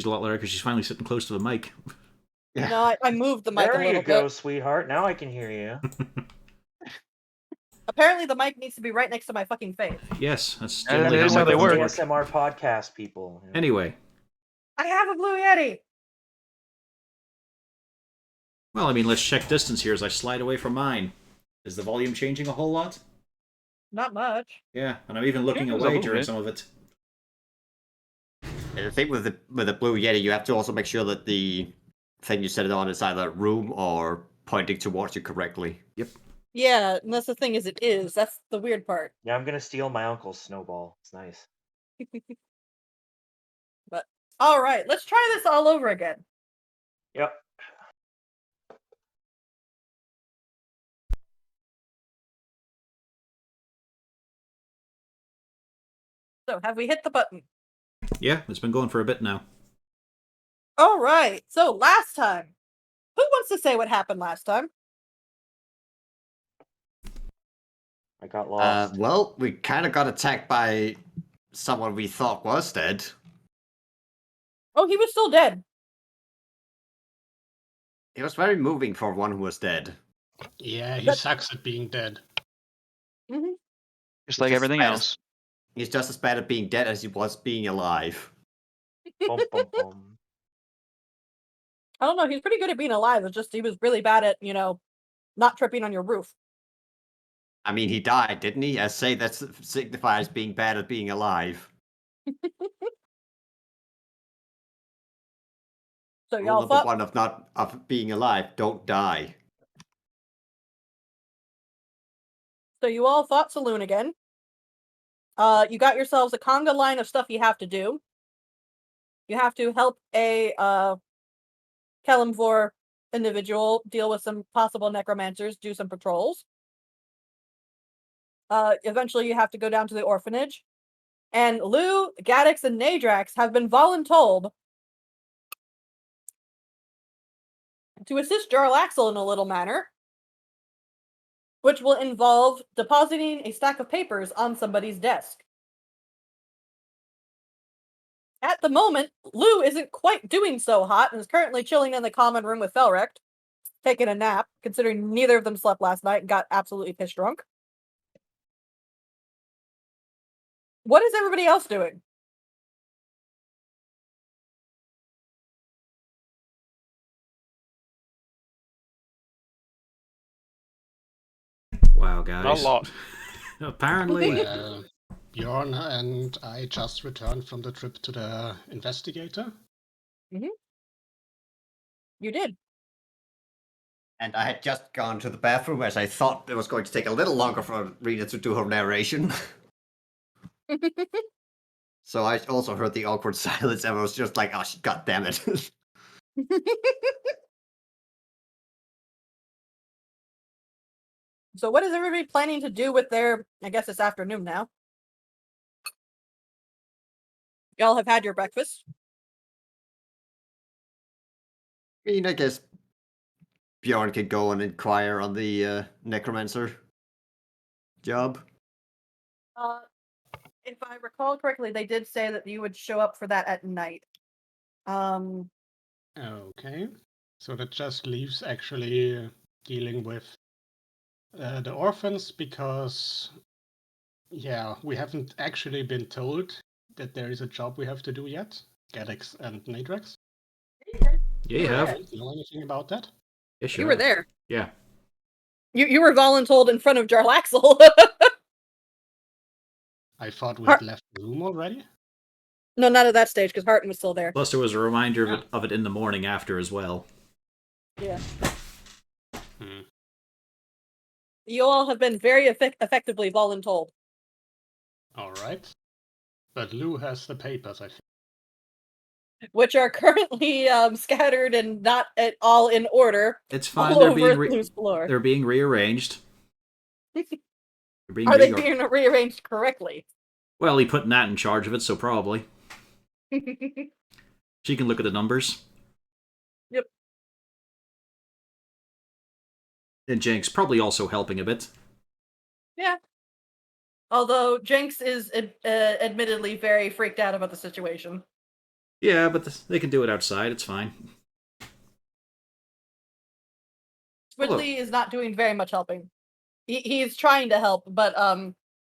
She's a lot louder because she's finally sitting close to the mic. Yeah. No, I moved the mic a There little you go, bit. sweetheart. Now I can hear you. Apparently the mic needs to be right next to my fucking face. Yes, that's That generally is how how they microphones work. work. ASMR podcast people. Anyway. I have a Blue Yeti! Well, I mean, let's check distance here as I slide away from mine. Is the volume changing a whole lot? Not much. Yeah, and I'm even looking Yeah, there's a away little during bit. some of it. And I think with the Blue Yeti, you have to also make sure that the thing you set it on is either room or pointing towards you correctly. Yep. Yeah, and that's the thing is it is. That's the weird part. Yeah, I'm gonna steal my uncle's snowball. It's nice. But alright, let's try this all over again. Yep. So, have we hit the button? Yeah, it's been going for a bit now. Alright, so last time. Who wants to say what happened last time? I got lost. Well, we kind of got attacked by someone we thought was dead. Oh, he was still dead. It was very moving for one who was dead. Yeah, he But- sucks at being dead. Mm-hmm. Just like everything else. He's just as bad at being dead as he was being alive. Bum, bum, bum. I don't know, he's pretty good at being alive. It's just he was really bad at, not tripping on your roof. I mean, he died, didn't he? I say that signifies being bad at being alive. So Rule y'all number fought. one of being alive: don't die. So you all fought Saloon again. You got yourselves a conga line of stuff you have to do. You have to help a Kalimvor individual deal with some possible necromancers, do some patrols. Eventually you have to go down to the orphanage. And Lou, Gaddix, and Nadrax have been voluntold to assist Jarlaxle in a little manner, which will involve depositing a stack of papers on somebody's desk. At the moment, Lou isn't quite doing so hot and is currently chilling in the common room with Felrecht, taking a nap, considering neither of them slept last night and got absolutely pissed drunk. What is everybody else doing? Wow, guys. Not a lot. Apparently. Bjorn and I just returned from the trip to the investigator. You did. And I had just gone to the bathroom as I thought it was going to take a little longer for Rita to do her narration. So I also heard the awkward silence and I was just like, oh, god damn it. So what is everybody planning to do with their, I guess it's afternoon now. Y'all have had your breakfast. I mean, I guess Bjorn could go and inquire on the necromancer job. If I recall correctly, they did say that you would show up for that at night. Okay. So that just leaves actually dealing with the orphans because, yeah, we haven't actually been told that there is a job we have to do yet. Gaddix and Nadrax. Yeah, you have. Don't know anything about that? Yeah, sure. You were there. Yeah. You were voluntold in front of Jarlaxle. I thought we Har- had left the room already. No, not at that stage, because Harton was still there. Plus, there was a reminder of it in the morning after as well. Yeah. Hmm. You all have been very effectively voluntold. All right. But Lou has the papers, I think. Which are currently scattered and not at all in order. It's fine. All over Lou's floor. They're being rearranged. Are they being rearranged correctly? Well, he put Nat in charge of it, so probably. She can look at the numbers. Yep. And Jenks probably also helping a bit. Yeah. Although Jenks is admittedly very freaked out about the situation. Yeah, but they can do it outside. It's fine. Swidley is not doing very much helping. He's trying to help, but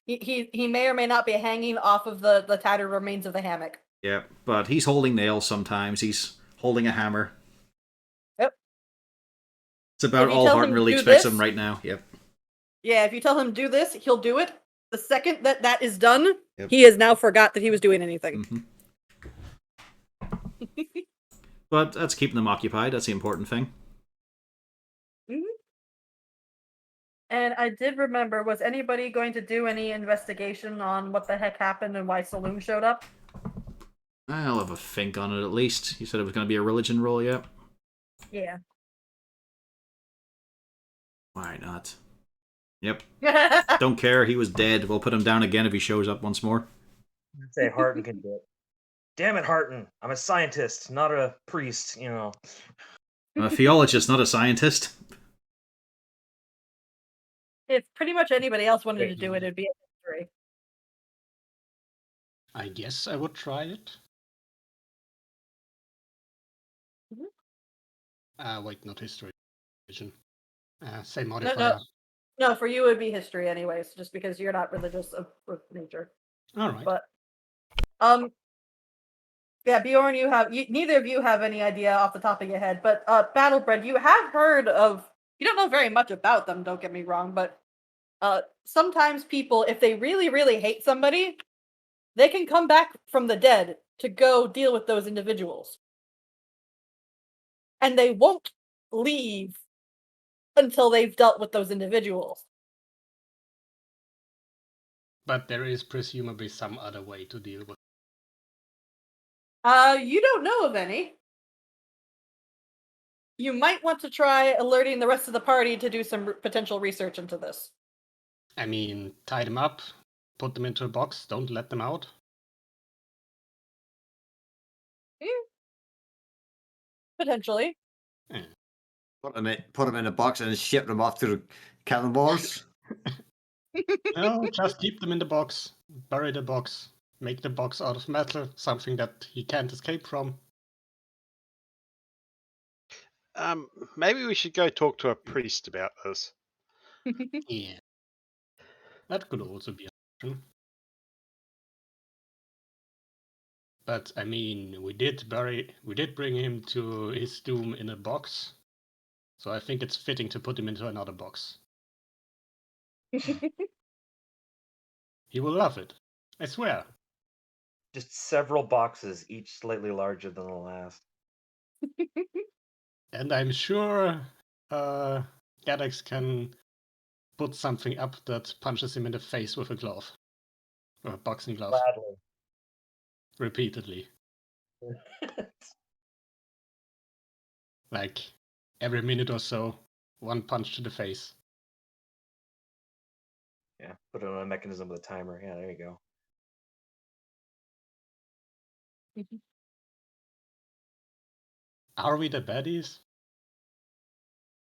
he may or may not be hanging off of the tattered remains of the hammock. Yeah, but he's holding nails sometimes. He's holding a hammer. Yep. It's about If you all tell Harton him really do expects this- him right now. Yep. Yeah, if you tell him do this, he'll do it. The second that is done, Yep. he has now forgot that he was doing anything. Mm-hmm. But that's keeping them occupied. That's the important thing. And I did remember, was anybody going to do any investigation on what the heck happened and why Saloon showed up? I'll have a think on it at least. You said it was going to be a religion roll, yeah? Yeah. Why not? Yep. Don't care. He was dead. We'll put him down again if he shows up once more. I'd say Harton can do it. Damn it, Harton! I'm a scientist, not a priest. You know. A theologist, not a scientist. If pretty much anybody else wanted to do it, it'd be a history. I guess I would try it. Wait, not history. Religion. Same modifier. No, for you it would be history anyways, just because you're not religious of nature. All right. But yeah, Bjorn, neither of you have any idea off the top of your head, but Battlebred, you have heard of. You don't know very much about them, don't get me wrong, but sometimes people, if they really, really hate somebody, they can come back from the dead to go deal with those individuals. And they won't leave until they've dealt with those individuals. But there is presumably some other way to deal with. You don't know of any. You might want to try alerting the rest of the party to do some potential research into this. I mean, tie them up, put them into a box, don't let them out. Potentially. Put them in a box and ship them off to the cannonballs. No, just keep them in the box, bury the box, make the box out of metal, something that he can't escape from. Maybe we should go talk to a priest about this. Yeah. That could also be an option. But I mean, we did bring him to his doom in a box. So I think it's fitting to put him into another box. He will love it. I swear. Just several boxes, each slightly larger than the last. And I'm sure Gadex can put something up that punches him in the face with a glove. Or a boxing glove. Gladly. Repeatedly. Like, every minute or so, one punch to the face. Yeah, put it on a mechanism with a timer. Yeah, there you go. Are we the baddies?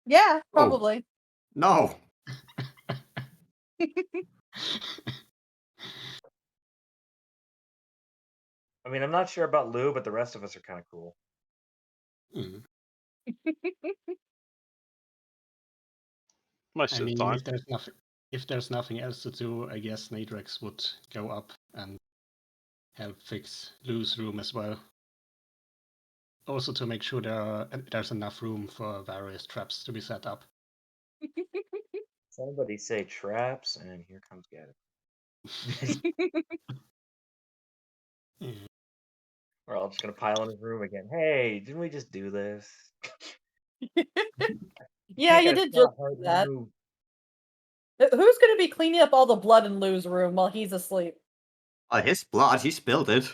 Yeah, probably. No. I mean, I'm not sure about Lou, but the rest of us are kind of cool. Most I of mean, the time. if there's nothing else to do, I guess Nadrex would go up and help fix Lou's room as well. Also to make sure there's enough room for various traps to be set up. Somebody say traps, and here comes Gaddis. We're all just gonna pile in his room again. Hey, didn't we just do this? Yeah, you did just do that. Who's going to be cleaning up all the blood in Lou's room while he's asleep? His blood, he spilled it.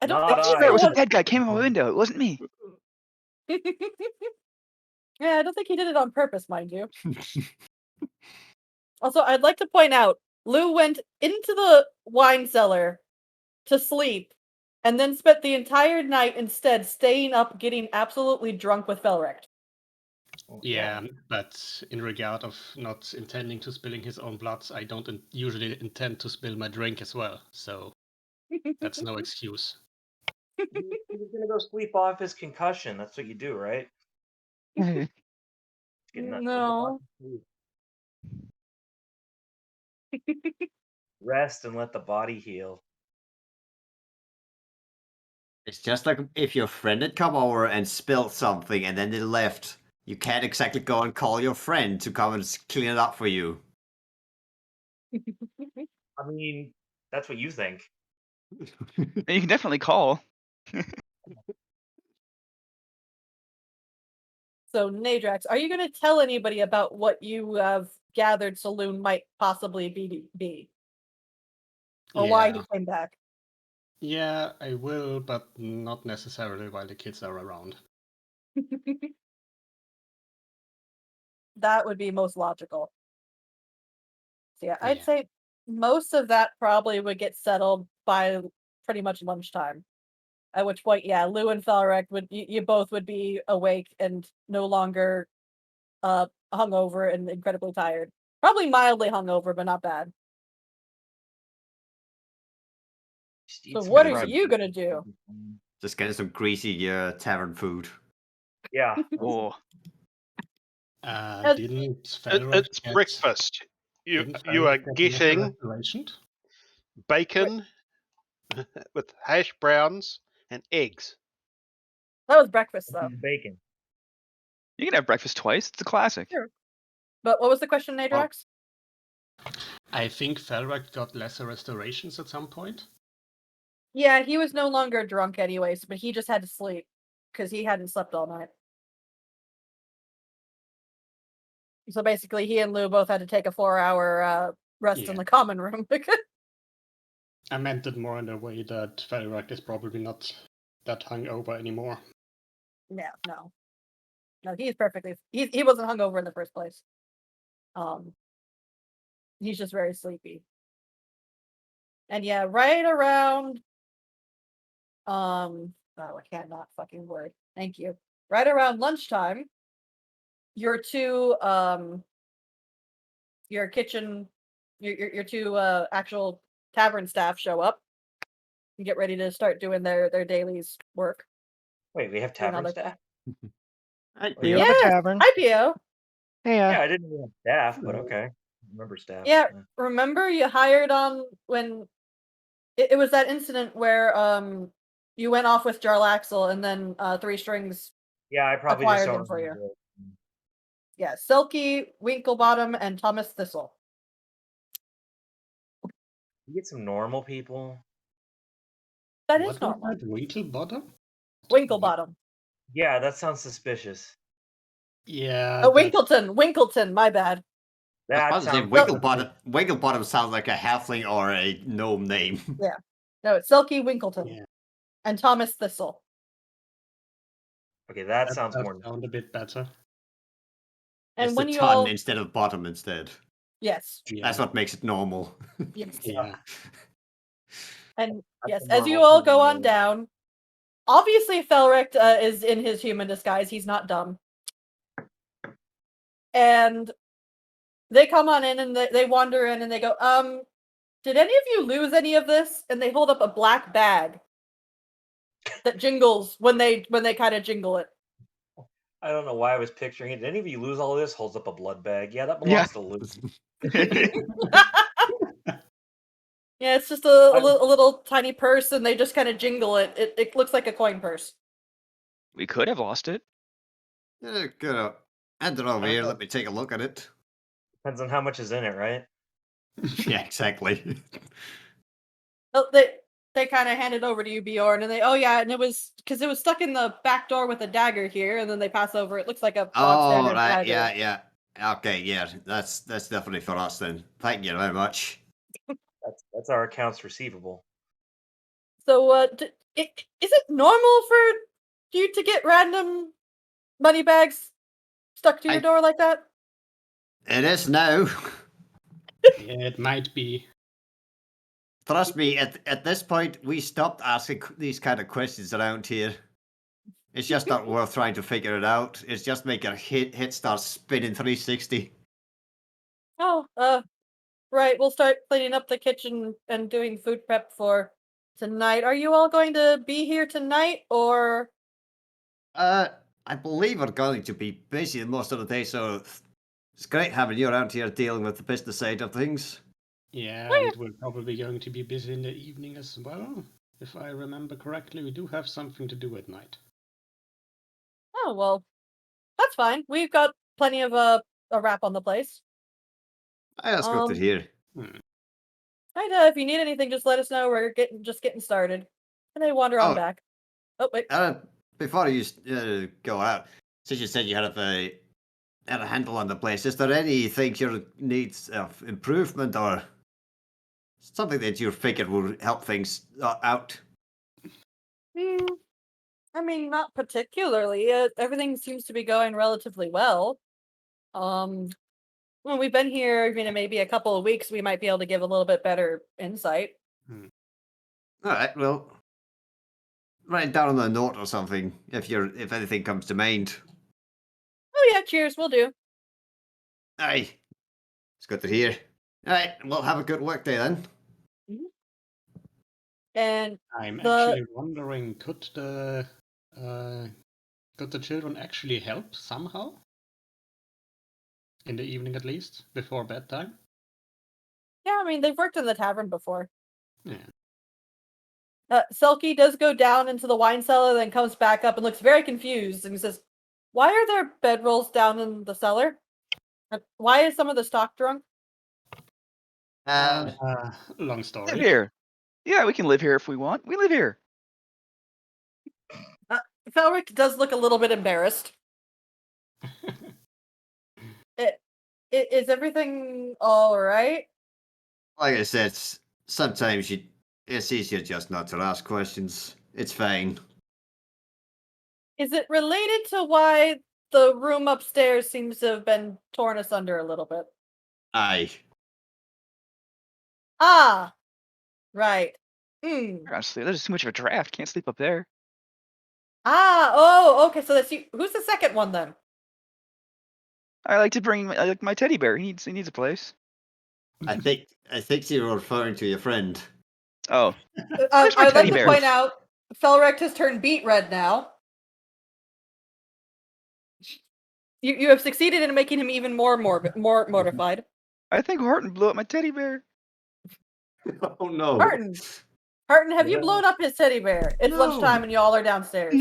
I don't Not think I. It was a dead guy came in my window. It wasn't me. Yeah, I don't think he did it on purpose, mind you. Also, I'd like to point out, Lou went into the wine cellar to sleep, and then spent the entire night instead staying up getting absolutely drunk with Felrecht. Yeah, but in regard of not intending to spilling his own blood, I don't usually intend to spill my drink as well, so... That's no excuse. He was gonna go sleep off his concussion. That's what you do, right? Get the No. body sleep. Rest and let the body heal. It's just like if your friend had come over and spilled something and then they left. You can't exactly go and call your friend to come and clean it up for you. I mean, that's what you think. You can definitely call. So, Nadrax, are you going to tell anybody about what you have gathered Saloon might possibly be? Or why Yeah. he came back? Yeah, I will, but not necessarily while the kids are around. That would be most logical. So yeah, I'd Yeah. say most of that probably would get settled by pretty much lunchtime. At which point, yeah, Lou and Felrek would you both would be awake and no longer hungover and incredibly tired. Probably mildly hungover, but not bad. Just eat So some what are fried you gonna chicken. do? Just getting some greasy tavern food. Yeah. Oh, As- Didn't Felrog It's get, breakfast. You didn't you are Felrog get getting restoration? bacon with hash browns and eggs. That was breakfast though. Bacon. you can have breakfast twice. It's a classic. Sure. But what was the question, Nadrax? I think Felrog got lesser restorations at some point. Yeah, he was no longer drunk anyways, but he just had to sleep because he hadn't slept all night. So basically, he and Lou both had to take a 4-hour rest in Yeah. the common room. I meant it more in a way that Felrog is probably not that hungover anymore. Yeah, no, he's perfectly. He wasn't hungover in the first place. He's just very sleepy. And yeah, right around. Oh, I can't not fucking word. Thank you. Right around lunchtime, your two your kitchen, your two actual tavern staff show up and get ready to start doing their daily's work. Wait, we have Doing all tavern the- staff? Right, We yeah. have Yes, tavern. hi Pio. Hey, Yeah, I didn't know staff, but okay. I remember staff. Yeah, remember you hired on when it was that incident where you went off with Jarlaxle and then Three Strings. Yeah, I probably just acquired don't them for you. remember it. Yeah, Silky, Winklebottom, and Thomas Thistle. You get some normal people. That What is was normal. that? Winklebottom? Winklebottom. Yeah, that sounds suspicious. Yeah. Oh, that- Winkleton, my bad. I That was about to say sounds Wigglebottom sounds like a halfling or a gnome name. No, it's Silky Winkleton Yeah. and Thomas Thistle. Okay, that That sounds does more. sound a bit better. And It's when the you ton all instead of bottom instead. yes, Yeah. That's what makes it normal. yes. Yeah. And That's yes, the as you normal all people go on name. down, obviously Felric is in his human disguise. He's not dumb. And they come on in and they wander in and they go, did any of you lose any of this? And they hold up a black bag that jingles when they kind of jingle it. I don't know why I was picturing it. Did any of you lose all this? Holds up a blood bag. Yeah, that Yeah. belongs to Luke. Yeah, it's just a little tiny purse, and they just kind of jingle it. It looks like a coin purse. We could have lost it. Yeah, good. Hand it over here. Okay. Let me take a look at it. Depends on how much is in it, right? Yeah, exactly. Oh, they kind of hand it over to you, Bjorn, and and it was because it was stuck in the back door with a dagger here, and then they pass over. It looks like a bog Oh, standard right. dagger. Yeah. Okay, yeah. That's definitely for us then. Thank you very much. That's our accounts receivable. So, is it normal for you to get random money bags stuck to your door like that? It is now. Yeah, it might be. Trust me, at this point, we stopped asking these kind of questions around here. It's just not worth trying to figure it out. It's just make a hit start spinning 360. Oh, right. We'll start cleaning up the kitchen and doing food prep for tonight. Are you all going to be here tonight, or? I believe we're going to be busy most of the day, so it's great having you around here dealing with the business side of things. Yeah, and we're probably going to be busy in the evening as well. If I remember correctly, we do have something to do at night. Oh well, that's fine. We've got plenty of a wrap on the place. Aye, that's good to hear. Hmm. And if you need anything, just let us know. We're just getting started. And they wander on Oh. back. Oh wait. Before you go out, since you said you had a handle on the place, is there anything you needs of improvement or something that you figure will help things out? I mean, not particularly. Everything seems to be going relatively well. When we've been here, maybe a couple of weeks, we might be able to give a little bit better insight. All right, well, write it down on a note or something if anything comes to mind. Oh yeah, cheers. We'll do. Aye, it's good to hear. All right, well, have a good work day then. And I'm The- actually wondering, could the children actually help somehow? In the evening at least, before bedtime? yeah, I mean, they've worked in the tavern before. Yeah. Selkie does go down into the wine cellar, then comes back up and looks very confused, and he says, "Why are there bedrolls down in the cellar? Why is some of the stock drunk?" Long story. Live here. Yeah, we can live here if we want. We live here. Felric does look a little bit embarrassed. Is everything all right? Like I said, sometimes it's easier just not to ask questions. It's fine. Is it related to why the room upstairs seems to have been torn asunder a little bit? Aye. Ah, right. Honestly, there's too much of a draft. Can't sleep up there. Oh, okay. So that's you. Who's the second one then? I like my teddy bear. He needs a place. I think you were referring to your friend. Oh, I'd like teddy to bear? point out, Felrect has turned beet red now. You have succeeded in making him even more mortified. I think Horton blew up my teddy bear. Oh no. Harton, have you Yeah. blown up his teddy bear? It's No. lunchtime and y'all are downstairs.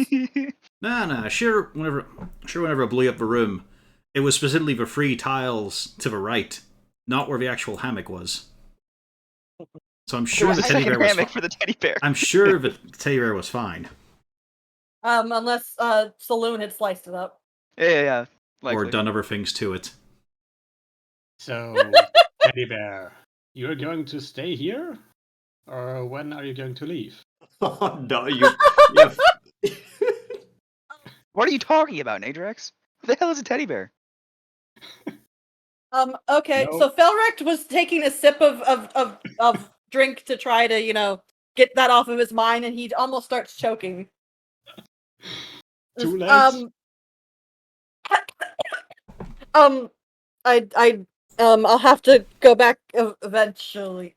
Nah, sure, whenever I blew up the room, it was specifically the 3 tiles to the right, not where the actual hammock was. So I'm sure the teddy bear was hammock fine. for the teddy bear. I'm sure the teddy bear was fine. Unless Saloon had sliced it up. Yeah. Or Likely. done other things to it. So, Teddy Bear, you're going to stay here? Or when are you going to leave? Oh no, What are you talking about, Nadrax? What the hell is a teddy bear? Okay, No. so Felrect was taking a sip of drink to try to, get that off of his mind, and he almost starts choking. Too late. I'll have to go back eventually.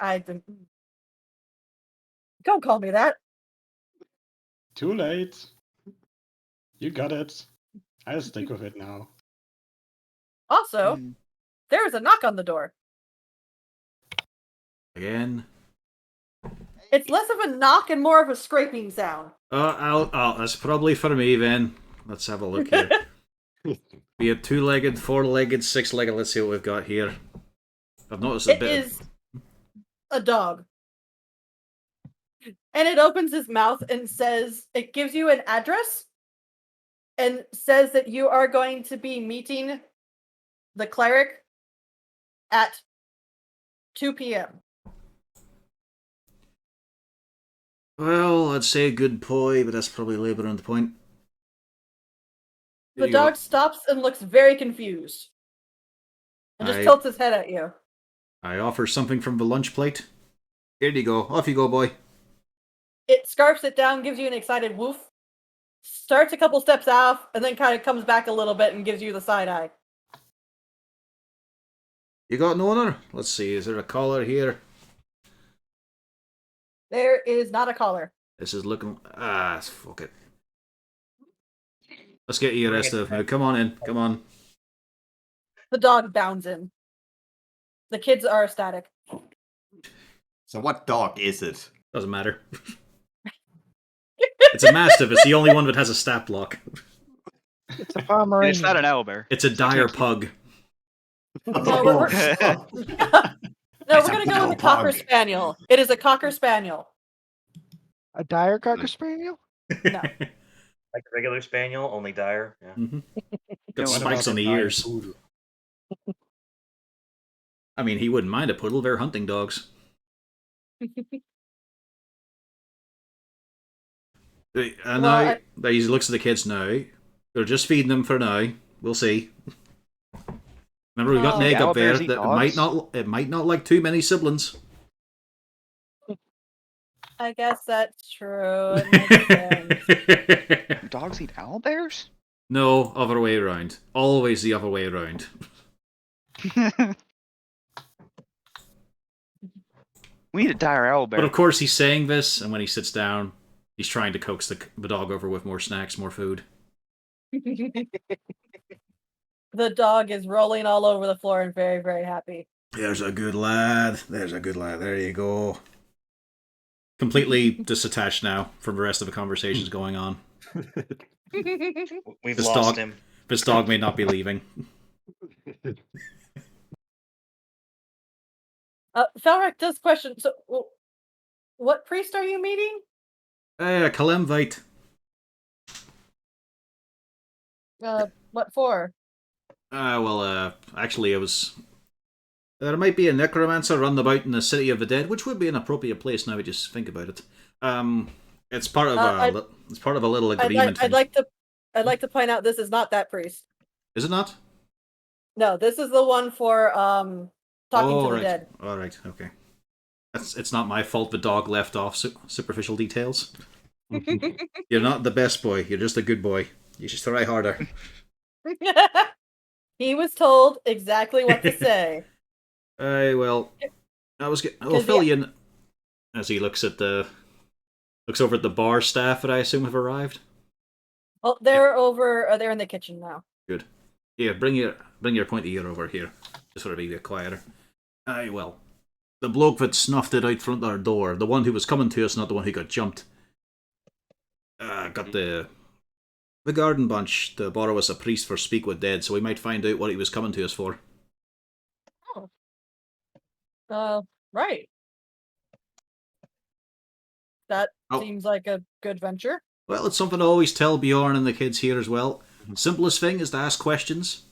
Don't call me that. Too late. You got it. I'll stick with it now. Also, there is a knock on the door. Again. It's less of a knock and more of a scraping sound. That's probably for me then. Let's have a look here. Be it 2-legged, 4-legged, 6-legged. Let's see what we've got here. I've noticed a It bit. is a dog. And it opens his mouth and says, it gives you an address and says that you are going to be meeting the cleric at 2 p.m. Well, I'd say a good poi, but that's probably labouring the point. The dog stops and looks very confused. And just tilts his head at you. I offer something from the lunch plate. Here you go. Off you go, boy. It scarfs it down, gives you an excited woof, starts a couple steps off, and then kind of comes back a little bit and gives you the side eye. You got an owner? Let's see, is there a collar here? There is not a collar. This is looking. Fuck it. Let's get you the Bring rest it of. back. Come on in. Come on. The dog bounds in. The kids are ecstatic. So what dog is it? Doesn't matter. It's a mastiff. It's the only one that has a stat block. It's a And Pomeranian. it's not an owlbear. It's a dire pug. No, we're fuck. no, It's we're a gonna big go with old the cocker pug. spaniel. It is a cocker spaniel. A dire cocker spaniel? No. Like a regular spaniel, only dire. Yeah. Mm-hmm. Got No, what spikes about on the dire ears. poodle? I mean, he wouldn't mind a poodle. They're hunting dogs. And Well, now he looks at the kids now. They're just feeding them for now. We'll see. Remember, we got Oh. Meg Yeah, up there. owlbears eat That dogs. it might not like too many siblings. I guess that's true. It makes sense. Dogs eat owlbears? No, other way around. Always the other way around. We need a dire But owlbear. of course, he's saying this, and when he sits down, he's trying to coax the dog over with more snacks, more food. The dog is rolling all over the floor and very, very happy. There's a good lad. There's a good lad. There you go. Completely disattached now from the rest of the conversations going on. We've This lost dog- him. This dog may not be leaving. Felric does question. So, what priest are you meeting? Kalemvite. What for? Actually, it was. There might be a necromancer run about in the city of the dead, which would be an appropriate place now. I just think about it. It's part of it's part of a little agreement. I'd like to point out this is not that priest. Is it not? No, this is the one for talking to the right. dead. All right. Okay. It's not my fault. The dog left off superficial details. You're not the best boy. You're just a good boy. You should try harder. He was told exactly what to say. Well, I'll fill you in as he looks over at the bar staff that I assume have arrived. Well, they're over. They're in the kitchen now. Good. Yeah, bring your pointy ear over here. Just sort of be a bit quieter. Well, the bloke that snuffed it out front our door, the one who was coming to us, not the one who got jumped. Got the garden bunch to borrow us a priest for Speak with Dead, so we might find out what he was coming to us for. Right. That Oh. seems like a good venture. Well, it's something I always tell Bjorn and the kids here as well. Simplest thing is to ask questions.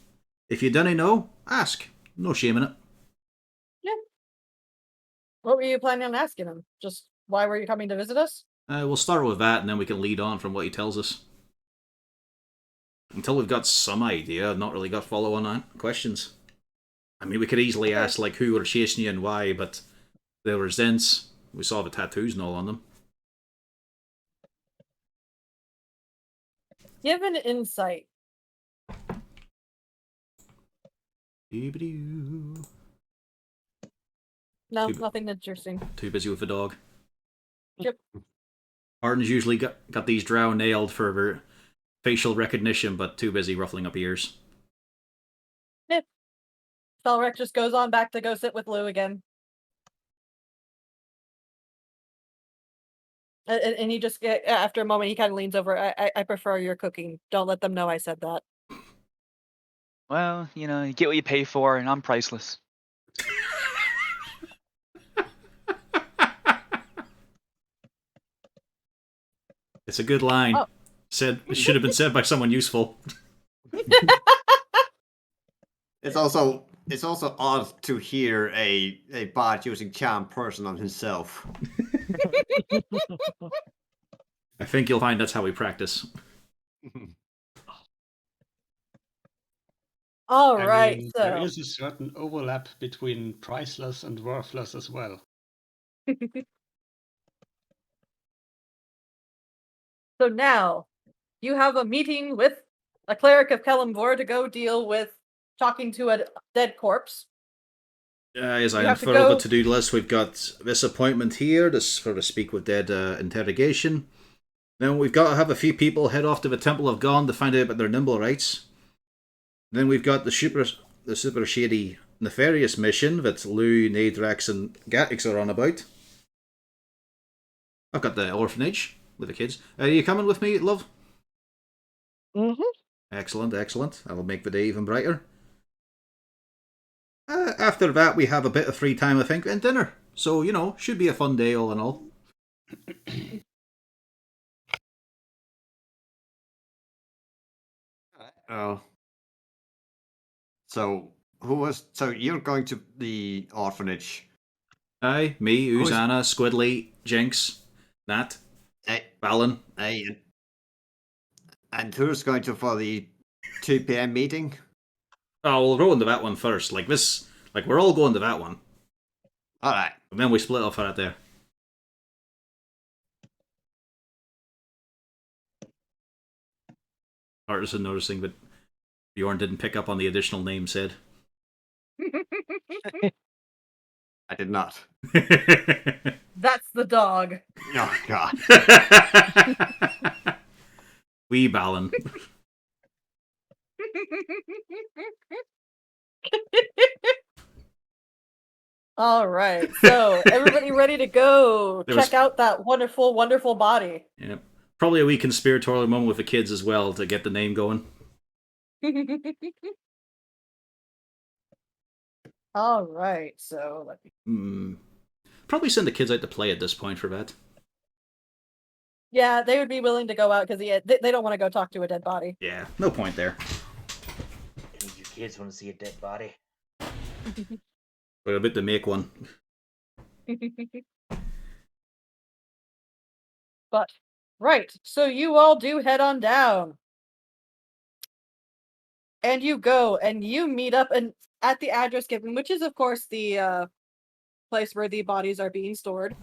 If you don't know, ask. No shame in it. Yeah. What were you planning on asking him? Just why were you coming to visit us? We'll start with that, and then we can lead on from what he tells us. Until we've got some idea, I've not really got follow-on questions. I mean, we could easily ask, like, who were chasing you and why, but they were Zents. We saw the tattoos and all on them. Give an insight. Doo-ba-doo. No, Too- nothing interesting. Too busy with the dog. Yep. Arden's usually got these drow nailed for their facial recognition, but too busy ruffling up ears. Felric just goes on back to go sit with Lou again. And he just, after a moment, he kind of leans over. I prefer your cooking. Don't let them know I said that. Well, you get what you pay for, and I'm priceless. It's a good line. Oh. It should have been said by someone useful. It's also odd to hear a bard using charm person on himself. I think you'll find that's how we practice. All I right, mean, so there is a certain overlap between priceless and worthless as well. so now you have a meeting with a cleric of Kellamvor to go deal with talking to a dead corpse. As I You have to unfurl the go- to-do list, we've got this appointment here, this for the Speak with Dead interrogation. Then we've got to have a few people head off to the Temple of Gone to find out about their nimble rights. Then we've got the super shady nefarious mission that Lou, Nadrax, and Gatix are on about. I've got the orphanage with the kids. Are you coming with me, love? Mm-hmm. Excellent, excellent. That'll make the day even brighter. After that, we have a bit of free time, I think, and dinner. So, should be a fun day all in all. Oh. So you're going to the orphanage? Aye, me, Who's- Uzana, Squidly, Jinx, Nat, Hey, Balin. hey, and who's going to for the 2 p.m. meeting? Oh, we'll go into that one first. Like we're all going to that one. All right. And then we split off right there. Artisan noticing that Bjorn didn't pick up on the additional name said. I did not. That's the dog. Oh, God. Wee Balin. All right, so everybody ready to go There check was- out that wonderful, wonderful body. Yep. Probably a wee conspiratorial moment with the kids as well to get the name going. All right, so let me. Probably send the kids out to play at this point for that. Yeah, they would be willing to go out because they don't want to go talk to a dead body. Yeah, no point there. Any of you kids want to see a dead body? We're about to make one. But right, so you all do head on down. And you go and you meet up and at the address given, which is of course the place where the bodies are being stored.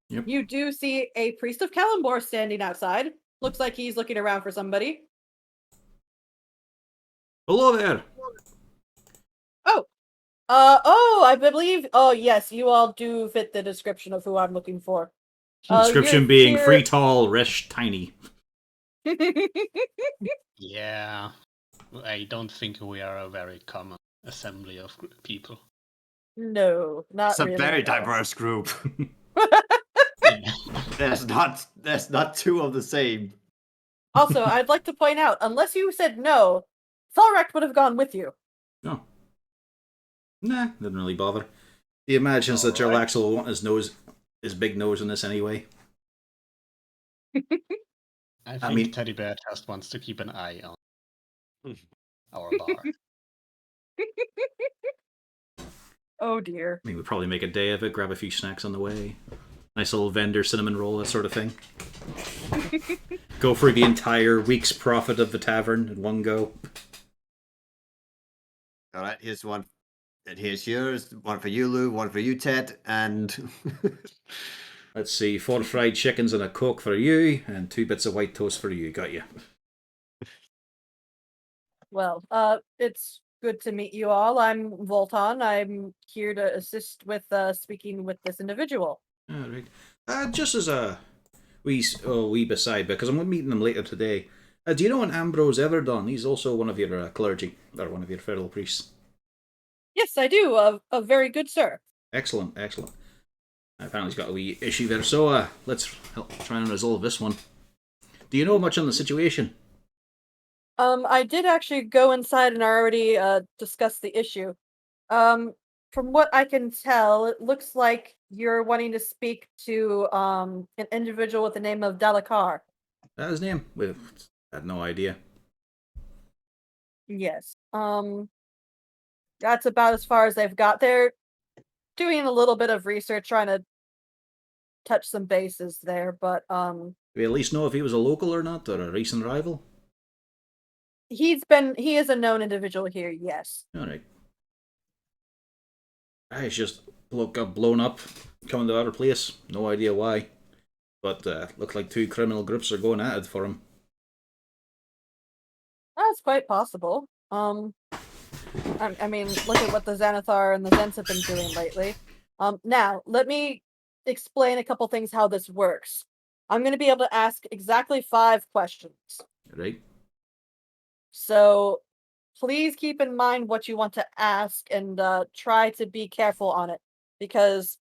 Yep. You do see a priest of Kalambor standing outside. Looks like he's looking around for somebody. Hello there. I believe. Oh, yes, you all do fit the description of who I'm looking for. Description you're being here- free, tall, rich, tiny. Yeah. I don't think we are a very common assembly of people. No, not It's a really. very no. diverse group. There's not two of the same. Also, I'd like to point out, unless you said no, Thalrect would have gone with you. Oh. Nah, didn't really bother. He imagines that Alright. Jarlaxle will want his big nose in this anyway. I think mean- Teddy Bear just wants to keep an eye on our bar. Oh dear. I mean, we'd probably make a day of it, grab a few snacks on the way. Nice little vendor cinnamon roll, that sort of thing. Go for the entire week's profit of the tavern in one go. All right, here's one. And here's yours. One for you, Lou. One for you, Ted. And Let's see, 4 fried chickens and a Coke for you, and 2 bits of white toast for you. Got you. Well, it's good to meet you all. I'm Volton. I'm here to assist with speaking with this individual. Alright. Just as a wee beside, because I'm meeting him later today. Do you know an Ambrose Everdon? He's also one of your clergy, or one of your federal priests. Yes, I do. A very good sir. Excellent, excellent. Apparently he's got a wee issue there, so let's try and resolve this one. Do you know much on the situation? I did actually go inside and already discuss the issue. From what I can tell, it looks like you're wanting to speak to an individual with the name of Dalakar. That his name? I had no idea. Yes. That's about as far as they've got. They're doing a little bit of research, trying to touch some bases there, but Do we at least know if he was a local or not, or a recent rival? he is a known individual here, yes. Alright. He's just got blown up, coming to our place. No idea why. But looked like 2 criminal groups are going at it for him. That's quite possible. I mean, look at what the Xanathar and the Zents have been doing lately. Now, let me explain a couple things how this works. I'm going to be able to ask exactly 5 questions. Right? So, please keep in mind what you want to ask and try to be careful on it. Because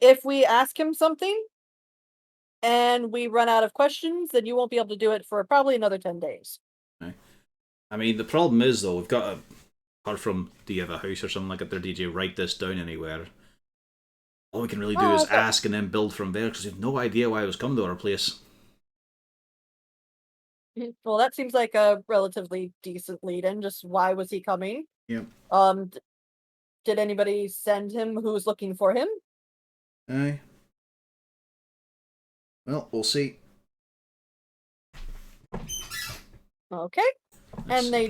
if we ask him something and we run out of questions, then you won't be able to do it for probably another 10 days. Okay. I mean, the problem is, though, we've got to, apart from, do you have a house or something like that there, did you write this down anywhere? All we can really do is ask and then build from there, because we have no idea why I was coming to our place. Well, that seems like a relatively decent lead-in. Just why was he coming? Yep. Did anybody send him who's looking for him? Aye. Well, we'll see. Okay. And they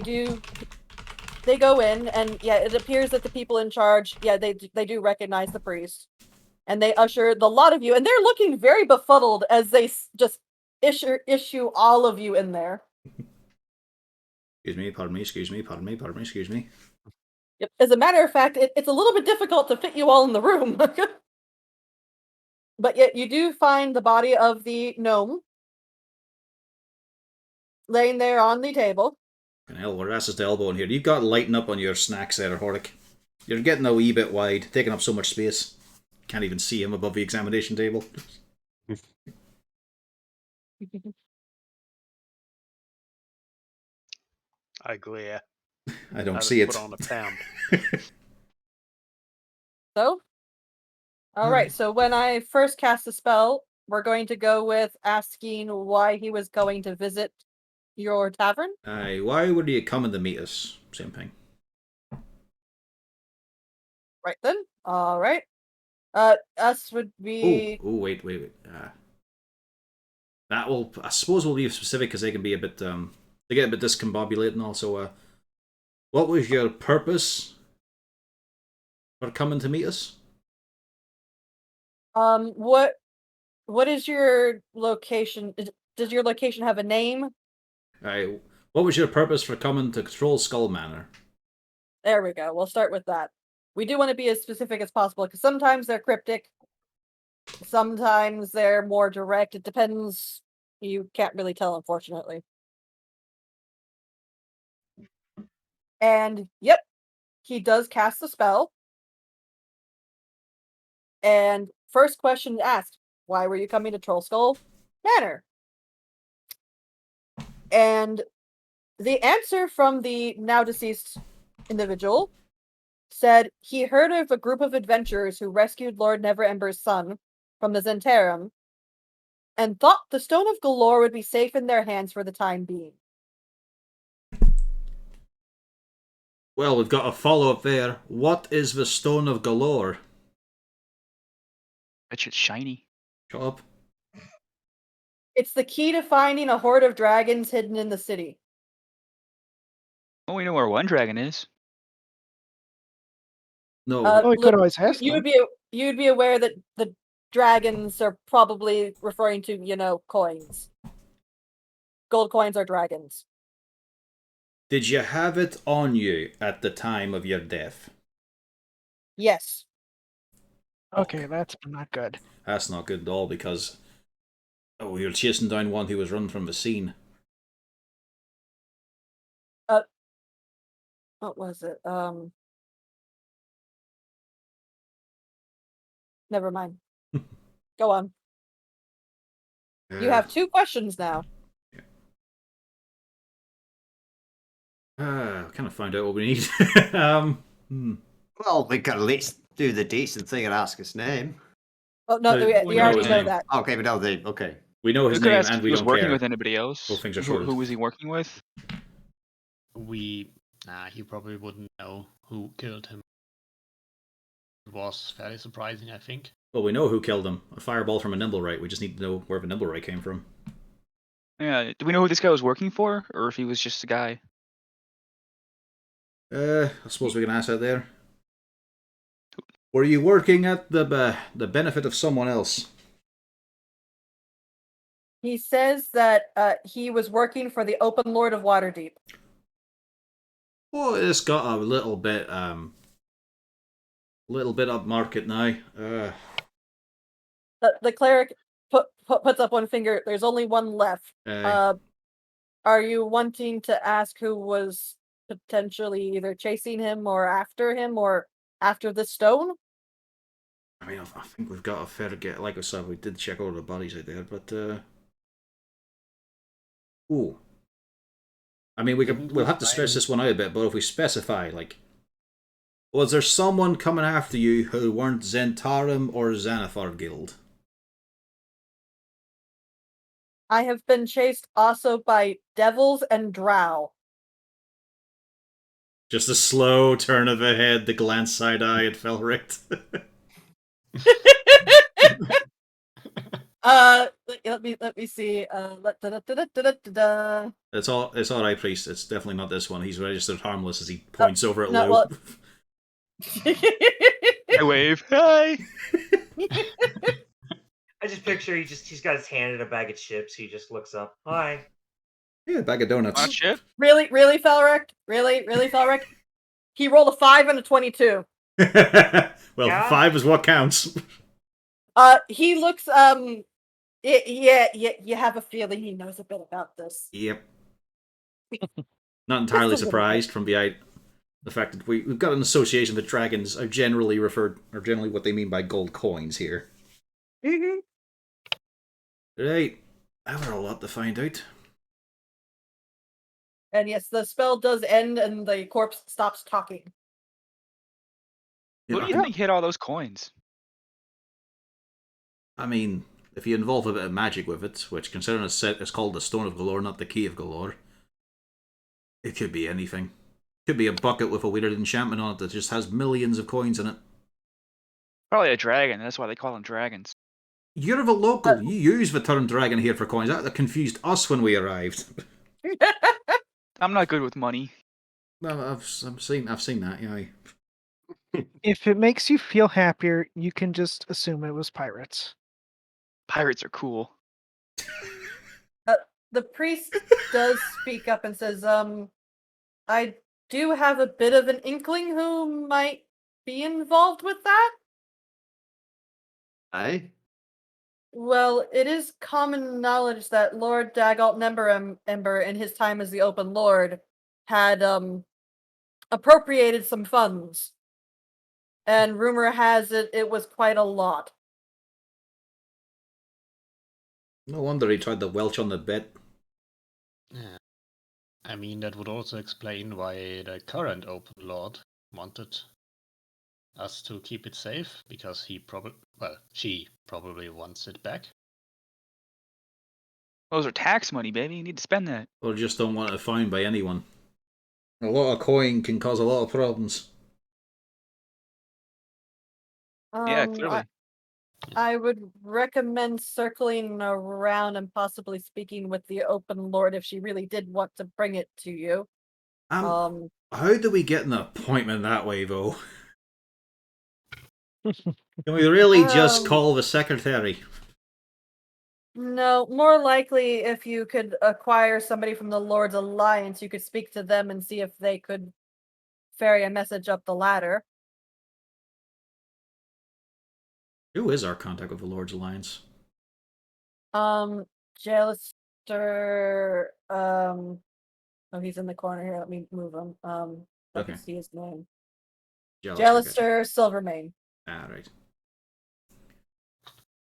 go in, and yeah, it appears that the people in charge, yeah, they do recognize the priest. And they usher the lot of you, and they're looking very befuddled as they just issue all of you in there. Excuse me, pardon me, excuse me, pardon me, pardon me, excuse me. Yep. As a matter of fact, it's a little bit difficult to fit you all in the room. But yet you do find the body of the gnome laying there on the table. Hell, we're asses to elbow in here. You've got to lighten up on your snacks there, Horik. You're getting a wee bit wide, taking up so much space. Can't even see him above the examination table. I glare. I don't I see it. put on a pound. So, all right. So when I first cast the spell, we're going to go with asking why he was going to visit your tavern. Aye, why would you come in to meet us? Same thing. Right then. All right. Us would be. Oh, wait. That will, I suppose, will be specific because they can be a bit, they get a bit discombobulated and also, what was your purpose for coming to meet us? What is your location? Does your location have a name? Aye, what was your purpose for coming to Troll Skull Manor? There we go. We'll start with that. We do want to be as specific as possible because sometimes they're cryptic, sometimes they're more direct. It depends. You can't really tell, unfortunately. And yep, he does cast the spell. And first question asked, why were you coming to Troll Skull Manor? And the answer from the now deceased individual said he heard of a group of adventurers who rescued Lord Neverember's son from the Zentarum and thought the Stone of Galore would be safe in their hands for the time being. Well, we've got a follow-up there. What is the Stone of Galore? Bet you it's shiny. Shut up. It's the key to finding a horde of dragons hidden in the city. Well, we know where one dragon is. No. We could always ask you them. would be aware that the dragons are probably referring to, coins. Gold coins are dragons. Did you have it on you at the time of your death? Yes. Okay, that's not good. That's not good at all because you're chasing down one who was run from the scene. What was it? Never mind. Go on. You have 2 questions now. Kind of find out what we need. Well, we could at least do the decent thing and ask his name. Oh no, No, we we know already his know name. that. Okay, we know the okay. We know his We could name ask and if we he was don't working care. with anybody else. Both things are Who sorted. was he working with? He probably wouldn't know who killed him. It was fairly surprising, I think. Well, we know who killed him. A fireball from a Nimblewright. We just need to know where the Nimblewright came from. Yeah. Do we know who this guy was working for, or if he was just a guy? I suppose we can ask that there. Were you working at the benefit of someone else? He says that he was working for the Open Lord of Waterdeep. Oh, it's got a little bit upmarket now. The cleric puts up one finger. There's only one left. Are you wanting to ask who was potentially either chasing him or after the stone? I mean, I think we've got a fair get. Like I said, we did check all the bodies out there, but ooh. I mean, we'll have to stress this one out a bit, but if we specify, like, was there someone coming after you who weren't Zentarum or Xanathar Guild? I have been chased also by devils and drow. Just a slow turn of the head, the glance side eye at Felric. Let me see. It's all right, priest. It's definitely not this one. He's registered harmless as he points over at no, Lou. well- I wave. Hey. I just picture he's got his hand in a bag of chips. He just looks up. Hi. Yeah, bag of donuts. Not shit. Really, Felric? Really, Felric? He rolled a 5 and a 22. Well, Yeah? 5 is what counts. He looks yeah, you have a feeling he knows a bit about this. Yep. Not entirely Just a little surprised from the fact that we've got an association that dragons are generally what they mean by gold coins here. Mm-hmm. Right. I've got a lot to find out. And yes, the spell does end and the corpse stops talking. Who do you think hit all those coins? I mean, if you involve a bit of magic with it, which considering it's called the Stone of Galore, not the Key of Galore, it could be anything. It could be a bucket with a weird enchantment on it that just has millions of coins in it. Probably a dragon. That's why they call them dragons. You're of a local. You use the term dragon here for coins. That confused us when we arrived. I'm not good with money. No, I've seen that. Yeah. If it makes you feel happier, you can just assume it was pirates. Pirates are cool. The priest does speak up and says, I do have a bit of an inkling who might be involved with that. Aye. Well, it is common knowledge that Lord Dagalt Ember, in his time as the Open Lord, had appropriated some funds. And rumor has it was quite a lot. No wonder he tried to welch on the bet. Yeah. I mean, that would also explain why the current Open Lord wanted us to keep it safe, because she probably wants it back. Those are tax money, baby. You need to spend that. Or just don't want it found by anyone. A lot of coin can cause a lot of problems. Yeah, clearly. I would recommend circling around and possibly speaking with the Open Lord if she really did want to bring it to you. How do we get an appointment that way, though? Can we really just call the secretary? No, more likely if you could acquire somebody from the Lord's Alliance, you could speak to them and see if they could ferry a message up the ladder. Who is our contact with the Lord's Alliance? Jailister, oh, he's in the corner here. Let me move him. Let me see his name. Jailister Silvermane. Ah, right.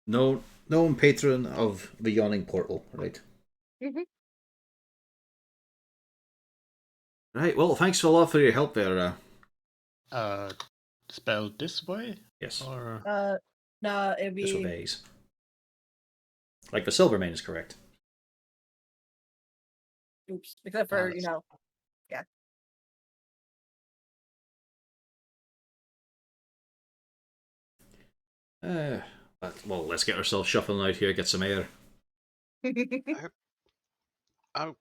Known patron of the Yawning Portal, right? Mm-hmm. Right, well, thanks a lot for your help there. Spelled this way? Yes. Or... No, it'd be... Just with A's. Like the Silvermane is correct. Oops, except for, yeah. Well, let's get ourselves shuffling out here, get some air.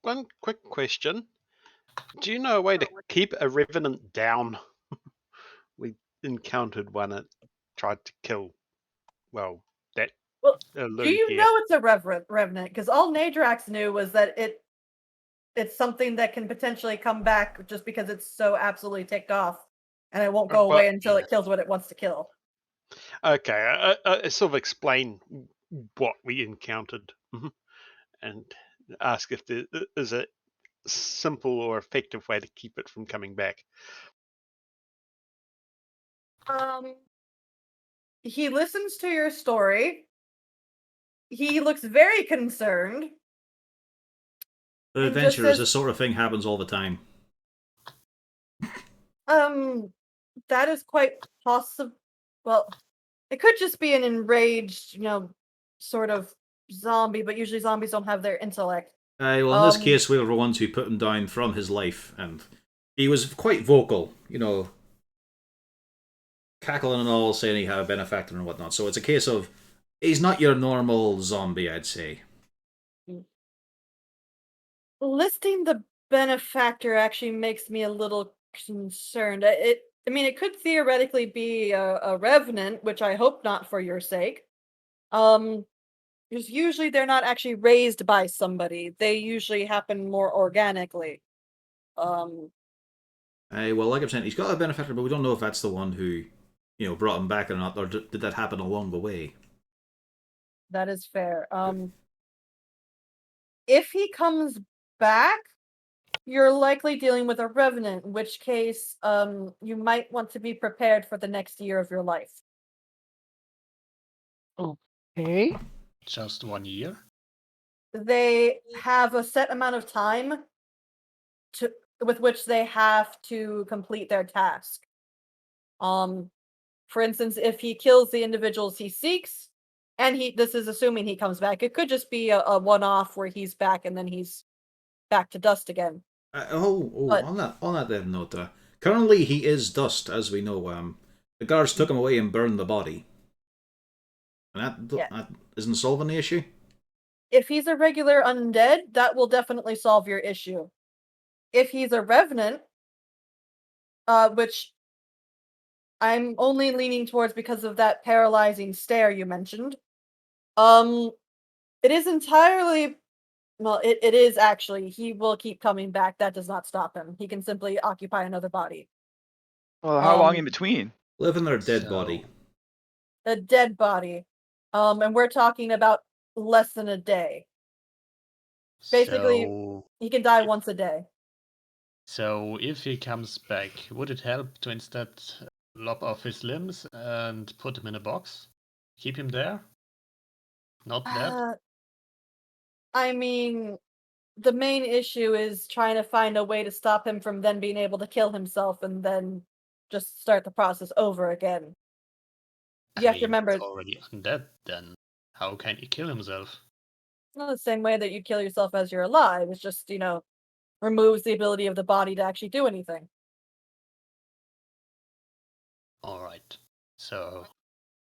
One quick question. Do you know a way to keep a revenant down? We encountered one that tried to kill, that... Well, do you know it's a revenant? Because all Nadrax knew was that it's something that can potentially come back just because it's so absolutely ticked off, and it won't go Well, away until it kills what it wants to kill. Okay, I sort of explain what we encountered and ask if there is a simple or effective way to keep it from coming back. He listens to your story. He looks very concerned. But And just adventurers, says, this sort of thing happens all the time. that is quite possible. Well, it could just be an enraged, sort of zombie, but usually zombies don't have their intellect. Well, in this case, we were the ones who put him down from his life, and he was quite vocal, cackling and all, saying he had a benefactor and whatnot. So it's a case of, he's not your normal zombie, I'd say. Listing the benefactor actually makes me a little concerned. It could theoretically be a revenant, which I hope not for your sake. Because usually they're not actually raised by somebody. They usually happen more organically. Well, like I'm saying, he's got a benefactor, but we don't know if that's the one who, brought him back or not, or did that happen along the way? That is fair. If he comes back, you're likely dealing with a revenant, in which case, you might want to be prepared for the next year of your life. Okay. Just 1 year? They have a set amount of time with which they have to complete their task. For instance, if he kills the individuals he seeks, and this is assuming he comes back, it could just be a one-off where he's back and then he's back to dust again. But, on that then note, currently he is dust, as we know. The guards took him away and burned the body. And that isn't solving the issue? If he's a regular undead, that will definitely solve your issue. If he's a revenant, which I'm only leaning towards because of that paralyzing stare you mentioned, it is entirely... Well, it is actually. He will keep coming back. That does not stop him. He can simply occupy another body. Well, how long in between? Live in their dead body. A dead body. And we're talking about less than a day. Basically, he can die once a day. So if he comes back, would it help to instead lop off his limbs and put him in a box? Keep him there? Not dead? I mean, the main issue is trying to find a way to stop him from then being able to kill himself and then just start the process over again. You have to remember, he's already undead then. How can he kill himself? not the same way that you kill yourself as you're alive. It's just, removes the ability of the body to actually do anything. Alright. So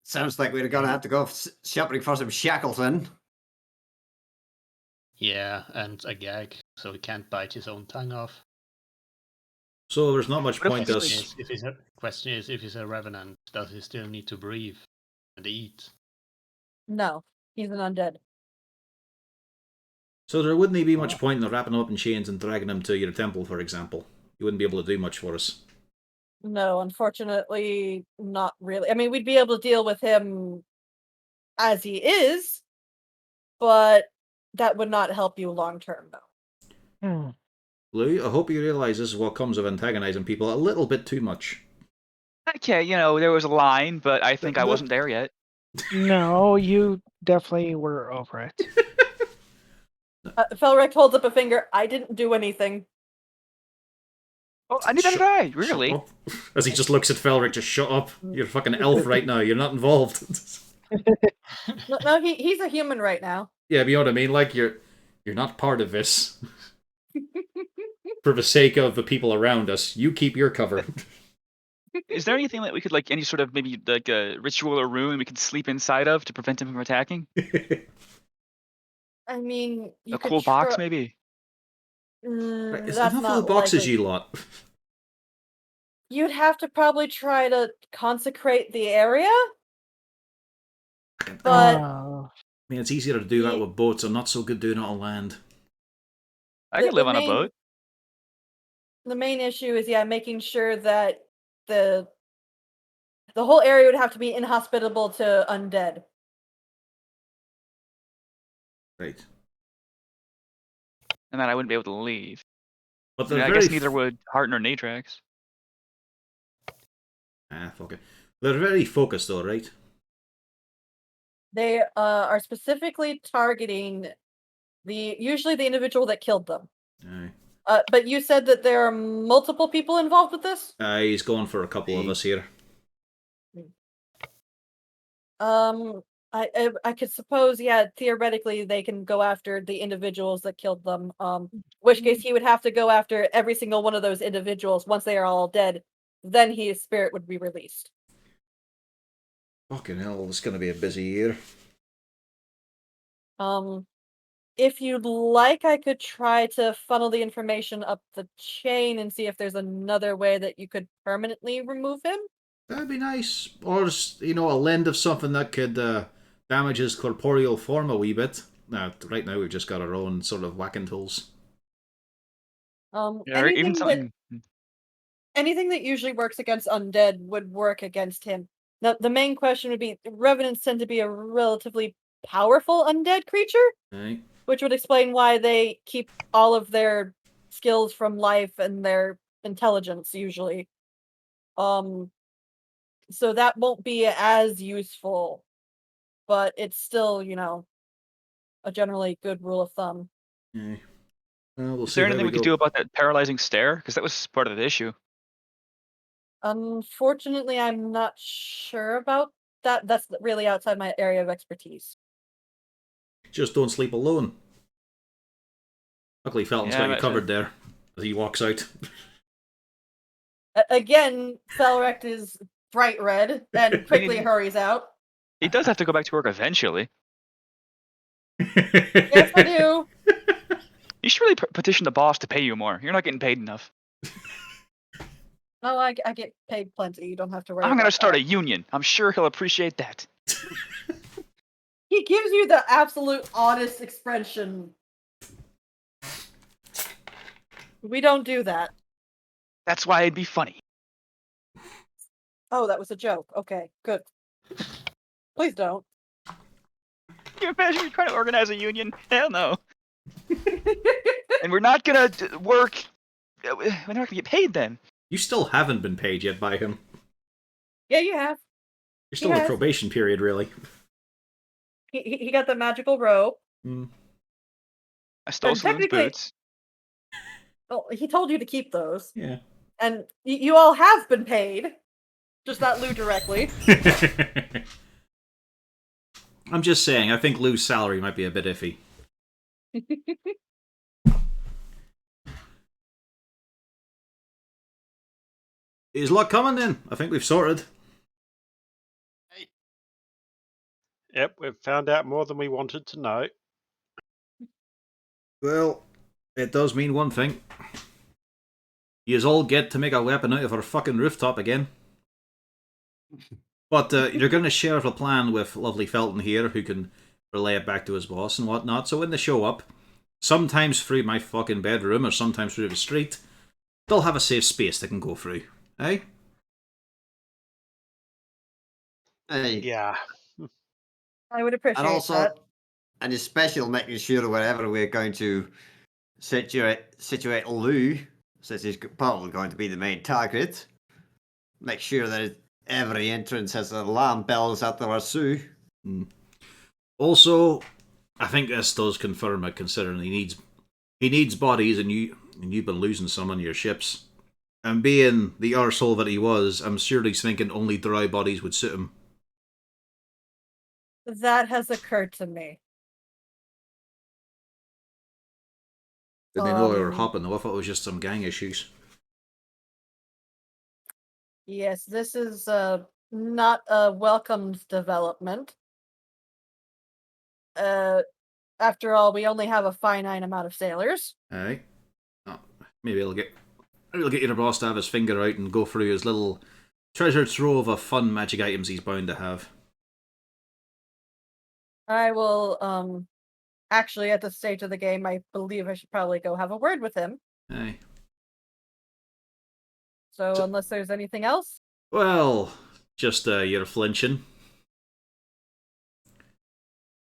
Sounds like we're gonna have to go shopping for some shackles then. yeah, and a gag, so he can't bite his own tongue off. So there's not much point us. Question is, if he's a revenant, does he still need to breathe and eat? No, he's an undead. So there wouldn't be much point in wrapping him up in chains and dragging him to your temple, for example. You wouldn't be able to do much for us. No, unfortunately, not really. I mean, we'd be able to deal with him as he is, but that would not help you long term, though. Lou, I hope you realise this is what comes of antagonising people a little bit too much. Okay, there was a line, but I think I wasn't there yet. No, you definitely were over it. Felric holds up a finger. I didn't do anything. Oh, I neither did I, really. As he just looks at Felric, just shut up. You're a fucking elf right now. You're not involved. No, he's a human right now. Yeah, but you know what I mean? Like, you're not part of this. For the sake of the people around us, you keep your cover. Is there anything that we could, any sort of maybe like a ritual or room we could sleep inside of to prevent him from attacking? I mean, a cool box, maybe? Is that's enough not of the boxes, likely. you lot. You'd have to probably try to consecrate the area. But I mean, it's easier to do that with boats. I'm not so good doing it on land. I could live on a boat. The main issue is making sure that the whole area would have to be inhospitable to undead. Right. And then I wouldn't be able to leave. But I, they're mean, I very guess neither would Heart nor Natrax. fuck it. They're very focused though, right? They are specifically targeting usually the individual that killed them. Aye. But you said that there are multiple people involved with this? He's going for a couple of us here. I could suppose, theoretically they can go after the individuals that killed them. Which case he would have to go after every single one of those individuals once they are all dead. Then his spirit would be released. Fucking hell, it's gonna be a busy year. If you'd like, I could try to funnel the information up the chain and see if there's another way that you could permanently remove him. That'd be nice. Or, a lend of something that could damage his corporeal form a wee bit. Right now we've just got our own sort of whacking tools. Yeah, or even something. Anything that usually works against undead would work against him. Now, the main question would be, revenants tend to be a relatively powerful undead creature, Right. which would explain why they keep all of their skills from life and their intelligence usually. So that won't be as useful, but it's still, a generally good rule of thumb. Yeah. Well, we'll Is see there how anything we could go. do about that paralyzing stare? Because that was part of the issue. Unfortunately, I'm not sure about that. That's really outside my area of expertise. Just don't sleep alone. Luckily, Felton's got you covered there as he walks out. Again, Felrect is bright red and quickly hurries out. He does have to go back to work eventually. Yes, I do. You should really petition the boss to pay you more. You're not getting paid enough. Oh, I get paid plenty. You don't have to worry. I'm going to about start that. a union. I'm sure he'll appreciate that. He gives you the absolute honest expression. We don't do that. That's why it'd be funny. Oh, that was a joke. Okay, good. Please don't. Can you imagine you're trying to organize a union? Hell no. And we're not going to work. We're not going to get paid then. You still haven't been paid yet by him. Yeah, you have. You're still in probation period, really. He got the magical robe. I stole Saloon's boots. Well, he told you to keep those. Yeah. And you all have been paid. Just not Lou directly. I'm just saying, I think Lou's salary might be a bit iffy. Is luck coming then? I think we've sorted. Yep, we've found out more than we wanted to know. Well, it does mean one thing. Yous all get to make a weapon out of our fucking rooftop again. But you're going to share the plan with lovely Felton here, who can relay it back to his boss and whatnot. So when they show up, sometimes through my fucking bedroom or sometimes through the street, they'll have a safe space they can go through. Eh? Hey. Yeah. I would appreciate And also, that. and especially making sure wherever we're going to situate Lou, since he's probably going to be the main target, make sure that every entrance has alarm bells at the Rasu. Also, I think this does confirm it, considering he needs bodies, and you've been losing some on your ships. And being the arsehole that he was, I'm sure he's thinking only dry bodies would suit him. That has occurred to me. Did they know they were hopping though? I thought it was just some gang issues. Yes, this is not a welcomed development. After all, we only have a finite amount of sailors. Aye. Oh, maybe I'll get your boss to have his finger out and go through his little treasure trove of fun magic items he's bound to have. I will Actually, at this stage of the game, I believe I should probably go have a word with him. Aye. So unless there's anything else, Well, just you're flinching.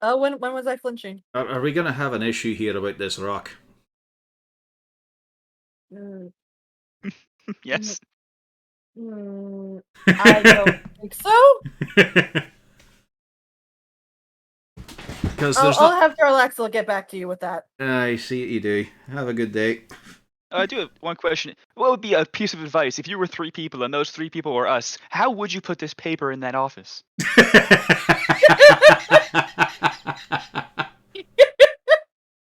when was I flinching? Are we going to have an issue here about this rock? Mm, Yes. I don't think so. Because there's I'll not. have Jarlaxle get back to you with that. I see what you do. Have a good day. I do have one question. What would be a piece of advice if you were 3 people and those 3 people were us? How would you put this paper in that office?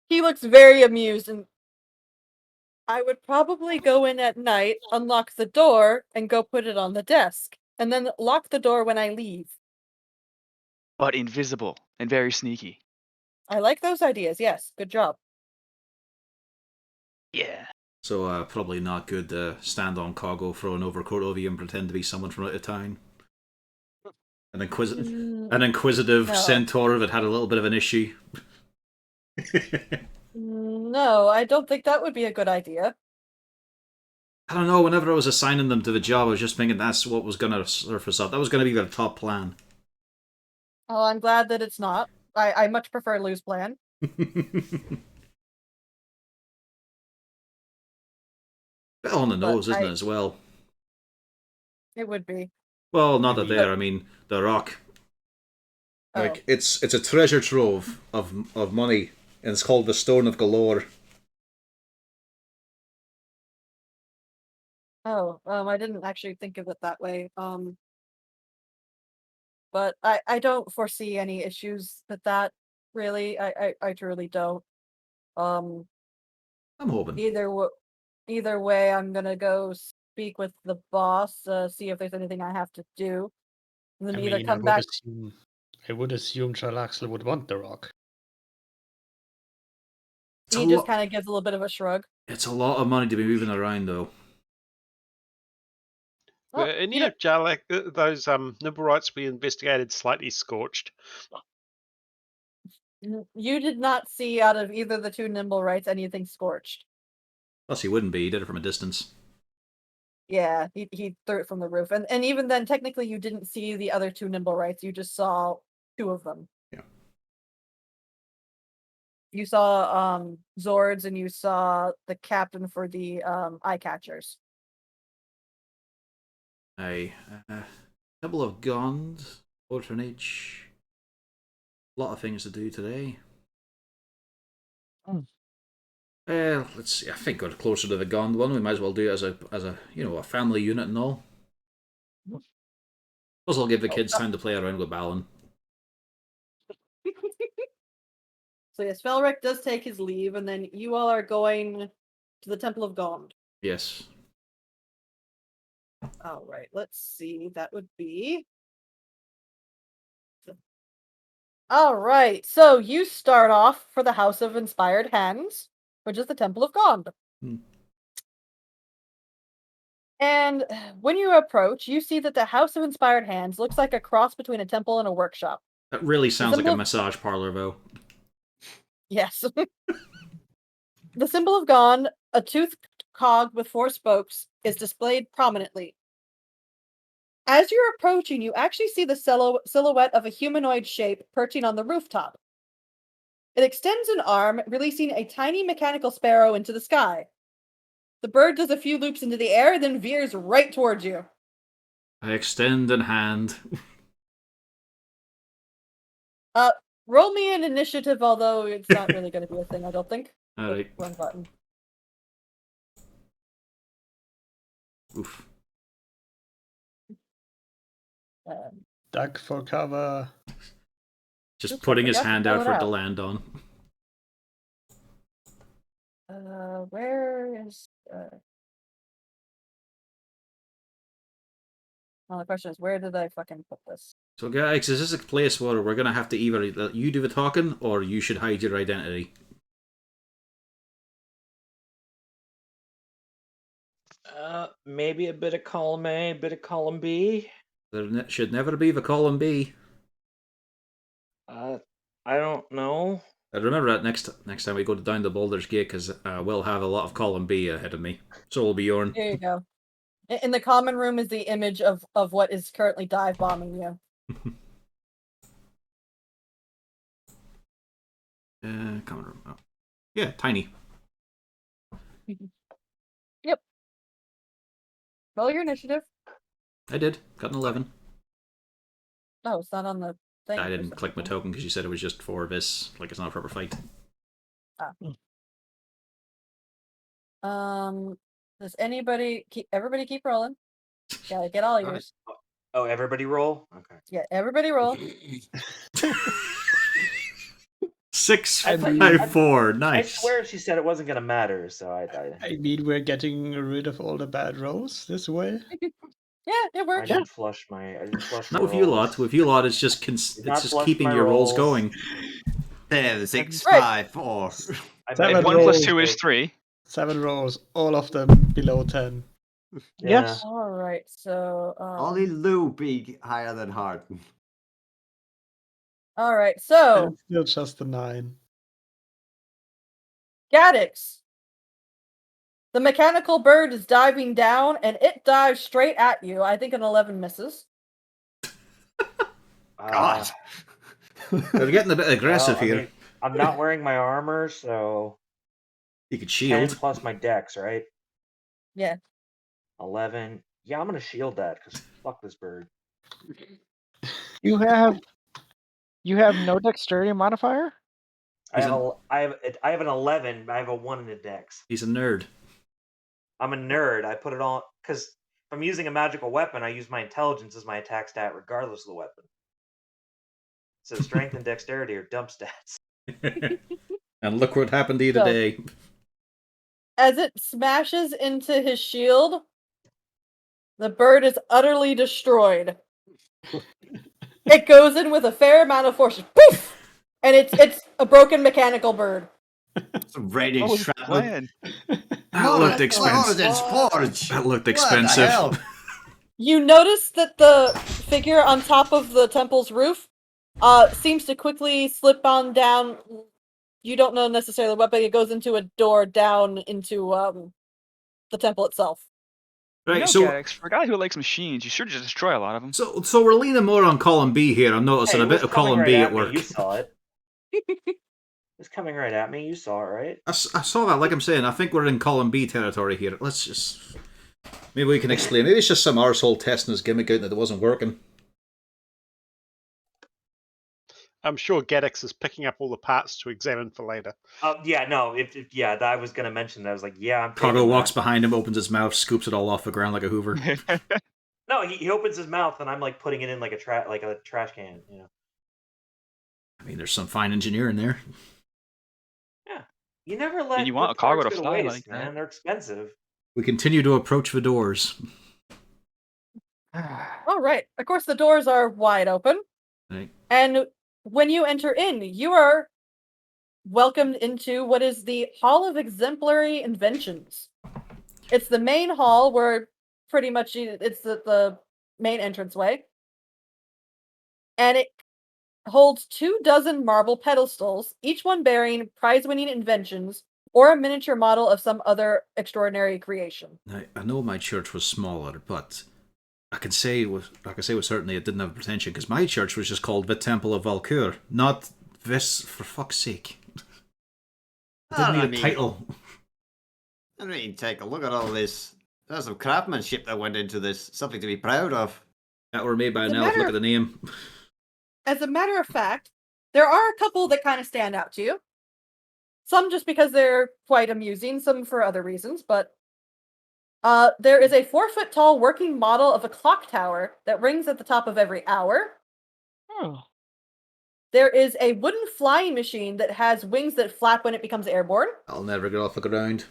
He looks very amused, and I would probably go in at night, unlock the door, and go put it on the desk, and then lock the door when I leave. But invisible and very sneaky. I like those ideas. Yes, good job. Yeah. So probably not good to stand on cargo, throw an overcoat over you, and pretend to be someone from out of town. An inquisitive No. centaur that had a little bit of an issue. No, I don't think that would be a good idea. I don't know, whenever I was assigning them to the job, I was just thinking that's what was going to surface up. That was going to be their top plan. Oh, I'm glad that it's not. I much prefer Lou's plan. Bit on the nose, isn't I- it, as well? It would be. Well, not I that mean- there, I mean, the rock. Oh. Like, it's a treasure trove of money, and it's called the Stone of Galore. I didn't actually think of it that way. But I don't foresee any issues with that, really. I truly don't. I'm hoping. Either way, I'm gonna go speak with the boss, see if there's anything I have to do, and then I either mean, come back. I would assume Jarlaxle would want the rock. He just kind of gives a little bit of a shrug. It's a lot of money to be moving around, though. Well, Were any you know- of Jarlax, those Nibblerites we investigated slightly scorched? You did not see out of either the 2 nimble rights anything scorched. Plus, he wouldn't be. He did it from a distance. Yeah, he threw it from the roof, and even then, technically, you didn't see the other 2 nimble rights. You just saw 2 of them. Yeah. You saw Zords, and you saw the captain for the eye catchers. A couple of guns, orphanage. A lot of things to do today. Well, let's see. I think we're closer to the Gond one. We might as well do it as a a family unit and all. Plus, I'll give the kids time to play around with Balin. So yes, Felric does take his leave, and then you all are going to the Temple of Gond. Yes. All right, let's see. That would be. All right, so you start off for the House of Inspired Hands, which is the Temple of Gond. And when you approach, you see that the House of Inspired Hands looks like a cross between a temple and a workshop. That really sounds like a symbol- massage parlor, though. Yes. The symbol of Gond, a toothed cog with 4 spokes, is displayed prominently. As you're approaching, you actually see the silhouette of a humanoid shape perching on the rooftop. It extends an arm, releasing a tiny mechanical sparrow into the sky. The bird does a few loops into the air, then veers right towards you. I extend an hand. Roll me an initiative, although it's not really going to be a thing, I don't think. Alright. Wrong button. Oof. Duck for cover. Just Oops, I putting his forgot to hand pull out it for it to out. land on. Where is... Well, the question is, where did I fucking put this? So, guys, is this a place where we're going to have to either let you do the talking, or you should hide your identity? Maybe a bit of column A, a bit of column B. There should never be the column B. I don't know. Remember that next time we go down the Baldur's Gate, because we'll have a lot of column B ahead of me. So will be Yorn. There you go. In the common room is the image of what is currently dive bombing you. Common room. Oh. Yeah, tiny. Yep. Roll your initiative. I did. Got an 11. No, it's not on the thing. I didn't click my token because you said it was just for this. Like, it's not a proper fight. Does anybody everybody keep rolling? Yeah, get all yours. Oh, everybody roll? Okay. Yeah, everybody roll. 6, I 5, 4. I Nice. swear she said it wasn't gonna matter, so I mean, we're getting rid of all the bad rolls this way. Yeah, it I works. didn't flush my Not with you rolls. lot. With you lot, it's just it's not just flush keeping my your rolls rolls. going. 10, 6, Right. 5, 4. I Seven made 1 rolls. plus 2 is 3. 7 rolls, all of them below 10. Yes. All right, so Only Lou be higher than Harden. all right, so And still just a 9. Gaddix. The mechanical bird is diving down, and it dives straight at you. I think an 11 misses. God. They're getting a bit aggressive well, I here. mean, I'm not wearing my armor, so You could 10 shield. plus my dex, right? Yeah. 11. Yeah, I'm gonna shield that because fuck this bird. You have no dexterity modifier? I He's have an 11. I have a 1 in the dex. He's a nerd. I'm a nerd. I put it on because if I'm using a magical weapon, I use my intelligence as my attack stat regardless of the weapon. So strength and dexterity are dump stats. And look what happened to you So- today. As it smashes into his shield, the bird is utterly destroyed. It goes in with a fair amount of force. Poof! And it's a broken mechanical bird. Some raining What was the shrapnel. plan? That looked What expensive. is Forge? That looked What the expensive. hell? You notice that the figure on top of the temple's roof seems to quickly slip on down. You don't know necessarily what, but it goes into a door down into the temple itself. Right, You know, so Gaddix, for a guy who likes machines, you should just destroy a lot of them. so we're leaning more on column B here. I'm noticing Hey, a it bit was of coming column right B at at me. work. You saw it. It's coming right at me. You saw it, right? I saw that. Like I'm saying, I think we're in column B territory here. Let's just maybe we can explain. Maybe it's just some arsehole testing his gimmick out that it wasn't working. I'm sure Gaddix is picking up all the parts to examine for later. Yeah, no. If I was gonna mention that. I was like, yeah, I'm. Cargo taking walks that. behind him, opens his mouth, scoops it all off the ground like a Hoover. No, he opens his mouth, and I'm like putting it in like a trash can. You know. I mean, there's some fine engineering there. Yeah. You never let you want good a cargo parts to go fly waste, like that. man. They're expensive. We continue to approach the doors. All right. Of course, the doors are wide open, Right. and when you enter in, you are welcomed into what is the Hall of Exemplary Inventions. It's the main hall where pretty much it's the main entranceway, and it holds 24 marble pedestals, each one bearing prize-winning inventions or a miniature model of some other extraordinary creation. Now, I know my church was smaller, but I can say with certainty it didn't have pretension because my church was just called the Temple of Valkyr, not this. For fuck's sake, it didn't need a title. I mean, take a look at all this. There's some craftsmanship that went into this. Something to be proud of. That were made by As an a elf. matter Look at the name. As a matter of fact, there are a couple that kind of stand out to you. Some just because they're quite amusing, some for other reasons, but there is a 4-foot tall working model of a clock tower that rings at the top of every hour. Oh. There is a wooden flying machine that has wings that flap when it becomes airborne. I'll never get off the ground.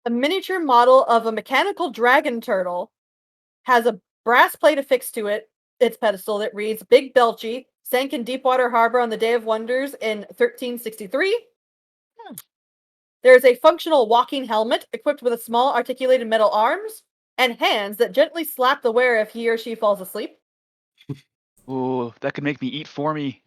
A miniature model of a mechanical dragon turtle has a brass plate affixed to its pedestal that reads, Big Belchy, sank in Deepwater Harbor on the Day of Wonders in 1363. There's a functional walking helmet equipped with a small articulated metal arms and hands that gently slap the wearer if he or she falls asleep. Ooh, that could make me eat for me.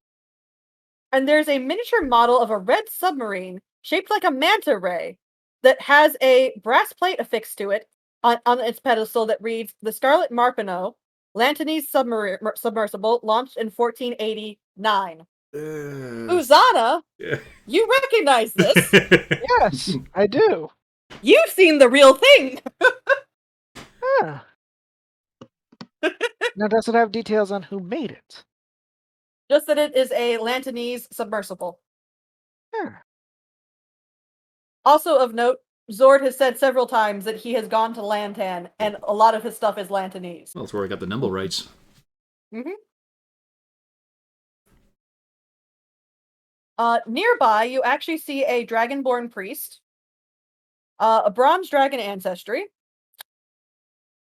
and there's a miniature model of a red submarine shaped like a manta ray that has a brass plate affixed to it on its pedestal that reads "The Scarlet Marpineau, Lantanese submersible, launched in 1489." Uzana, Yeah. you recognize this? Yes, I do. You've seen the real thing. Huh. Now, does it have details on who made it? Just that it is a Lantanese submersible. Huh. Also of note, Zord has said several times that he has gone to Lantan, and a lot of his stuff is Lantanese. Well, that's where I got the nimble rights. Nearby, you actually see a dragonborn priest, a bronze dragon ancestry,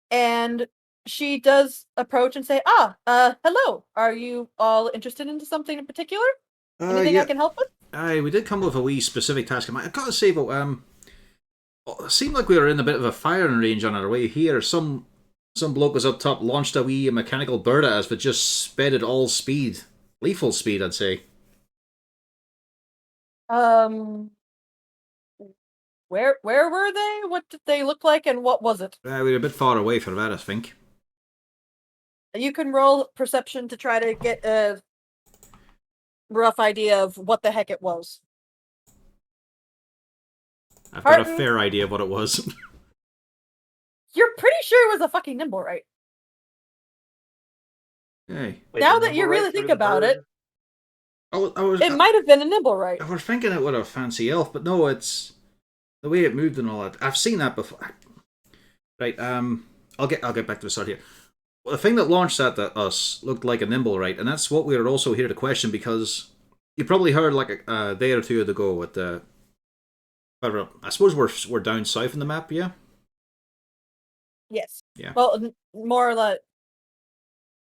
and she does approach and say, hello. Are you all interested into something in particular? Anything I can help with? Aye, we did come with a wee specific task. I've got to say, though, it seemed like we were in a bit of a firing range on our way here. Some bloke was up top, launched a wee mechanical bird at us, but just sped at all speed. Lethal speed, I'd say. Where were they? What did they look like, and what was it? We were a bit far away for that, I think. You can roll perception to try to get a rough idea of what the heck it was. I've got a fair idea of what it was. You're pretty sure it was a fucking nimble, right? Hey. Wait, Now the that you nimble really right think through the about it, bird? it might have been a nimble, right? I was thinking it would have fancy elf, but no, it's the way it moved and all that. I've seen that before. Right, I'll get back to the start here. Well, the thing that launched that at us looked like a nimble, right? And that's what we were also here to question, because you probably heard like a day or two ago at the. I suppose we're down south in the map, yeah. Yes. Yeah. Well, more like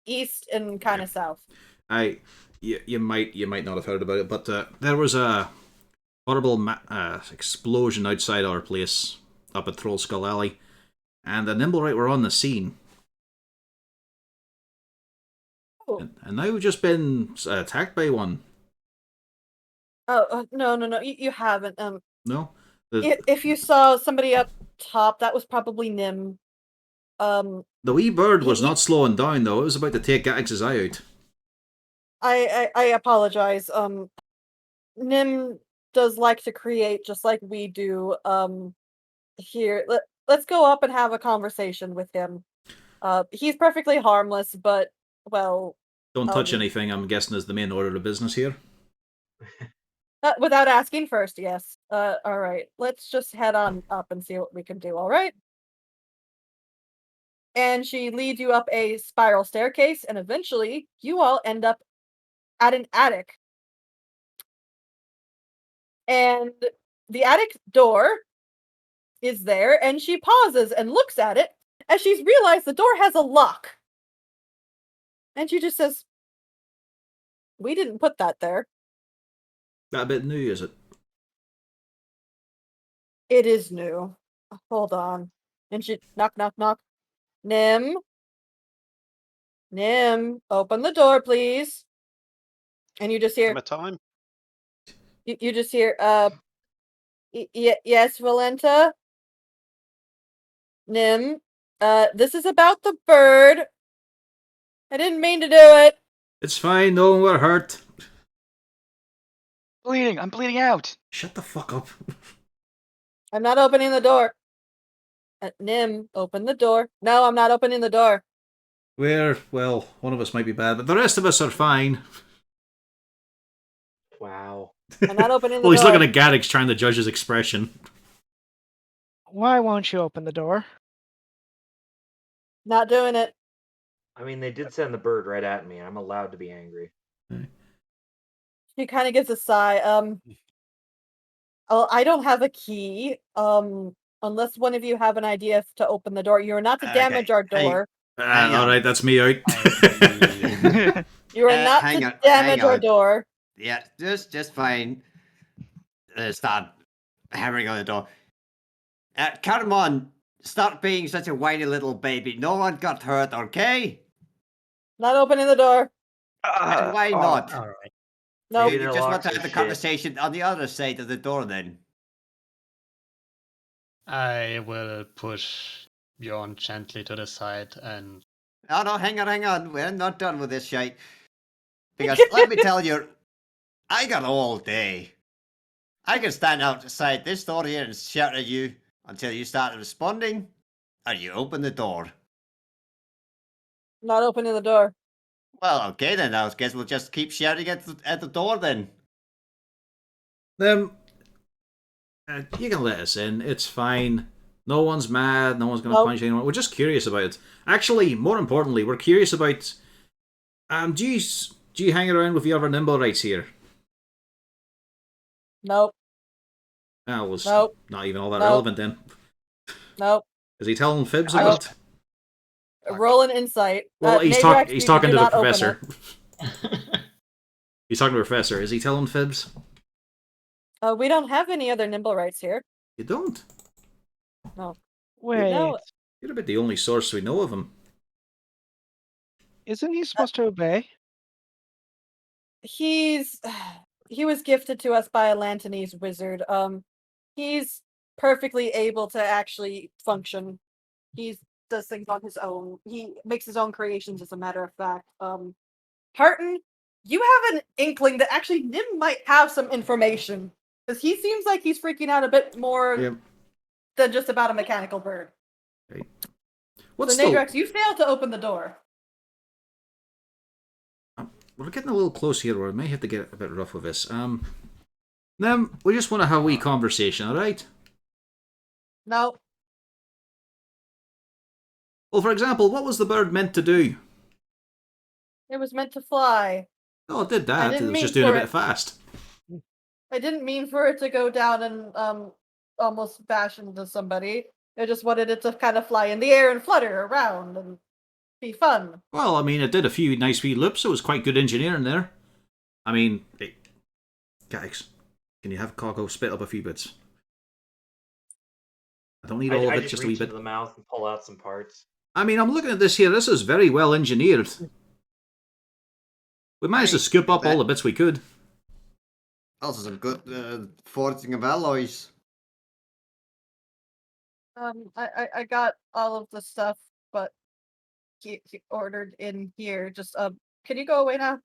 east and kind of south. You might not have heard about it, but there was a horrible explosion outside our place up at Troll Skull Alley, and the Nimblewright were on the scene. Oh. And now we've just been attacked by one. Oh, no, you haven't. No? If you saw somebody up top, that was probably Nim. The wee bird was not slowing down, though. It was about to take Gax's eye out. I apologize. Nim does like to create just like we do. Here, let's go up and have a conversation with him. He's perfectly harmless, but, well... Don't touch anything, I'm guessing, is the main order of business here. Without asking first, yes. Alright, let's just head on up and see what we can do, alright? And she leads you up a spiral staircase, and eventually, you all end up at an attic. And the attic door is there, and she pauses and looks at it, as she's realized the door has a lock. And she just says, "We didn't put that there." That a bit new, is it? It is new. Hold on. And she knock, knock, knock. Nim, open the door, please. And you just hear. Hammer time. You just hear. Yes, Valenta. Nim, this is about the bird. I didn't mean to do it. It's fine. No one got hurt. Bleeding. I'm bleeding out. Shut the fuck up. I'm not opening the door. Nim, open the door. No, I'm not opening the door. Well, one of us might be bad, but the rest of us are fine. Wow. I'm not opening the Well, he's door. looking at Gaddix trying to judge his expression. Why won't you open the door? Not doing it. I mean, they did send the bird right at me. I'm allowed to be angry. She kind of gives a sigh. I don't have a key. Unless one of you have an idea to open the door. You're not to damage our door. Alright, that's me out. You are not to damage our door. Yeah, just fine. Start hammering on the door. Come on, stop being such a whiny little baby. No one got hurt, okay? Not opening the door. And why not? All right. No, Maybe You their just want locks to are have the shit. conversation on the other side of the door then. I will push Bjorn gently to the side and Oh no, hang on. We're not done with this shite. Because let me tell you, I got all day. I can stand outside this door here and shout at you until you start responding, or you open the door. not opening the door. Well, okay then. I guess we'll just keep shouting at the door then. You can let us in. It's fine. No one's mad. No one's going to Nope. punch anyone. We're just curious about it. Actually, more importantly, we're curious about. Do you hang around with the other Nimblerites here? Nope. That was Nope. not even all that Nope. relevant then. Nope. Is he telling fibs I about? Roll an insight. Well, he's Nadrex, he's you talking do to the not open professor. it. He's talking to the professor. Is he telling fibs? We don't have any other Nimblerites here. You don't. Wait, No, You're about the only source we know of him. isn't he supposed to obey? he was gifted to us by a Lantanese wizard. He's perfectly able to actually function. He does things on his own. He makes his own creations, as a matter of fact. Harton, you have an inkling that actually Nim might have some information, because he seems like he's freaking out a bit more Yep. than just about a mechanical bird. Right. What's So, the? Nadrex, you failed to open the door. We're getting a little close here, where we may have to get a bit rough with this. Then we just want to have a wee conversation, all right? No, Well, for example, what was the bird meant to do? it was meant to fly. Oh, it did that. It didn't was mean just doing a for bit it. fast. I didn't mean for it to go down and almost bash into somebody. I just wanted it to kind of fly in the air and flutter around and be fun. Well, I mean, it did a few nice wee loops. So it was quite good engineering there. I mean, hey, guys, can you have Coco spit up a few bits? I don't need all of I it, just just a wee reach bit. into the mouth and pull out some parts. I mean, I'm looking at this here. This is very well engineered. We managed to Hey, scoop up that- all the bits we could. Also some good forging of alloys. I got all of the stuff, but he ordered in here. Just can you go away now?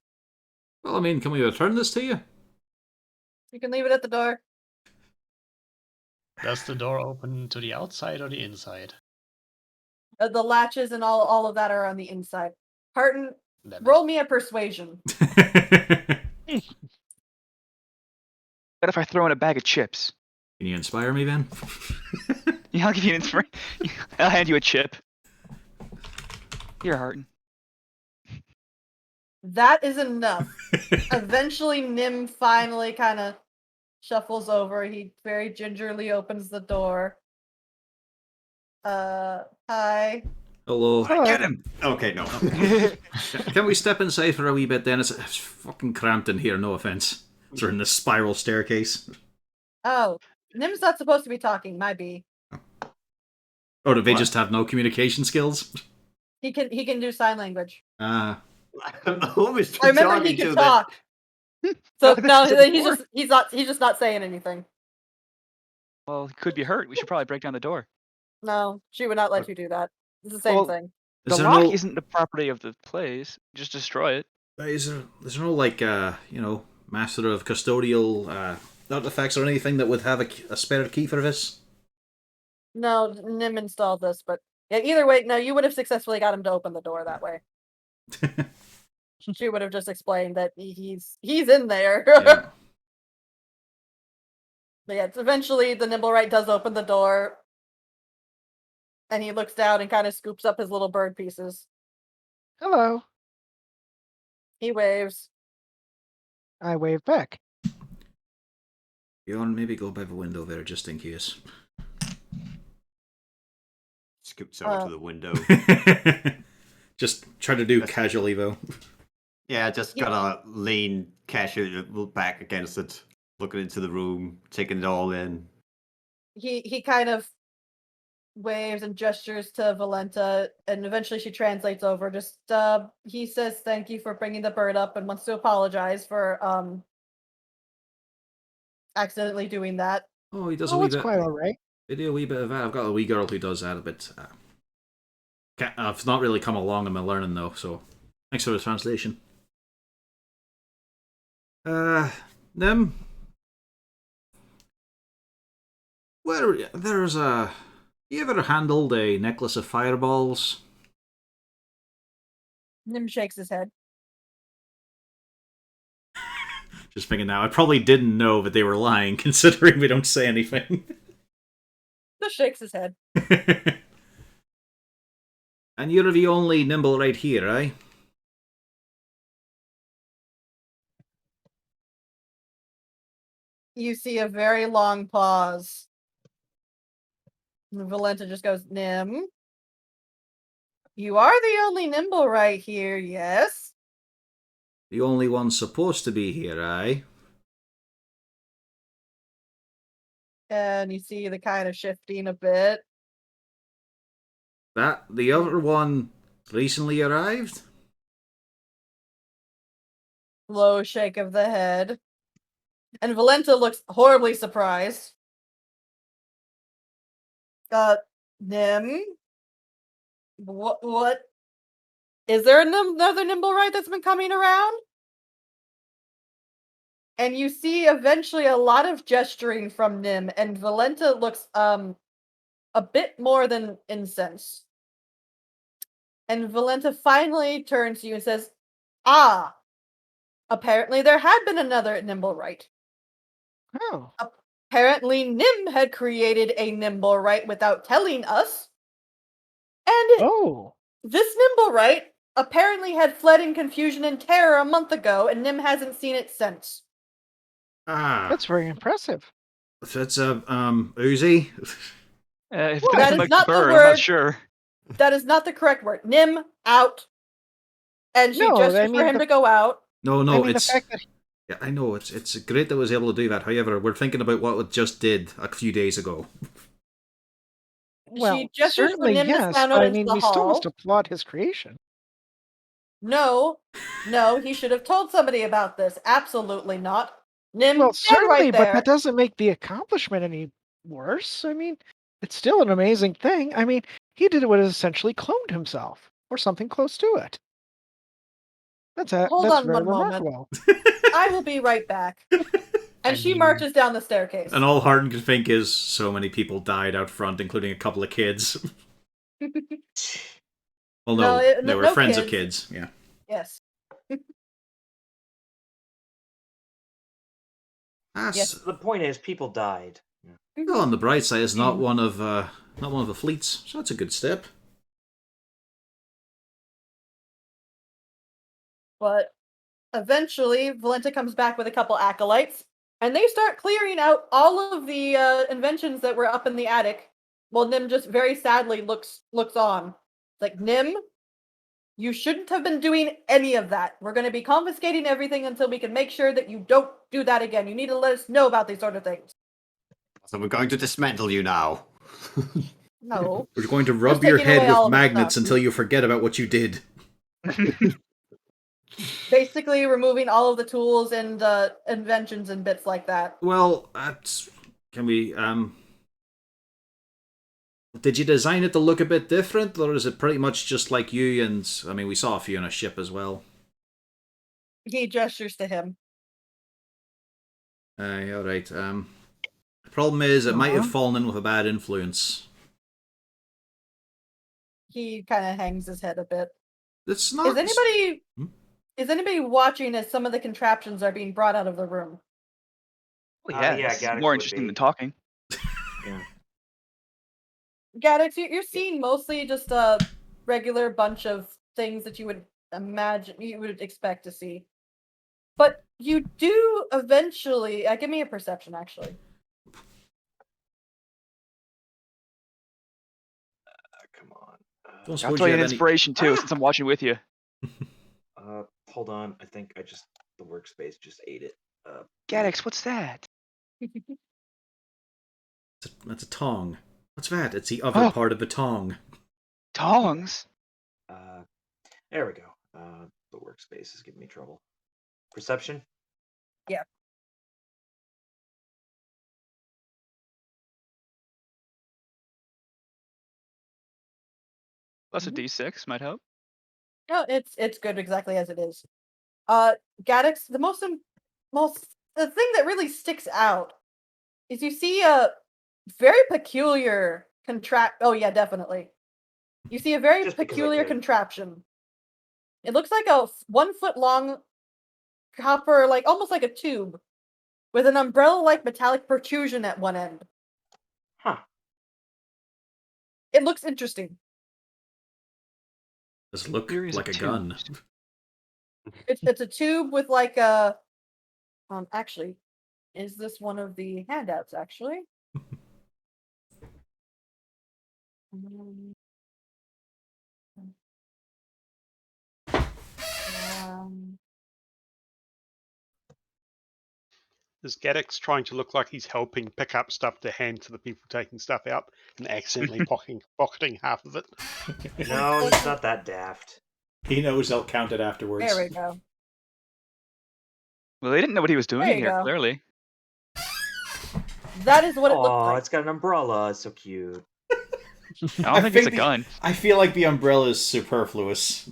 Well, I mean, can we return this to you? You can leave it at the door. does the door open to the outside or the inside? The latches and all of that are on the inside. Harton, Damn it. roll me a persuasion. What if I throw in a bag of chips? Can you inspire me, Ben? Yeah, I'll give you an inspiration. I'll hand you a chip. Here, Harton. That is enough. Eventually, Nim finally kind of shuffles over. He very gingerly opens the door. Hi. Hello. Get him! Okay, no. Can we step inside for a wee bit then? It's fucking cramped in here, no offense. We're in this spiral staircase. Oh, Nim's not supposed to be talking. My B. Or do they What? just have no communication skills? He can do sign language. Ah. Almost I remember talking he could to talk. So Oh, that's no, just he's just not saying anything. Well, he could be hurt. We should probably break down the door. No, she would not let you do that. It's the same Well, thing. The lock isn't the property of the place. Just destroy it. Is there no like master of custodial artifacts or anything that would have a spare key for this? No, Nim installed this, but yeah, either way, no, you would have successfully got him to open the door that way. She would have just explained that he's in there. Yeah. But yeah, eventually the Nimblewright does open the door, and he looks down and kind of scoops up his little bird pieces. Hello. He waves. I wave back. Bjorn, maybe go by the window there just in case. Scoops over to the window. Just try to do casually though. Yeah, just kind of lean casually back against it, looking into the room, taking it all in. He kind of waves and gestures to Valenta, and eventually she translates over. Just he says thank you for bringing the bird up and wants to apologize for accidentally doing that. Oh, he does a Oh, wee it's bit. quite all right. They do a wee bit of that. I've got a wee girl who does that a bit. I've not really come along in my learning though, so thanks for the translation. Nim, there's a. You ever handled a necklace of fireballs? Nim shakes his head. Just thinking now, I probably didn't know that they were lying, considering we don't say anything. Just shakes his head. And you're the only nimble right here, eh? You see a very long pause. And Valenta just goes, Nim, you are the only nimble right here, yes? The only one supposed to be here, eh? And you see the kind of shifting a bit. The other one recently arrived? Low shake of the head. And Valenta looks horribly surprised. Nim? What? Is there another nimble right that's been coming around? And you see eventually a lot of gesturing from Nim, and Valenta looks a bit more than incensed. And Valenta finally turns to you and says, Ah, apparently there had been another nimble right. Oh. Apparently Nim had created a nimble right without telling us. And Oh. this nimble right apparently had fled in confusion and terror a month ago, and Nim hasn't seen it since. Ah, That's very impressive. that's a Uzi. If Well, it's that anything is like not the the bird, I'm not word. sure. That is not the correct word. Nim, out. And she No, gestures I for mean him the- to go out. No, I mean, it's. the fact that Yeah, I know it's great that I was able to do that. However, we're thinking about what it just did a few days ago. well, She gestures for certainly Nim to yes, stand but out I into mean, the we still must hall. applaud his creation. No, he should have told somebody about this. Absolutely not. Nim, Well, stand certainly, right but there. that doesn't make the accomplishment any worse. I mean, it's still an amazing thing. I mean, he did what is essentially cloned himself, or something close to it. Hold That's on very one moment. remarkable. I will be right back. And I she mean- marches down the staircase. And all Harden could think is so many people died out front, including a couple of kids. Well, No, they were no friends of kids. kids. Yeah. Yes. That's, Yes. The point is, people died. well, on the bright side, it's not one of the fleets, so that's a good step. But eventually, Valenta comes back with a couple acolytes, and they start clearing out all of the inventions that were up in the attic. While Nim just very sadly looks on. It's like, Nim, you shouldn't have been doing any of that. We're going to be confiscating everything until we can make sure that you don't do that again. You need to let us know about these sort of things. So we're going to dismantle you now. No. We're going to rub Just your taking away head all with of his magnets stuff. until you forget about what you did. Basically removing all of the tools and inventions and bits like that. Well, can we did you design it to look a bit different, or is it pretty much just like you? And I mean, we saw a few on a ship as well. He gestures to him. All right. The problem is, it might have Aw. fallen in with a bad influence. He kind of hangs his head a bit. It's not. Is anybody Hmm? is anybody watching as some of the contraptions are being brought out of the room? Well, Yeah, yeah, it's Gaddix more would interesting be. than talking. Yeah. Gaddix, you're seeing mostly just a regular bunch of things that you would imagine you would expect to see. But you do eventually give me a perception actually. Come on. Don't I'll suppose throw you you an have any. inspiration too, since I'm watching with you. Hold on. I think the workspace just ate it. Gaddix, what's that? That's a tong. What's that? It's the other Oh. part of the tong. Tongs? There we go. The workspace is giving me trouble. Perception? Yeah. Plus a d6 might help. No, it's good exactly as it is. Gaddix, the thing that really sticks out is you see a very peculiar Oh yeah, definitely. You see a very Just because I peculiar could. contraption. It looks like a 1 foot long copper, like almost like a tube, with an umbrella-like metallic protrusion at one end. Huh. It looks interesting. Does it look Series like a of gun? tubes. It's a tube with like a actually, is this one of the handouts actually? Um, Is Gaddix trying to look like he's helping pick up stuff to hand to the people taking stuff out and accidentally pocketing half of it? No, he's not that daft. He knows I'll count it afterwards. there we go. Well, they didn't know what he was doing There you here, go. clearly. That is what it looks Oh, like. it's got an umbrella. It's so cute. I don't think it's a gun. I feel like the umbrella is superfluous.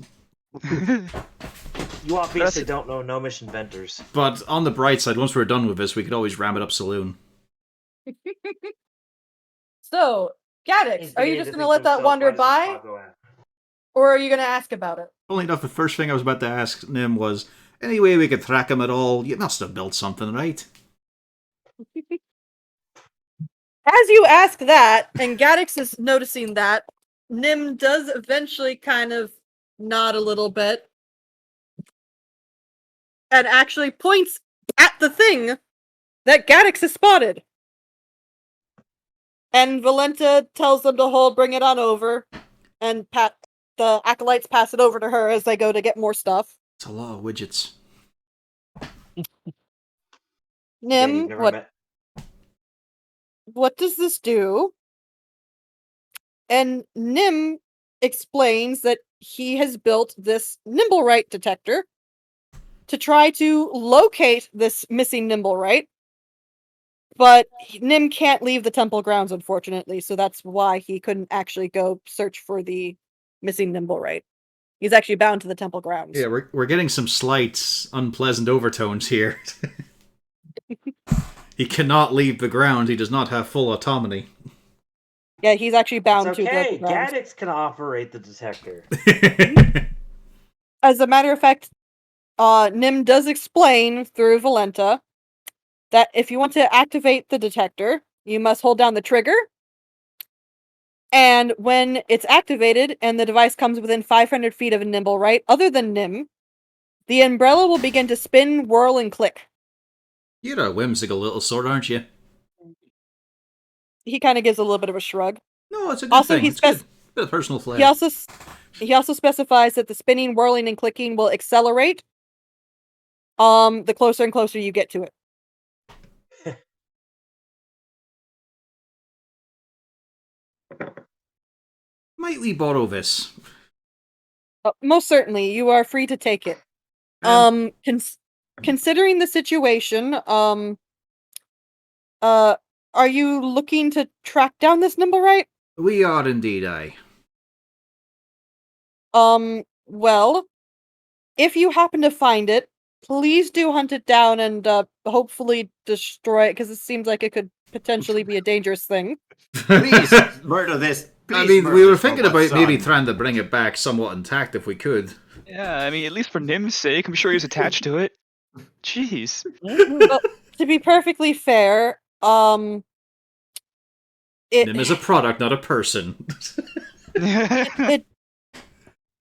You obviously don't know gnomish inventors. But on the bright side, once we're done with this, we could always ram it up saloon. So, Gaddix, He's are you beginning just to going to think let to that himself, wander why does this by? dog go out? Or are you going to ask about it? Funnily enough, the first thing I was about to ask Nim was, any way we could track him at all? You must have built something, right? As you ask that, and Gaddix is noticing that, Nim does eventually kind of nod a little bit. And actually points at the thing that Gaddix has spotted. And Valenta tells them to bring it on over. And the acolytes pass it over to her as they go to get more stuff. It's a lot of widgets. Nim, what does this do? And Nim explains that he has built this Nimblewright detector to try to locate this missing Nimblewright. But Nim can't leave the temple grounds, unfortunately, so that's why he couldn't actually go search for the missing Nimblewright. He's actually bound to the temple grounds. Yeah, we're getting some slight unpleasant overtones here. He cannot leave the ground. He does not have full autonomy. Yeah, he's actually bound to the grounds. Gaddix can operate the detector. As a matter of fact, Nim does explain through Valenta that if you want to activate the detector, you must hold down the trigger. And when it's activated and the device comes within 500 feet of a Nimblewright, other than Nim, the umbrella will begin to spin, whirl, and click. You're a whimsical little sort, aren't you? He kind of gives a little bit of a shrug. No, it's a good thing. It's good. Bit of personal flair. He also specifies that the spinning, whirling, and clicking will accelerate the closer and closer you get to it. Might we borrow this? Most certainly, you are free to take it. Considering the situation, are you looking to track down this Nimblewright? We are indeed, aye. Well, if you happen to find it, please do hunt it down and hopefully destroy it, because it seems like it could potentially be a dangerous thing. Please murder this. I mean, we were thinking about maybe trying to bring it back somewhat intact if we could. Yeah, I mean, at least for Nim's sake, I'm sure he's attached to it. Jeez. Well, to be perfectly fair, Nim is a product, not a person.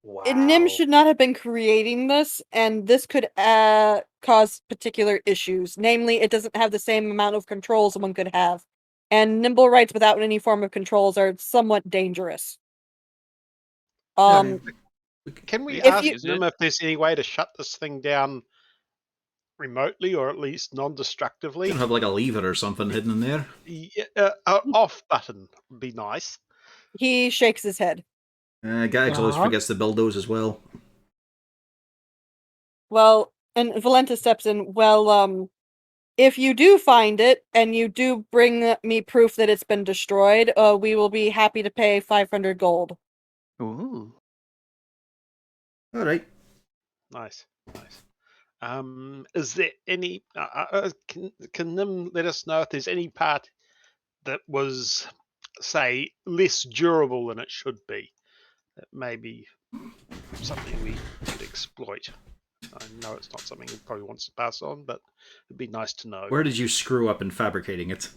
Wow. Nim should not have been creating this, and this could cause particular issues. Namely, it doesn't have the same amount of controls one could have. And Nimblewrights without any form of controls are somewhat dangerous. Can we ask you- them if there's any way to shut this thing down remotely, or at least non-destructively? Could have like a lever or something hidden in there. Yeah, off button would be nice. He shakes his head. Gags always forgets to build those as well. Well, and Valenta steps in. Well, if you do find it, and you do bring me proof that it's been destroyed, we will be happy to pay 500 gold. Ooh. All right. Nice. Is there any? Can Nim let us know if there's any part that was, say, less durable than it should be? That may be something we could exploit. I know it's not something he probably wants to pass on, but it'd be nice to know. Where did you screw up in fabricating it?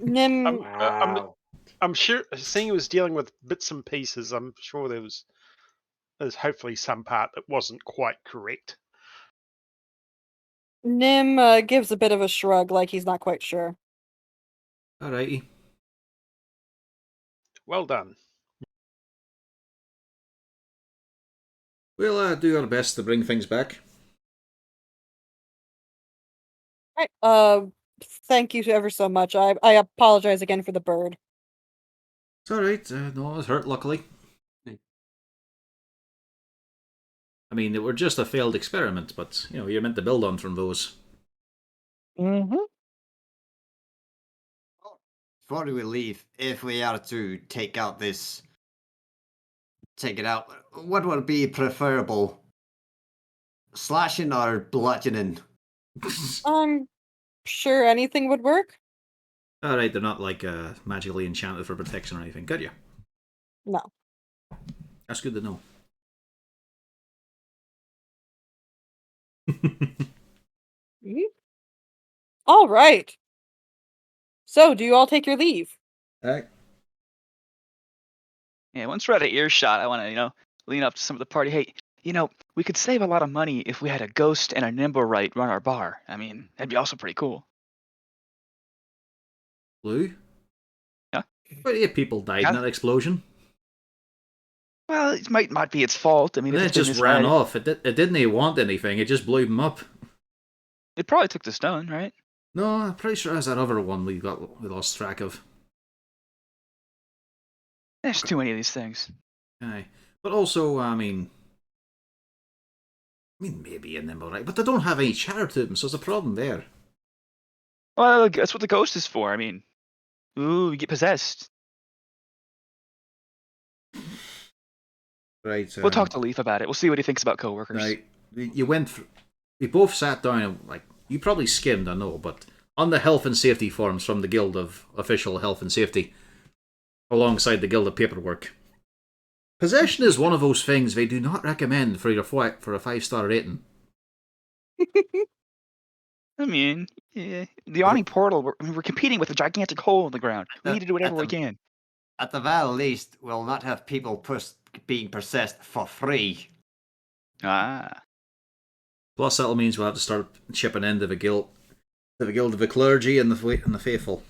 Nim, Wow. I'm sure, seeing he was dealing with bits and pieces, I'm sure there's hopefully some part that wasn't quite correct. Nim gives a bit of a shrug, like he's not quite sure. Alrighty. Well done. We'll do our best to bring things back. Right. Thank you ever so much. I apologize again for the bird. It's alright. No one was hurt, luckily. I mean, they were just a failed experiment, but, you know, you're meant to build on from those. Mm-hmm. Before we leave, if we are to take it out, what would be preferable? Slashing or bludgeoning? I'm sure anything would work. Alright, they're not, like, magically enchanted for protection or anything. Got you. No. That's good to know. Mhm. All right. So, do you all take your leave? Alright. Yeah, once we're out of earshot, I want to, lean up to some of the party. Hey, we could save a lot of money if we had a ghost and a Nimblewright run our bar. I mean, that'd be also pretty cool. Blue? Yeah? But 8 people died in that explosion. Well, it might not be its fault. I mean, And then if it it's been just ran misled, off. It didn't want anything, it just blew them up. it probably took the stone, right? No, I'm pretty sure it was that other one we lost track of. There's too many of these things. Aye. But also, I mean, maybe in them, alright. But they don't have any chatter to them, so there's a problem there. Well, that's what the ghost is for. I mean, ooh, you get possessed. Right. We'll talk to Leaf about it. We'll see what he thinks about coworkers. Right. You went through. We both sat down and, like, you probably skimmed, I know, but on the health and safety forms from the Guild of Official Health and Safety, alongside the Guild of Paperwork, possession is one of those things they do not recommend for a 5-star rating. I mean, yeah, the awning portal. We're competing with a gigantic hole in the ground. We need to do whatever we can. At the very least, we'll not have people being possessed for free. Ah. Plus, that'll means we'll have to start chipping into the Guild of the Clergy and the Faithful.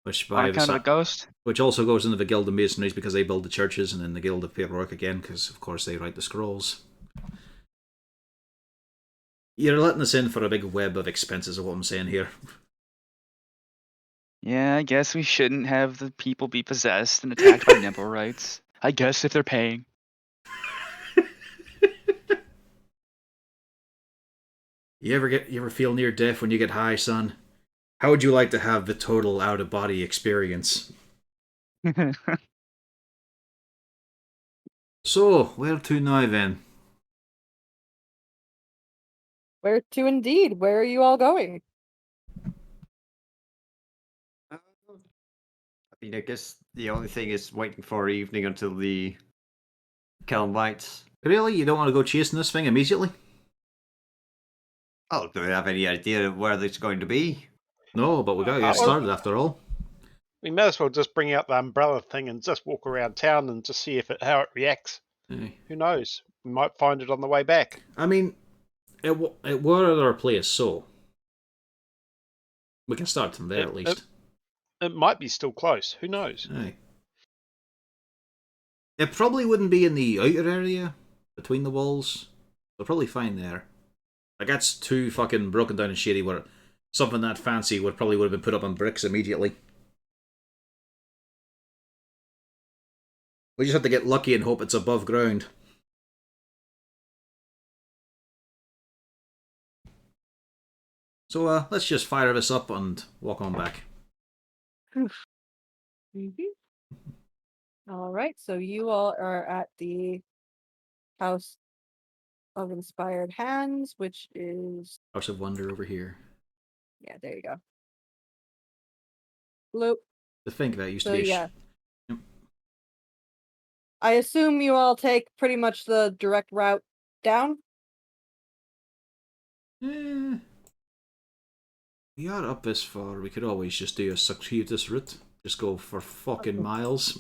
Which, On account of the ghost? Which also goes into the Guild of Masonries because they build the churches, and then the Guild of Paperwork again because, of course, they write the scrolls. You're letting us in for a big web of expenses, is what I'm saying here. Yeah, I guess we shouldn't have the people be possessed and attacked by Nimblewrights. I guess if they're paying. You ever feel near death when you get high, son? How would you like to have the total out-of-body experience? So, where to now then? Where to indeed? Where are you all going? I mean, I guess the only thing is waiting for evening until the kiln lights. Really? You don't want to go chasing this thing immediately? Oh, do we have any idea of where it's going to be? No, but we gotta get started after all. We may as well just bring out the umbrella thing and just walk around town and just see how it reacts. Aye. Who knows? We might find it on the way back. I mean, it were at our place, so we can start from there at least. It might be still close. Who knows? Aye. It probably wouldn't be in the outer area between the walls. They're probably fine there. Like, that's too fucking broken down and shitty where something that fancy would have been put up on bricks immediately. We just have to get lucky and hope it's above ground. So let's just fire this up and walk on back. Mm-hmm. All right, so you all are at the House of Inspired Hands, which is House of Wonder over here. yeah, there you go. Bloop. To think that used So to be a yeah, Yep. I assume you all take pretty much the direct route down. We are up this far. We could always just do a circuitous route. Just go for fucking miles.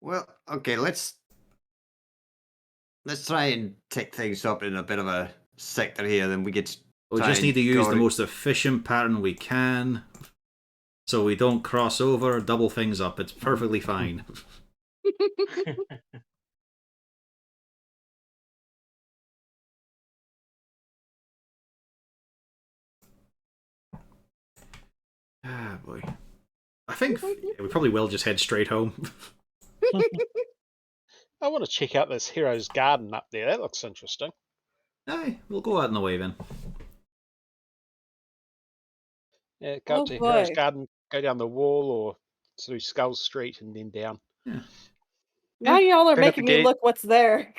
Well, okay, let's try and take things up in a bit of a sector here. Then we could. We try just need and to use go the to- most efficient pattern we can, so we don't cross over, double things up. It's perfectly fine. Ah, boy. I think we probably will just head straight home. I want to check out this hero's garden up there. That looks interesting. Aye, we'll go out in the way then. Yeah, go Oh up to Hero's boy. Garden, go down the wall, or through Skull Street and then down. Yeah. Now y'all are bring up the making me gate. look what's there.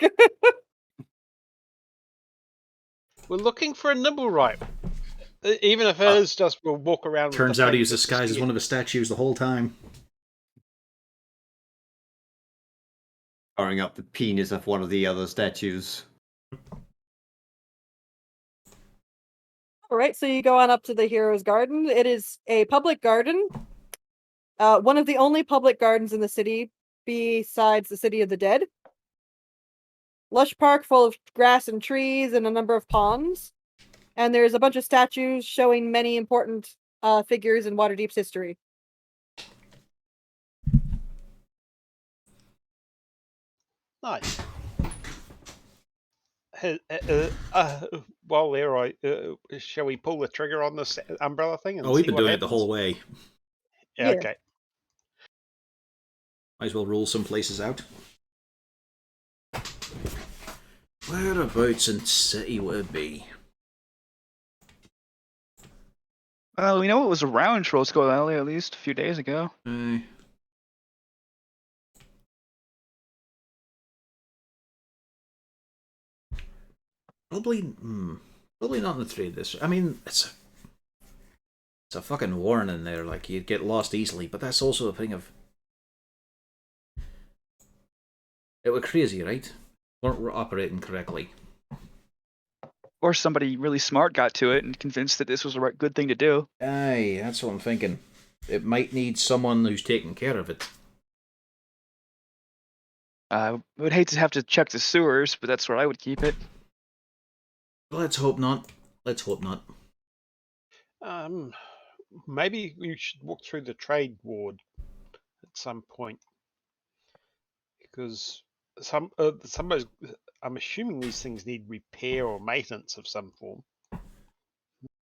We're looking for a Nimblewright. Even if it is just we'll walk around. Turns with the out he was fact that disguised as it's one of the statues the whole time. Covering up the penis of one of the other statues. All right, so you go on up to the Hero's Garden. It is a public garden. One of the only public gardens in the city besides the City of the Dead. Lush park full of grass and trees and a number of ponds. And there's a bunch of statues showing many important figures in Waterdeep's history. nice. While there, shall we pull the trigger on this umbrella thing? And Oh, we've see been what doing it the happens? whole way. Yeah, Yeah. okay. Might as well rule some places out. Whereabouts in city would it be? Well, we know it was around Trollskull Alley at least a few days ago. Probably, probably not in the trade this. I mean, it's a fucking warning there. Like you'd get lost easily, but that's also a thing of it was crazy, right? We're operating correctly. Or somebody really smart got to it and convinced that this was a good thing to do. Aye, that's what I'm thinking. It might need someone who's taking care of it. I would hate to have to check the sewers, but that's where I would keep it. Let's hope not. Let's hope not. Maybe we should walk through the trade ward at some point, because some of those, I'm assuming these things need repair or maintenance of some form.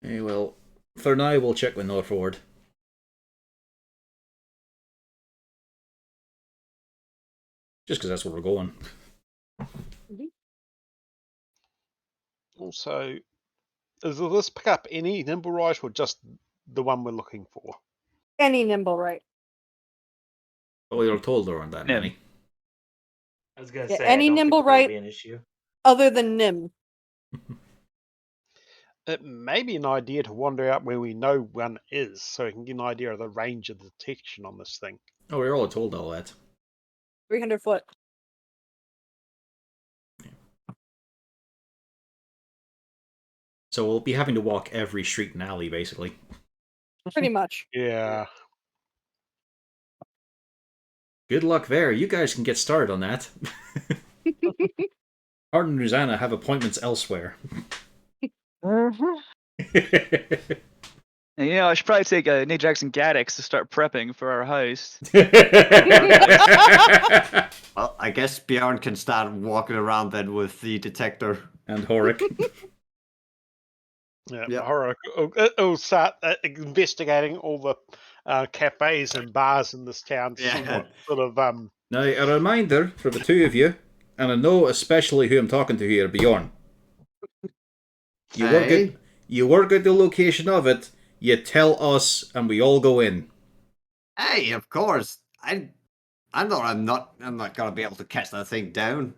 Well, for now we'll check with Northward. Just because that's where we're going. Also, does this pick up any Nimblewright or just the one we're looking for? Any nimble, right? But we were told there weren't that Yeah. many. I was gonna Yeah, say any I don't nimble think that'll right- be an issue. Other than Nim. It may be an idea to wander out where we know one is, so we can get an idea of the range of detection on this thing. Oh, we were all told all that. 300 foot. So we'll be having to walk every street and alley, basically. Pretty much. Yeah. Good luck there. You guys can get started on that. Hart and Rosanna have appointments elsewhere. And, I should probably take Nate Jackson Gaddix to start prepping for our heist. Well, I guess Bjorn can start walking around then with the detector. And Horik. Yeah, Yep. Horror. It'll start investigating all the cafes and bars in this town to see Yeah. what sort of Now, a reminder for the two of you, and I know especially who I'm talking to here, Bjorn. Hey. You work at the location of it, you tell us, and we all go in. Hey, of course. I'm not gonna be able to catch that thing down.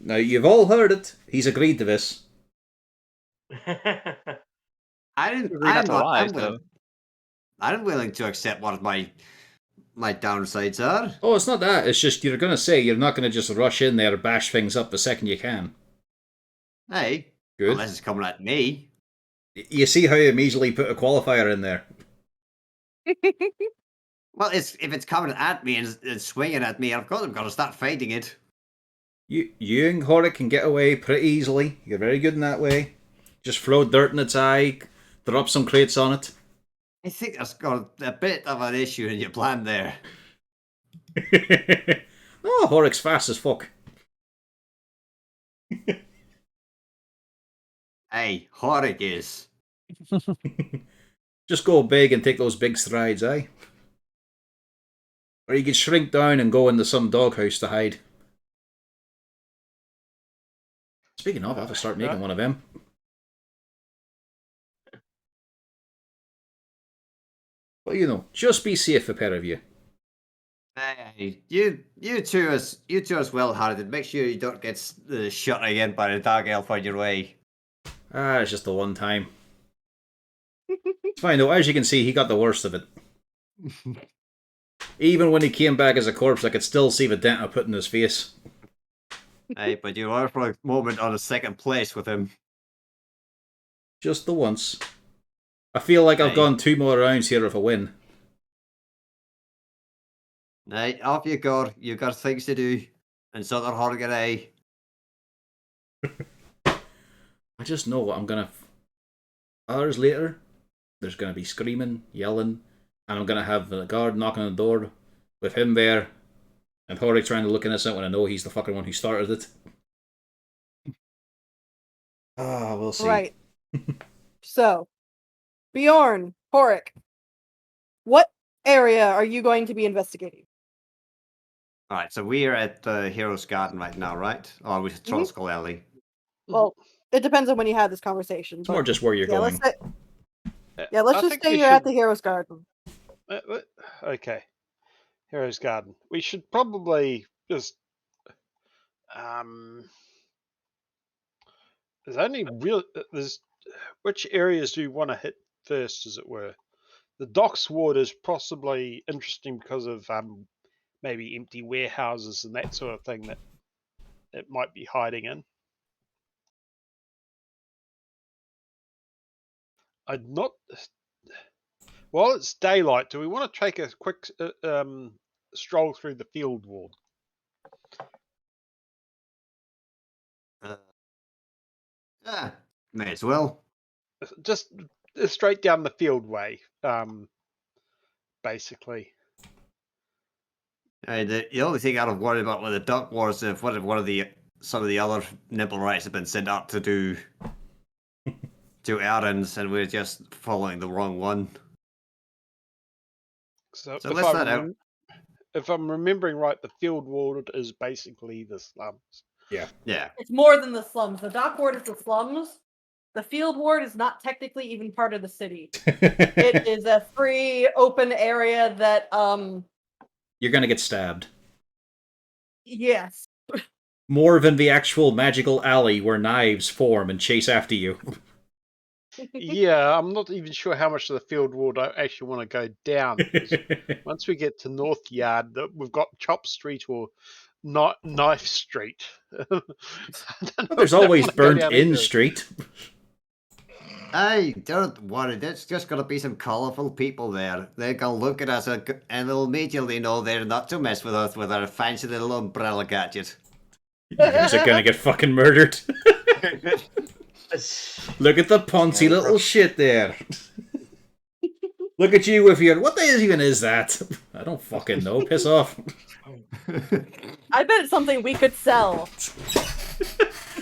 Now, you've all heard it. He's agreed to this. Agree not to lie, so. I'm willing to accept what my downsides are. Oh, it's not that. It's just you're going to say you're not going to just rush in there and bash things up the second you can. Hey, Good. unless it's coming at me. You see how you immediately put a qualifier in there? Well, if it's coming at me and swinging at me, of course I'm gonna start fighting it. You and Horik can get away pretty easily. You're very good in that way. Just throw dirt in its eye, drop some crates on it. I think that's got a bit of an issue in your plan there. Oh, Horik's fast as fuck. Hey, Horik is. Just go big and take those big strides, eh? Or you could shrink down and go into some doghouse to hide. Speaking of, I have to start making one of them. But just be safe, a pair of you. Hey, you two as well, Harden. Make sure you don't get shot again by the dark elf on your way. It's just the one time. It's fine though. As you can see, he got the worst of it. Even when he came back as a corpse, I could still see the dent I put in his face. Hey, but you are for a moment on a second place with him. Just the once. I feel like I've Hey. gone 2 more rounds here with a win. Hey, off you go. You got things to do. And so they're hard to get a. I just know what I'm gonna. Hours later, there's gonna be screaming, yelling, and I'm gonna have the guard knocking on the door with him there, and Horik trying to look innocent when I know he's the fucking one who started it. We'll see. Right. So, Bjorn, Horik, what area are you going to be investigating? Alright, so we are at the Hero's Garden right now, right? Or are we at Trollskull Alley? Well, it depends on when you had this conversation. It's more just where you're Let's going. let's just say you're at the Hero's Garden. Okay. Hero's Garden. We should probably just. There's only real. There's. Which areas do you want to hit first, as it were? The docks ward is possibly interesting because of maybe empty warehouses and that sort of thing that it might be hiding in. I'd not. While it's daylight, do we want to take a quick stroll through the field ward? May as well. Just straight down the field way, basically. The only thing I'd worry about with the duck wars if one of some of the other nibble rights have been sent out to do errands and we're just following the wrong one. So let's that out. If I'm remembering right, the field ward is basically the slums. Yeah. It's more than the slums. The dock ward is the slums. The field ward is not technically even part of the city. It is a free, open area that You're gonna get stabbed. Yes. More than the actual magical alley where knives form and chase after you. Yeah, I'm not even sure how much of the field ward I actually want to go down. Once we get to North Yard, we've got Chop Street or not Knife Street. There's always Burnt In Street. Hey, don't worry. There's just gonna be some colourful people there. They're gonna look at us and they'll immediately know they're not to mess with us with our fancy little umbrella gadget. You guys are gonna get fucking murdered. Look at the poncy little shit there. Look at you with your... What the hell even is that? I don't fucking know. Piss off. I bet it's something we could sell.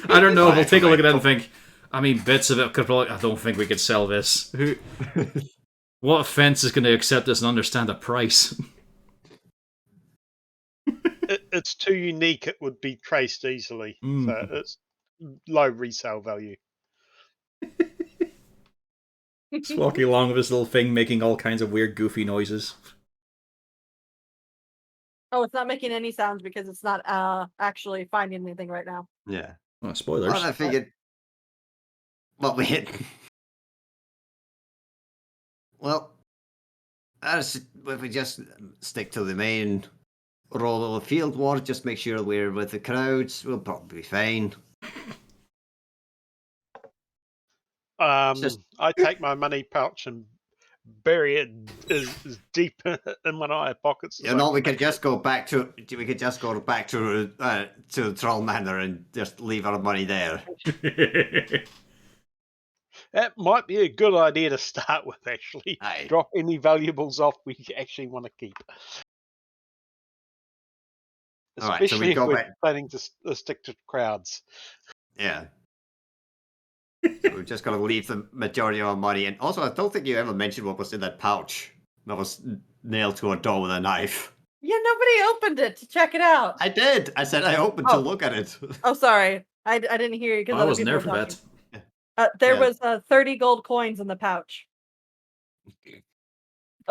I don't know. We'll take a look at it and think... I mean, bits of it could probably... I don't think we could sell this. What offense is going to accept this and understand the price? It's too unique. It would be traced easily. So it's low resale value. Just walking along with his little thing, making all kinds of weird, goofy noises. Oh, it's not making any sounds because it's not actually finding anything right now. Yeah. Oh, spoilers. Well, I figured. Well, we hit. Well, if we just stick to the main role of the field war, just make sure we're with the crowds, we'll probably be fine. Just- I take my money pouch and bury it as deep in one of my pockets. You know, we could just go back to the Troll Manor and just leave our money there. That might be a good idea to start with, actually. Aye. Drop any valuables off we actually want to keep. All right, so Especially we if go we're back. planning to stick to crowds. Yeah. So we've just got to leave the majority of our money. And also, I don't think you ever mentioned what was in that pouch that was nailed to a door with a knife. Yeah, nobody opened it to check it out. I did. I said I opened to look at it. Oh, sorry. I didn't hear you because Well, I wasn't there for that. There Yeah. was 30 gold coins in the pouch.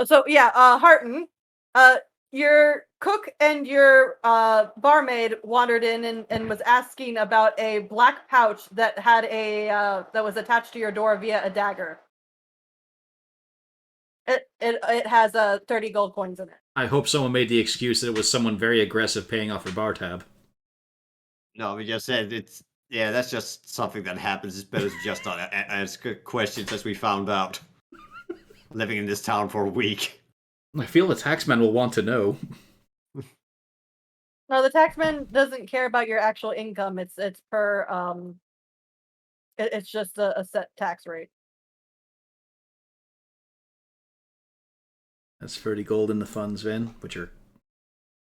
So yeah, Harton, your cook and your barmaid wandered in and was asking about a black pouch that had that was attached to your door via a dagger. It has 30 gold coins in it. I hope someone made the excuse that it was someone very aggressive paying off her bar tab. No, we just said it's. Yeah, that's just something that happens. It's better to just not ask questions, as we found out. Living in this town for a week. I feel the taxman will want to know. No, the taxman doesn't care about your actual income. It's per it's just a set tax rate. That's 30 gold in the funds, Vin, which are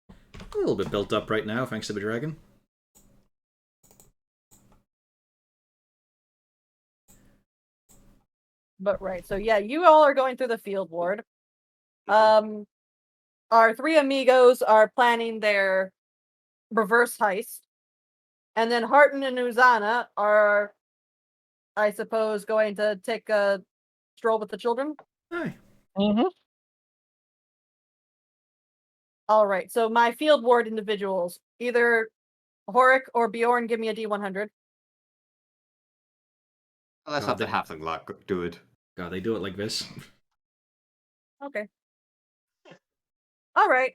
a little bit built up right now, thanks to the dragon. But right, so yeah, you all are going through the field ward. Our three amigos are planning their reverse heist. And then Harton and Uzana are, I suppose, going to take a stroll with the children. Aye. Mm-hmm. All right, so my field ward individuals, either Horik or Bjorn, give me a D100. Well, let's God, have the halfling luck do it. God, they do it like this. Okay. All right.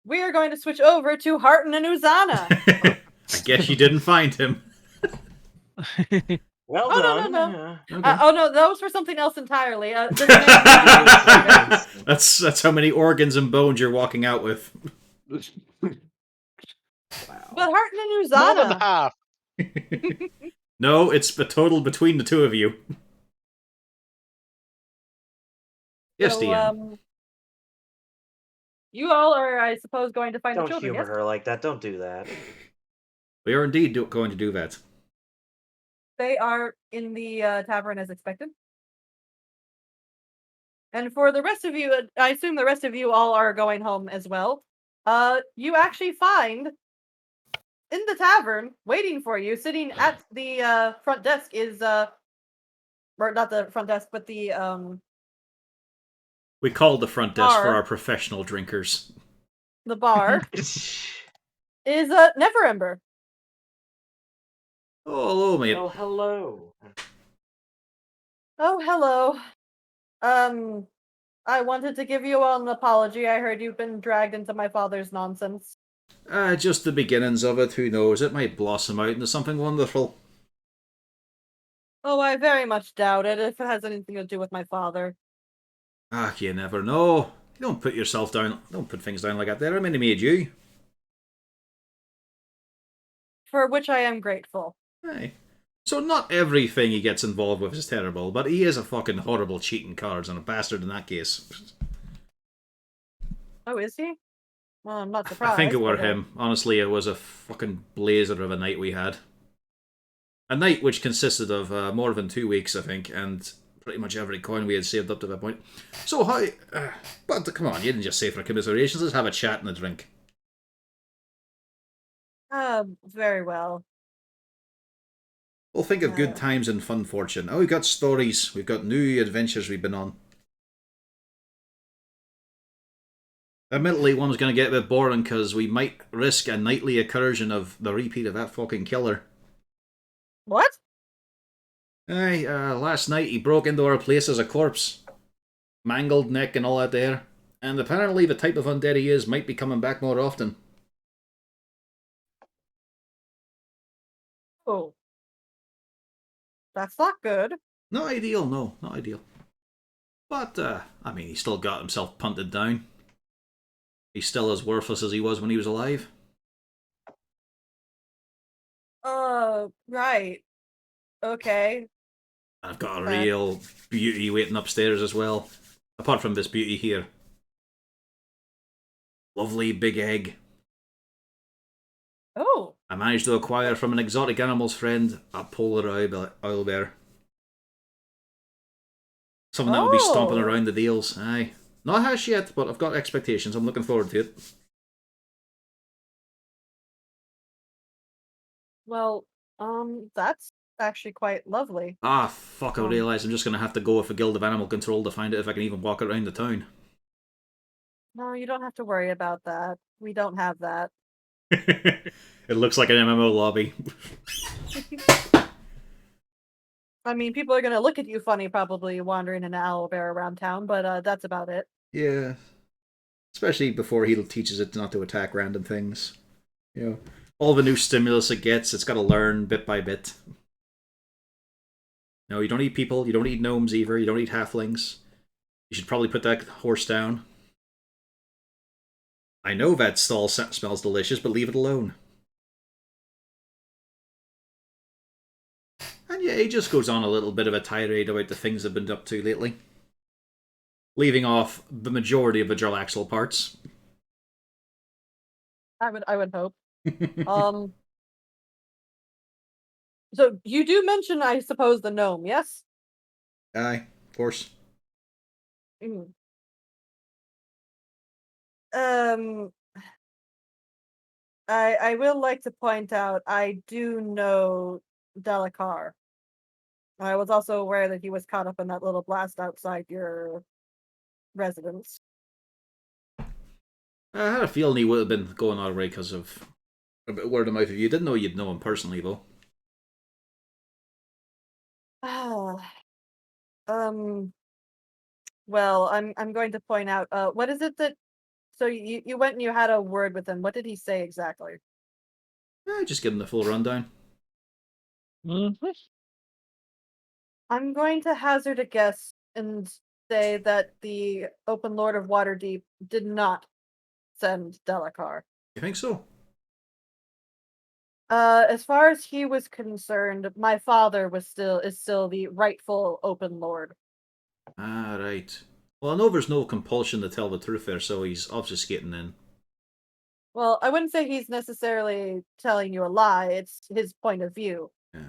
We are going to switch over to Harton and Uzana. I guess you didn't find him. Well Oh, no, done. no. Yeah. Okay. Oh no, that was for something else entirely. That's how many organs and bones you're walking out with. But Harton and More than Uzana. half. No, it's a total between the two of you. Yes, So, DM. you all are, I suppose, going to find the Don't children. humor Yes? her like that. Don't do that. We are indeed going to do that. They are in the tavern as expected. And for the rest of you, I assume the rest of you all are going home as well. You actually find in the tavern, waiting for you, sitting at the front desk is or not the front desk, but the We called the front desk for Bar. our professional drinkers. the bar is Never Ember. Oh, hello, mate. Oh, hello. Oh, hello. I wanted to give you all an apology. I heard you've been dragged into my father's nonsense. Just the beginnings of it. Who knows? It might blossom out into something wonderful. Oh, I very much doubt it, if it has anything to do with my father. You never know. You don't put yourself down. Don't put things down like that there. I mean, he made you. For which I am grateful. Hey. So not everything he gets involved with is terrible, but he is a fucking horrible cheating cards and a bastard in that case. Oh, is he? Well, I'm not surprised. I think it were but, him. Honestly, it was a fucking blazer of a night we had. A night which consisted of more than 2 weeks, I think, and pretty much every coin we had saved up to that point. So how... but come on, you didn't just say for commiserations. Let's have a chat and a drink. Very well. We'll think of good times and fun fortune. Oh, we've got stories. We've got new adventures we've been on. Admittedly, one's going to get a bit boring because we might risk a nightly incursion of the repeat of that fucking killer. What? Aye, last night he broke into our place as a corpse. Mangled neck and all that there. And apparently the type of undead he is might be coming back more often. Oh. That's not good. Not ideal, no. Not ideal. But, I mean, he still got himself punted down. He's still as worthless as he was when he was alive. Right. Okay. I've got a real beauty waiting upstairs as well. Apart from this beauty here. Lovely big egg. Oh. I managed to acquire from an exotic animal's friend a polar owl bear. Something that will be stomping around the deals. Aye. Not hash yet, but I've got expectations. I'm looking forward to it. Well, that's actually quite lovely. Ah, fuck, I realise I'm just going to have to go with a guild of animal control to find out if I can even walk around the town. No, you don't have to worry about that. We don't have that. It looks like an MMO lobby. I mean, people are going to look at you funny probably wandering an owlbear around town, but that's about it. Yeah. Especially before he teaches it not to attack random things. You know, all the new stimulus it gets, it's got to learn bit by bit. No, you don't eat people, you don't eat gnomes either, you don't eat halflings. You should probably put that horse down. I know that stall smells delicious, but leave it alone. And yeah, he just goes on a little bit of a tirade about the things they've been up to lately. Leaving off the majority of the Jarlaxle parts. I would hope. So you do mention, I suppose, the gnome, yes? Aye, of course. Mm. I will like to point out I do know Delacar. I was also aware that he was caught up in that little blast outside your residence. I had a feeling he would have been going all right because of a bit word of mouth. If you didn't know, you'd know him personally, though. Well, I'm going to point out. What is it that? So you went and you had a word with him. What did he say exactly? Just give him the full rundown. I'm going to hazard a guess and say that the Open Lord of Waterdeep did not send Delacar. You think so? As far as he was concerned, my father is still the rightful Open Lord. Ah, right. Well, I know there's no compulsion to tell the truth there, so he's obfuscating then. Well, I wouldn't say he's necessarily telling you a lie. It's his point of view. Yeah.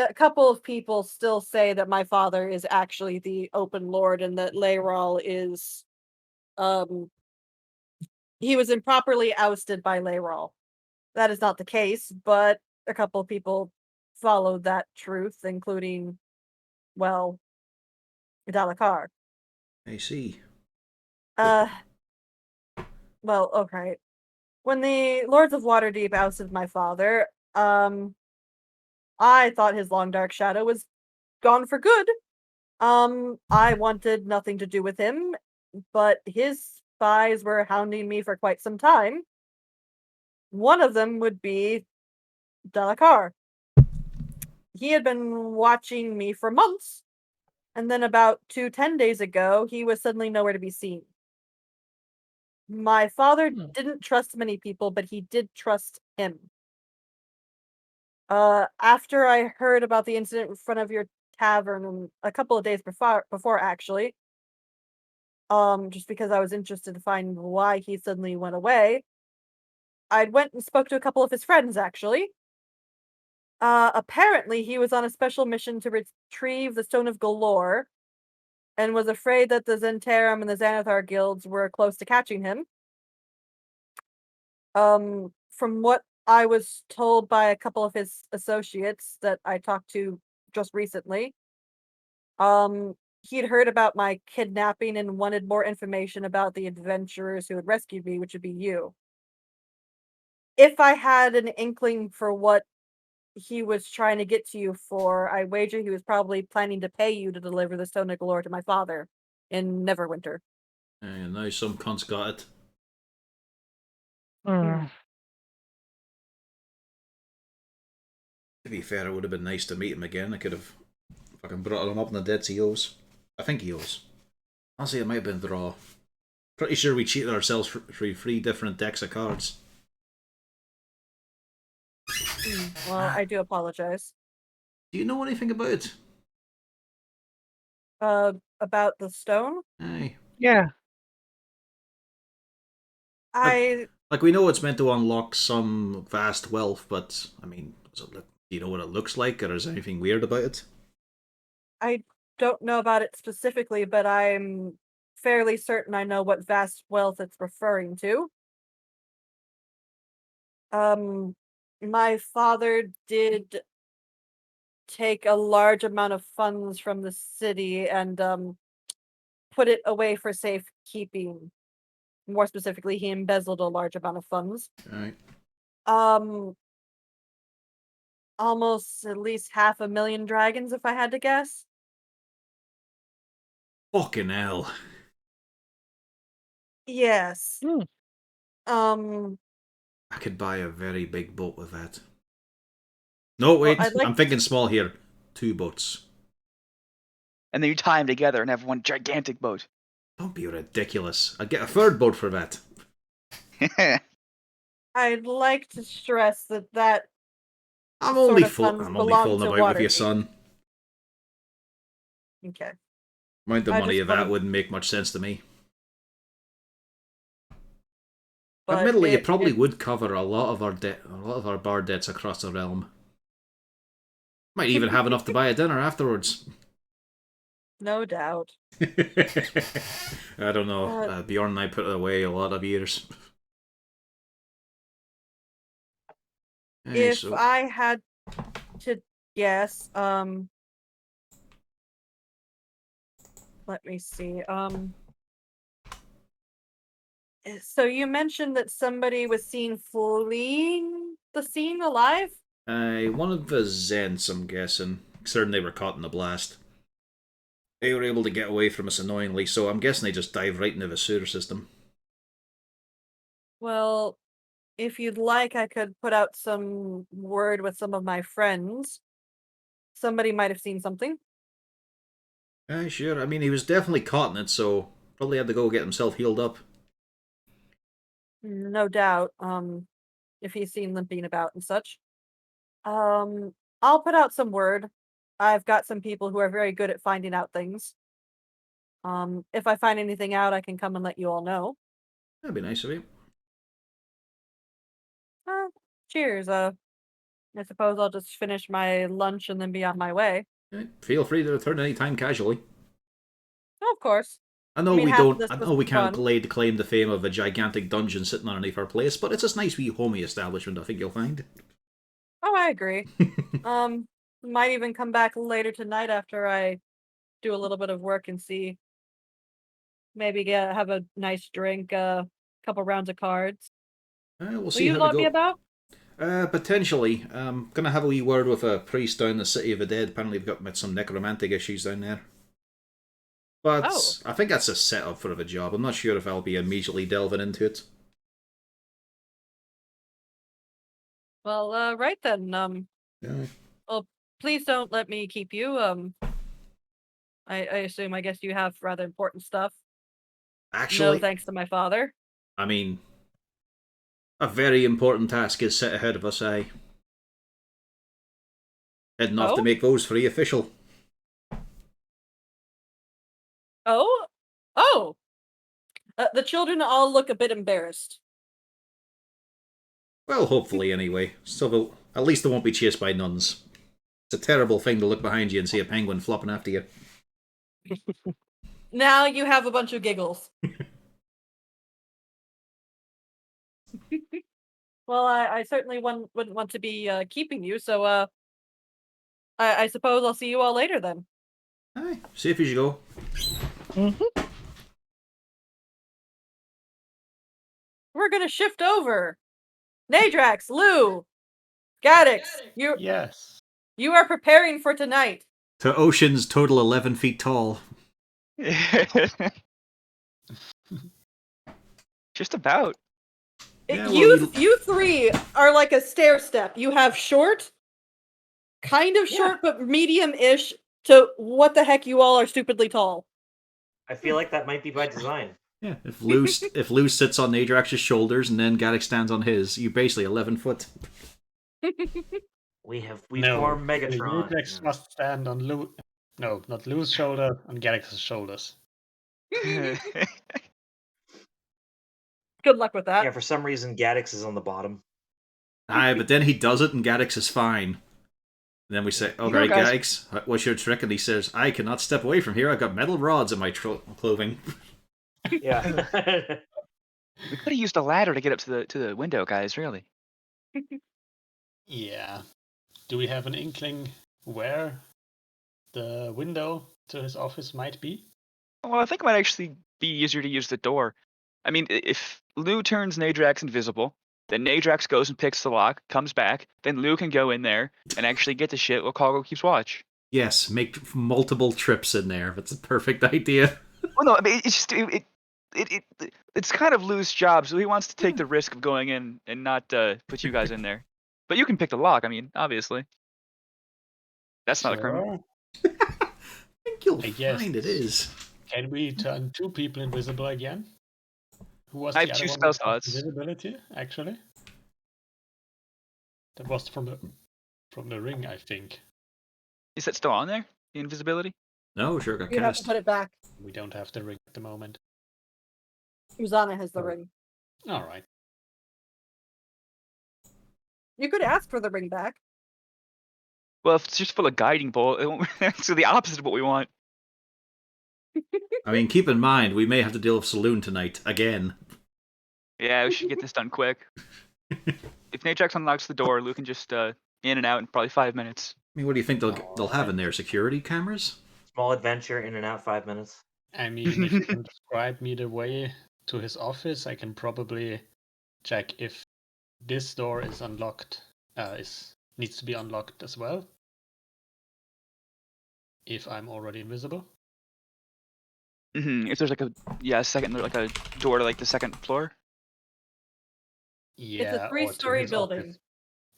A couple of people still say that my father is actually the Open Lord and that Leyral is, he was improperly ousted by Leyral. That is not the case, but a couple of people followed that truth, including, well, Delacar. I see. Well, okay. When the Lords of Waterdeep ousted my father, I thought his long dark shadow was gone for good. I wanted nothing to do with him, but his spies were hounding me for quite some time. One of them would be Delacar. He had been watching me for months, and then about 10 days ago, he was suddenly nowhere to be seen. My father didn't trust many people, but he did trust him. After I heard about the incident in front of your tavern a couple of days before actually, just because I was interested to find why he suddenly went away, I went and spoke to a couple of his friends actually. Apparently he was on a special mission to retrieve the Stone of Galore, and was afraid that the Zentarum and the Xanathar guilds were close to catching him. From what I was told by a couple of his associates that I talked to just recently. He'd heard about my kidnapping and wanted more information about the adventurers who had rescued me, which would be you. If I had an inkling for what he was trying to get to you for, I wager he was probably planning to pay you to deliver the Stone of Galore to my father in Neverwinter. And now some cunt's got it. Hmm. To be fair, it would have been nice to meet him again. I could have fucking brought him up in the dead he owes. I think he owes. Honestly, it might have been draw. Pretty sure we cheated ourselves for 3 different decks of cards. Well, I do apologize. Do you know anything about it? About the stone? Aye. Yeah. Like we know it's meant to unlock some vast wealth, but I mean, do you know what it looks like, or is there anything weird about it? I don't know about it specifically, but I'm fairly certain I know what vast wealth it's referring to. My father did take a large amount of funds from the city and put it away for safekeeping. More specifically, he embezzled a large amount of funds. Right. Almost at least 500,000 dragons, if I had to guess. Fucking hell. Yes. Hmm. I could buy a very big boat with that. No, wait, I'd like I'm thinking small here. 2 boats. And then you tie them together and have one gigantic boat. Don't be ridiculous. I'd get a 3rd boat for that. I'd like to stress that I'm sort only of funds fooling belong to about with you, Waterdeep. son. Okay. Amount of I money just of that wanted- wouldn't make much sense to me. But Admittedly, it probably would cover a lot of our bar debts across the realm. Might even have enough to buy a dinner afterwards. No doubt. I don't know. Bjorn and I put it away a lot of years. If I had to guess, let me see. So you mentioned that somebody was seen fleeing the scene alive? One of the Zents, I'm guessing. Certain they were caught in the blast. They were able to get away from us annoyingly, so I'm guessing they just dived right into the sewer system. Well, if you'd like, I could put out some word with some of my friends. Somebody might have seen something. Sure. I mean, he was definitely caught in it, so probably had to go get himself healed up. No doubt. If he's seen limping about and such. I'll put out some word. I've got some people who are very good at finding out things. If I find anything out, I can come and let you all know. That'd be nice of you. Cheers. I suppose I'll just finish my lunch and then be on my way. Feel free to return anytime casually. Oh, of course. I know I mean, we half of don't. this I was know we can't fun. claim the fame of a gigantic dungeon sitting underneath our place, but it's a nice wee homey establishment. I think you'll find. Oh, I agree. Might even come back later tonight after I do a little bit of work and see. Maybe have a nice drink, couple rounds of cards. We'll Will see you how let we me go. about? Potentially. Gonna have a wee word with a priest down the City of the Dead. Apparently, they've got some necromantic issues down there. But Oh. I think that's a setup for the job. I'm not sure if I'll be immediately delving into it. Well, right then. Yeah. Well, please don't let me keep you. I assume. I guess you have rather important stuff. Actually, No thanks to my father. I mean, a very important task is set ahead of us, Heading off to Oh? make those 3 official. Oh? Oh! The children all look a bit embarrassed. Well, hopefully, anyway. So at least they won't be chased by nuns. It's a terrible thing to look behind you and see a penguin flopping after you. Now you have a bunch of giggles. Well, I certainly wouldn't want to be keeping you, so I suppose I'll see you all later then. Aye, safe as you go. Mm-hmm. We're gonna shift over. Nadrax, Lou, Gaddix, Yes. you are preparing for tonight. To Ocean's total 11 feet tall. Just about. Yeah, well, You three are like a stair step. You have short, kind of short, but medium-ish to what the heck you all are stupidly tall. I feel like that might be by design. Yeah, if Lou sits on Nadrax's shoulders and then Gaddock stands on his, you basically 11 foot. We No, formed the Megatron. Unix must stand on Lou. No, not Lou's shoulder, on Galaxy's shoulders. Good luck with that. Yeah, for some reason, Gaddix is on the bottom. Aye, but then he does it and Gaddox is fine. And then we say, "Oh, know, right, guys- Gaddox, what's your trick?" And he says, "I cannot step away from here. I've got metal rods in my clothing." Yeah. We could have used a ladder to get up to the window, guys. Really. Yeah. Do we have an inkling where the window to his office might be? Well, I think it might actually be easier to use the door. I mean, if Lou turns Nadrax invisible, then Nadrax goes and picks the lock, comes back, then Lou can go in there and actually get the shit while Cargo keeps watch. Yes, make multiple trips in there. That's a perfect idea. Well, no, I mean, it's just it's kind of Lou's job, so he wants to take the risk of going in and not put you guys in there. But you can pick the lock. I mean, obviously, that's not a criminal. Sure. I think you'll I guess. find it is. Can we turn two people invisible again? Who was I the have other two one spell without slots. invisibility, actually? That was from the ring, I think. Is that still on there? The invisibility? No, sure got You have to cast. put it back. We don't have the ring at the moment. Uzana has the Oh. ring. All right. You could ask for the ring back. Well, if it's just full of guiding bolt, it won't. So the opposite of what we want. I mean, keep in mind, we may have to deal with Saloon tonight, again. Yeah, we should get this done quick. If Natrax unlocks the door, Lou can just in and out in probably 5 minutes. I mean, what do you think they'll have in there? Security cameras? Small adventure, in and out, 5 minutes. I mean, if you can describe me the way to his office, I can probably check if this door is unlocked. Needs to be unlocked as well. If I'm already invisible. If there's like a door to like the second floor. Yeah, It's a or to 3-story his building. office.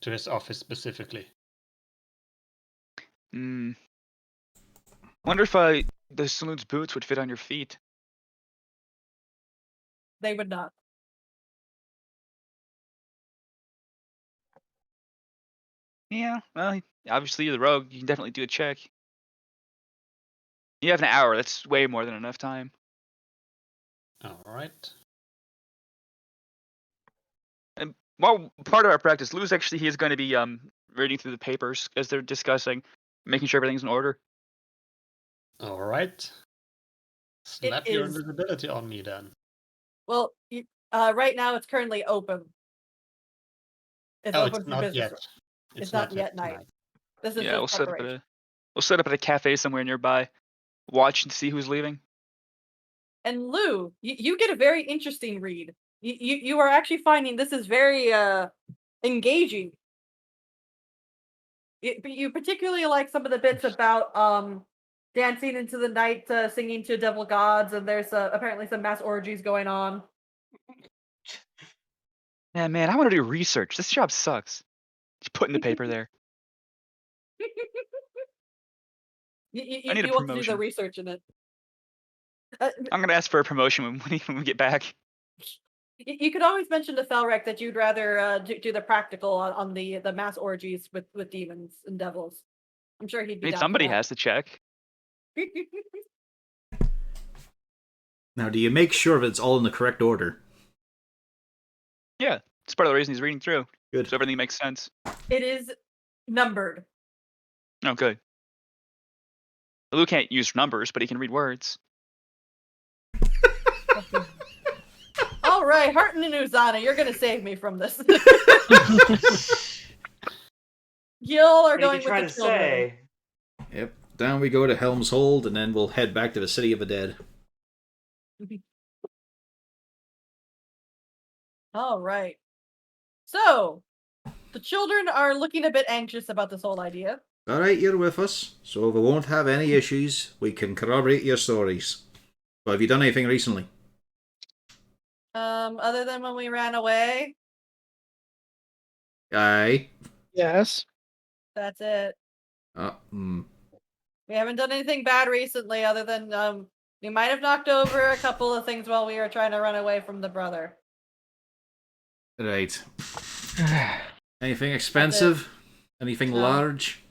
To his office specifically. Wonder if the saloon's boots would fit on your feet. They would not. Yeah, well, obviously you're the rogue. You can definitely do a check. You have an hour. That's way more than enough time. All right. And while part of our practice, Lou's actually he's going to be reading through the papers as they're discussing, making sure everything's in order. All right. Snap your is- invisibility on me then. Well, right now it's currently open. It's Oh, open it's for not business. yet. It's not yet night. tonight. This is Yeah, just we'll set up preparation. at a cafe somewhere nearby. Watch and see who's leaving. And Lou, you get a very interesting read. You are actually finding this is very engaging. You particularly like some of the bits about dancing into the night, singing to devil gods, and there's apparently some mass orgies going on. Yeah, man, I want to do research. This job sucks. Just put in the paper there. I need a You want to do the promotion. research in it. I'm gonna ask for a promotion when we get back. You could always mention to Felrek that you'd rather do the practical on the mass orgies with demons and devils. I'm sure he'd I be mean, down somebody for that. has to check. Now, do you make sure that it's all in the correct order? Yeah, it's part of the reason he's reading through, Good. so everything makes sense. It is numbered. Oh, good. Lou can't use numbers, but he can read words. All right, Harton and Uzana, you're gonna save me from this. Y'all are What are going you with trying the to children. say? Yep. Down we go to Helm's Hold, and then we'll head back to the City of the Dead. All right. So, the children are looking a bit anxious about this whole idea. All right, you're with us, so we won't have any issues. We can corroborate your stories. But have you done anything recently? Other than when we ran away, Aye. Yes. that's it. Hmm. We haven't done anything bad recently, other than we might have knocked over a couple of things while we were trying to run away from the brother. Right. Anything expensive? Anything No. large?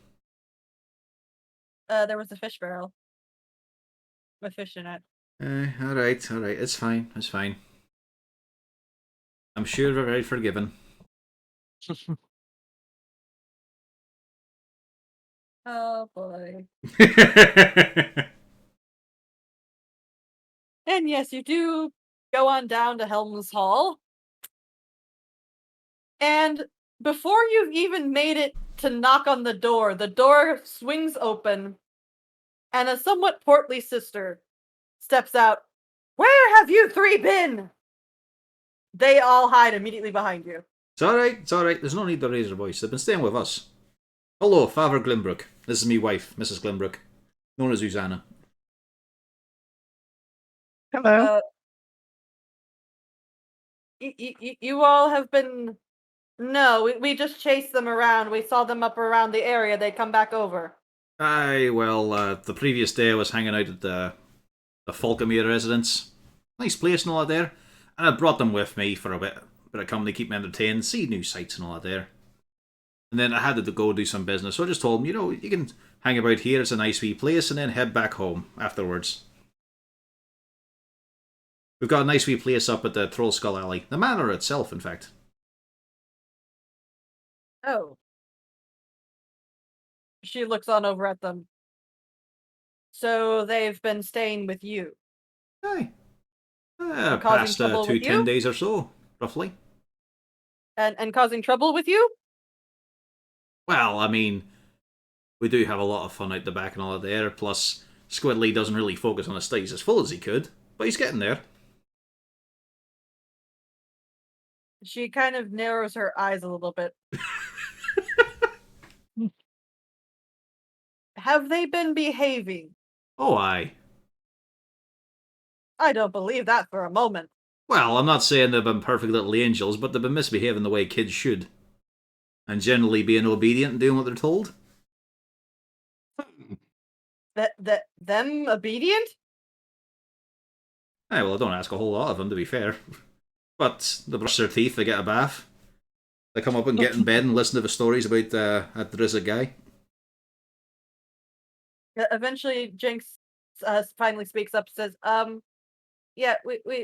There was a fish barrel with fish in it. All right. It's fine. It's fine. I'm sure we're very forgiven. Oh boy. And yes, you do go on down to Helm's Hall. And before you've even made it to knock on the door swings open, and a somewhat portly sister steps out. Where have you three been? They all hide immediately behind you. It's alright. It's alright. There's no need to raise your voice. They've been staying with us. Hello, Father Glenbrook. This is me wife, Mrs. Glenbrook, known as Susanna. Hello. You all have been... No, we just chased them around. We saw them up around the area. They come back over. Aye, well, the previous day I was hanging out at the Falcomere residence. Nice place and all that there. And I brought them with me for a bit of company, keep me entertained, see new sights and all that there. And then I had to go do some business, so I just told them, you can hang about here, it's a nice wee place, and then head back home afterwards. We've got a nice wee place up at the Troll Skull Alley. The manor itself, in fact. Oh. She looks on over at them. So they've been staying with you? Aye. causing Past trouble 2 with you? 10 days or so, roughly. And causing trouble with you? Well, I mean, we do have a lot of fun out the back and all that there, plus Squidly doesn't really focus on his studies as full as he could, but he's getting there. She kind of narrows her eyes a little bit. Have they been behaving? Oh, aye. I don't believe that for a moment. Well, I'm not saying they've been perfect little angels, but they've been misbehaving the way kids should. And generally being obedient and doing what they're told. Them obedient? Aye, well, I don't ask a whole lot of them, to be fair. But they brush their teeth, they get a bath. They come up and get in bed and listen to the stories about that Drizzt guy. Eventually, Jinx finally speaks up and says, yeah,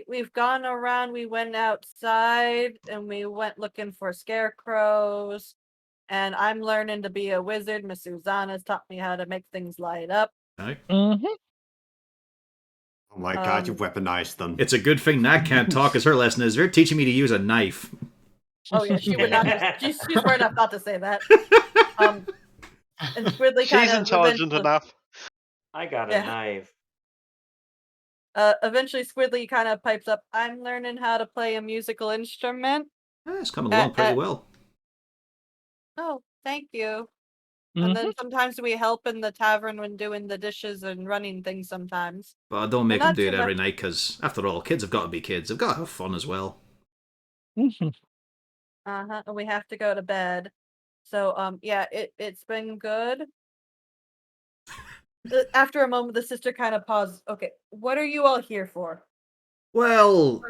we've gone around, we went outside, and we went looking for scarecrows, and I'm learning to be a wizard. Miss Susanna's taught me how to make things light up. Aye. Mm-hmm. Oh my god, you've weaponized them. It's a good thing Nat can't talk, as her lesson is they're teaching me to use a knife. Oh yeah, she would not. She's smart enough not to say that. And Squidly kind She's of intelligent enough. I got a Yeah. knife. Eventually, Squidly kind of pipes up. I'm learning how to play a musical instrument. Yeah, it's coming along pretty well. Oh, thank you. Mm-hmm. And then sometimes we help in the tavern when doing the dishes and running things sometimes. But I don't make them not do too it every much. night, because, after all, kids have got to be kids. They've got to have fun as well. Mm-hmm. And we have to go to bed. So, yeah, it's been good. After a moment, the sister kind of pauses. Okay, what are you all here for? Well,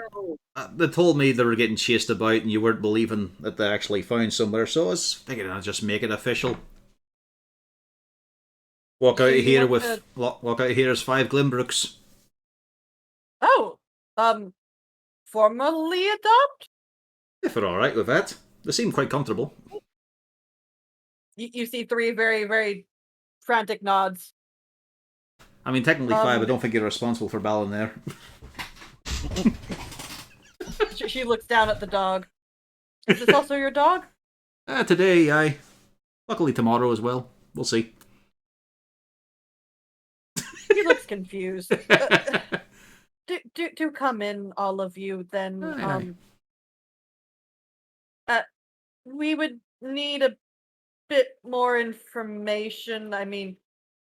they told me they were getting chased about and you weren't believing that they actually found somewhere, so I was figuring I'd just make it official. Walk out So of you here want with walk out of here as 5 Glimbrooks. Oh, formally adopt? If they're alright with that. They seem quite comfortable. You see 3 very, very frantic nods. I mean, technically 5, I don't think you're responsible for Balin there. She looks down at the dog. Is this also your dog? Today, aye. Luckily tomorrow as well. We'll see. He looks confused. Do come in, all of you. Then, we would need a bit more information. I mean,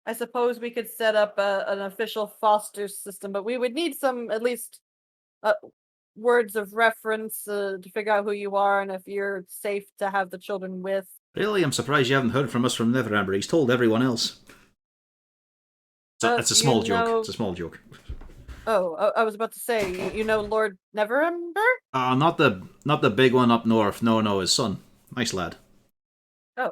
I suppose we could set up an official foster system, but we would need some, at least, words of reference to figure out who you are and if you're safe to have the children with. Really? I'm surprised you haven't heard from us from Neverember. He's told everyone else. So it's a small joke. It's a small joke. Oh, I was about to say, you know Lord Neverember? Not the big one up north. No, his son. Nice lad. Oh.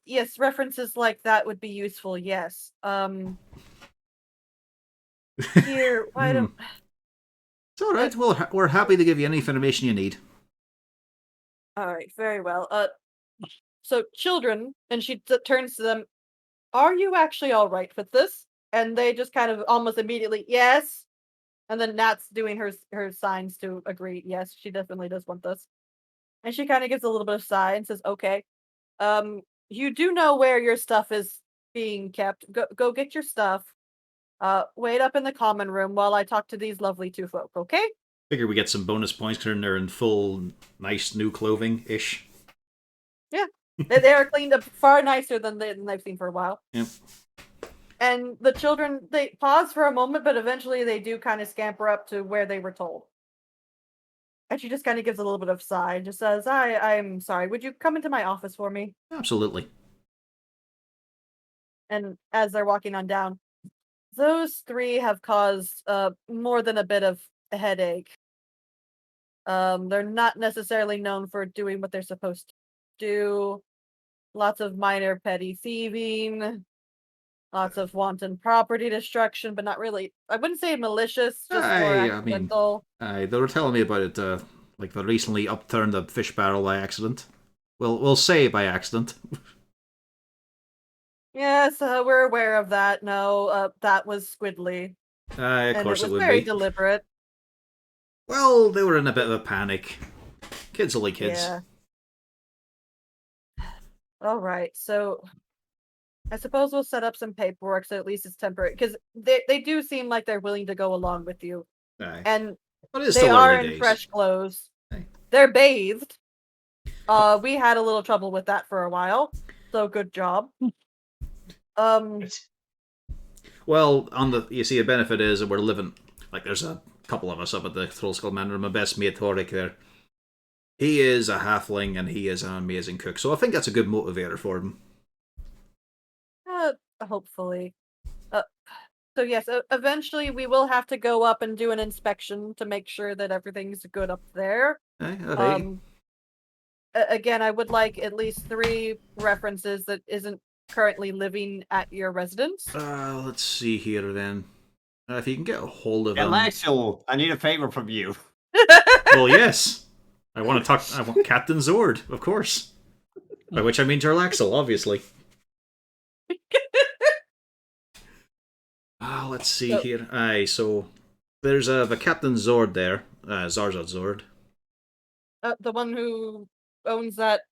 Yes, references like that would be useful, yes. Here, why don't... It's alright, we're happy to give you any information you need. Alright, very well. So, children, and she turns to them, are you actually alright with this? And they just kind of almost immediately, yes. And then Nat's doing her signs to agree, yes, she definitely does want this. And she kind of gives a little bit of sigh and says, okay. You do know where your stuff is being kept. Go get your stuff. Wait up in the common room while I talk to these lovely two folk, okay? Figure we get some bonus points because they're in full, nice new clothing-ish. Yeah. They are cleaned up far nicer than they've seen for a while. Yep. And the children, they pause for a moment, but eventually they do kind of scamper up to where they were told. And she just kind of gives a little bit of sigh and just says, I'm sorry, would you come into my office for me? Absolutely. And as they're walking on down, those three have caused more than a bit of a headache. They're not necessarily known for doing what they're supposed to do. Lots of minor petty thieving. Lots of wanton property destruction, but not really. I wouldn't say malicious, just more accidental. They were telling me about it, like they recently upturned a fish barrel by accident. We'll say by accident. Yes, we're aware of that. No, that was Squidly. Of course it would be. Very deliberate. Well, they were in a bit of a panic. Kids will like kids. Yeah. All right, so I suppose we'll set up some paperwork so at least it's temporary, because they do seem like they're willing to go along with you. Aye. And they are in fresh clothes. Aye. They're bathed. We had a little trouble with that for a while, so good job. Well, you see, the benefit is that we're living, like, there's a couple of us up at the Trollskull Manor. My best mate, Thorik, there. He is a halfling, and he is an amazing cook, so I think that's a good motivator for him. Hopefully. So yes, eventually we will have to go up and do an inspection to make sure that everything's good up there. Again, I would like at least 3 references that isn't currently living at your residence. Let's see here then. If you can get a hold of him. Alexo, I need a favor from you. Well, yes. I want Captain Zord, of course. By which I mean Jarlaxle, obviously. Let's see here. Aye, so there's the Captain Zord there. Zarzad Zord. The one who owns that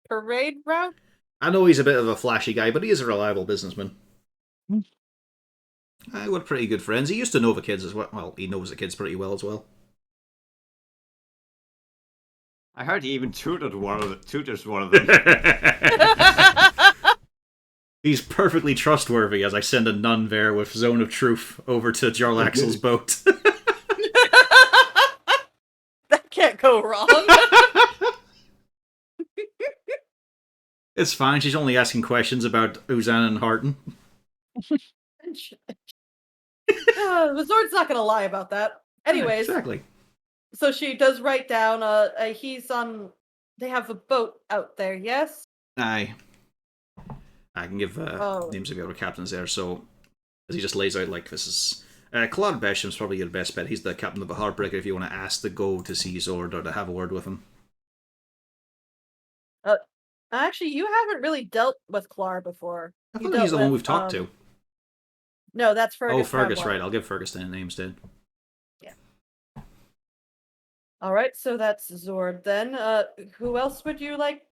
parade route? I know he's a bit of a flashy guy, but he is a reliable businessman. We're pretty good friends. He used to know the kids as well. Well, he knows the kids pretty well as well. I heard he even tutors one of them. He's perfectly trustworthy as I send a nun there with Zone of Truth over to Jarlaxle's boat. That can't go wrong. It's fine, she's only asking questions about Uzan and Harton. The Zord's not going to lie about that. Anyways. Exactly. So she does write down, he's on... They have a boat out there, yes? Aye. I can give names of the other captains there, so... As he just lays out, like, this is... Claude Besham's probably your best bet. He's the captain of the Heartbreaker if you want to ask to go to see Zord or to have a word with him. Actually, you haven't really dealt with Clar before. I thought he's the one we've talked to. No, that's Fergus. Oh, Fergus, right. I'll give Fergus the name instead. Yeah. All right, so that's Zord then. Who else would you like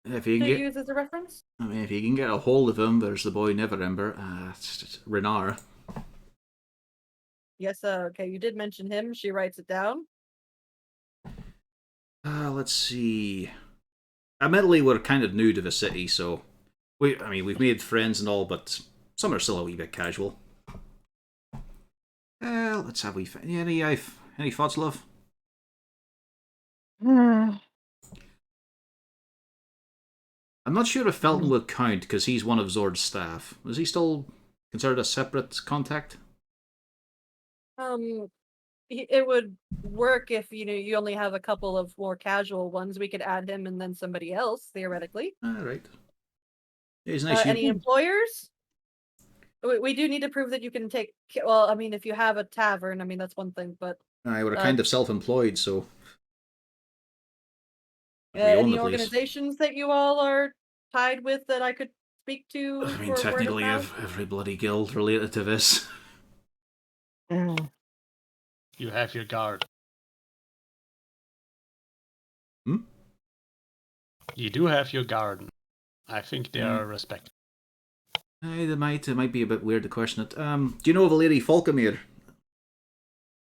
If you to can get, use as a reference? I mean, if you can get a hold of him, there's the boy Neverember. It's just Renara. Yes, okay, you did mention him. She writes it down. Let's see. Admittedly, we're kind of new to the city, so we've made friends and all, but some are still a wee bit casual. Let's have any thoughts, love? Hmm. I'm not sure if Felton would count because he's one of Zord's staff. Is he still considered a separate contact? It would work if you only have a couple of more casual ones. We could add him and then somebody else theoretically. All right. He's nice. Any employers? We do need to prove that you can take. Well, I mean, if you have a tavern, I mean that's one thing, but We're kind of self-employed, so we own any the place. organizations that you all are tied with that I could speak to? I mean, for word of technically, mouth? every bloody guild related to this. You have your guard. Hmm? You do have your garden. I think they are respected. It might be a bit weird to question it. Do you know of a lady Falcomir?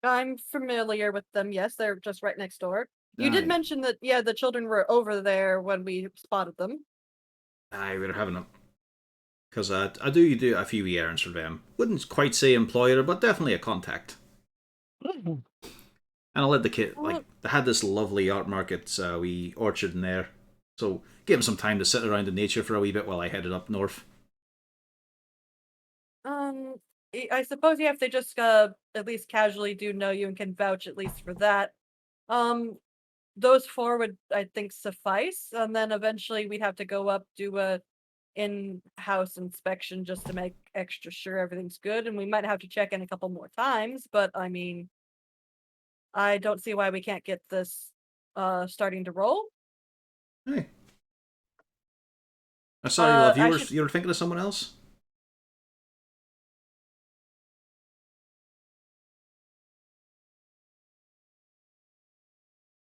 I'm familiar with them. Yes, they're just right next door. You Aye. did mention that, yeah, the children were over there when we spotted them. Aye, we're having them. Because I do a few errands for them. Wouldn't quite say employer, but definitely a contact. And I'll let the kid, they had this lovely art market, wee orchard in there. So give them some time to sit around in nature for a wee bit while I headed up north. I suppose if they just at least casually do know you and can vouch at least for that. Those four would, I think, suffice, and then eventually we'd have to go up, do a in-house inspection just to make extra sure everything's good, and we might have to check in a couple more times, but I mean, I don't see why we can't get this starting to roll. Hey. Sorry, love, I you were thinking of someone else?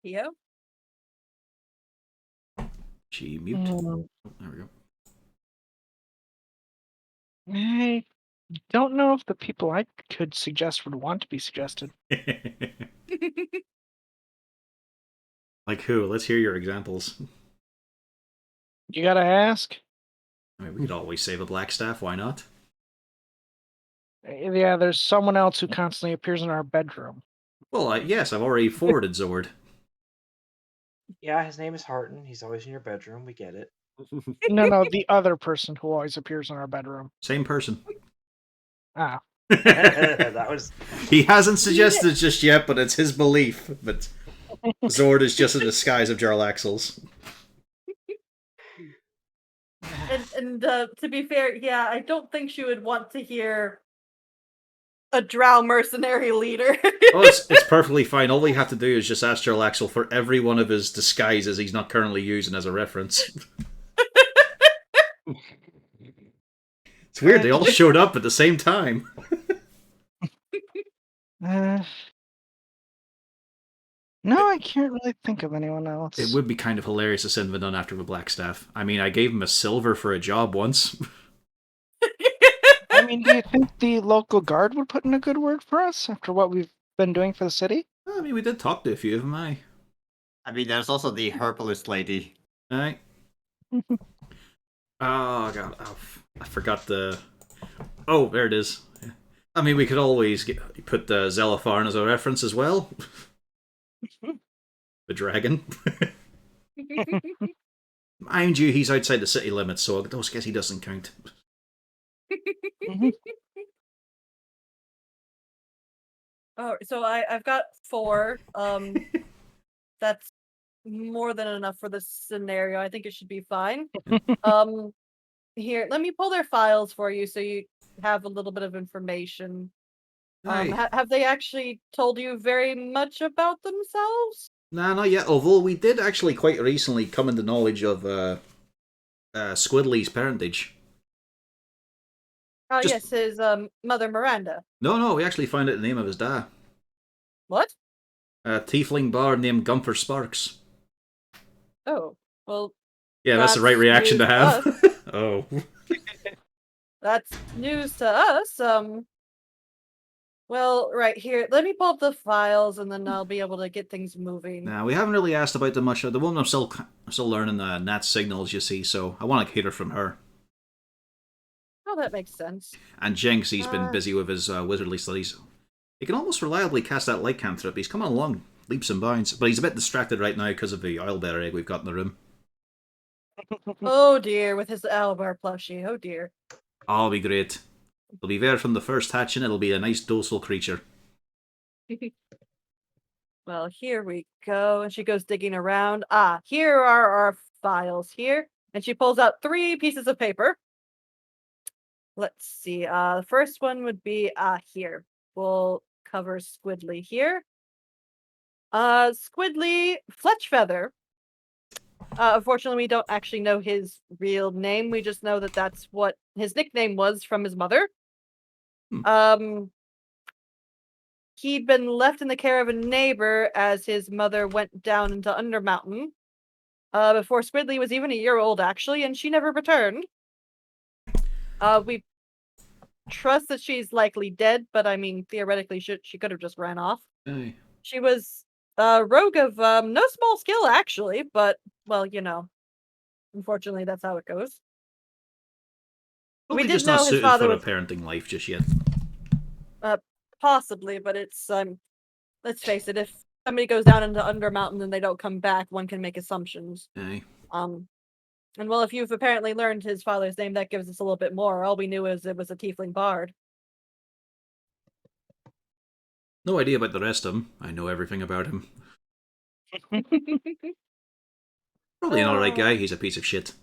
Theo? She mute. Oh, there I don't know if the people I could suggest would want to be suggested. we go. Like who? Let's hear your examples. You gotta ask. I mean, we could always save a black staff. Why not? Yeah, there's someone else who constantly appears in our bedroom. Well, yes, I've already forwarded Zord. Yeah, his name is Harton. He's always in your bedroom. We get it. No, the other person who always appears in our bedroom. Same person. Ah. That was. He hasn't suggested just yet, but it's his belief. But Zord is just a disguise of Jarlaxle's. And to be fair, yeah, I don't think she would want to hear a drow mercenary leader. Oh, it's perfectly fine. All we have to do is just ask Jarlaxle for every one of his disguises he's not currently using as a reference. It's weird, they all showed up at the same time. No, I can't really think of anyone else. It would be kind of hilarious to send Vidun after the Black Staff. I mean, I gave him a silver for a job once. I mean, do you think the local guard would put in a good word for us after what we've been doing for the city? I mean, we did talk to a few of them, aye. I mean, there's also the herbalist lady. Aye. Oh, God. Oh, I forgot the... Oh, there it is. I mean, we could always put Zelopharn as a reference as well. The dragon. Mind you, he's outside the city limits, so I guess he doesn't count. Oh, so I've got 4. That's more than enough for this scenario. I think it should be fine. Here, let me pull their files for you so you have a little bit of information. Have they actually told you very much about themselves? Nah, not yet. Although we did actually quite recently come into knowledge of Squidley's parentage. Oh, yes, his mother Miranda. No, we actually found out the name of his dad. What? A tiefling bard named Gunther Sparks. Oh, well, Yeah, that's the right That's reaction to news to have. Oh. that's news to us. Well, right here, let me pull up the files and then I'll be able to get things moving. Now, we haven't really asked about them much. The woman I'm still learning Nat's signals, you see, so I want to hear from her. Oh, that makes sense. And Jenks, he's been Uh, busy with his wizardly studies. He can almost reliably cast that light cantrip. He's coming along leaps and bounds, but he's a bit distracted right now because of the owlbear egg we've got in the room. Oh dear, with his owlbear plushie. Oh dear. Oh, it'll be great. It'll be there from the first hatching. It'll be a nice docile creature. Well, here we go. And she goes digging around. Ah, here are our files here. And she pulls out 3 pieces of paper. Let's see. The first one would be here. We'll cover Squidly here. Squidly Fletchfeather. Unfortunately, we don't actually know his real name. We just know that that's what his nickname was from his mother. He'd been left in the care of a neighbor as his mother went down into Undermountain. Before Squidly was even a year old, actually, and she never returned. We trust that she's likely dead, but I mean, theoretically, she could have just ran off. Aye. She was a rogue of no small skill, actually, but, well, you know, unfortunately, that's how it goes. Probably We just did not know his suited father for a was parenting life just yet. possibly, but it's let's face it, if somebody goes down into Undermountain and they don't come back, one can make assumptions. Aye. And well, if you've apparently learned his father's name, that gives us a little bit more. All we knew is it was a tiefling bard. No idea about the rest of him. I know everything about him. Probably an alright guy. He's a piece of shit.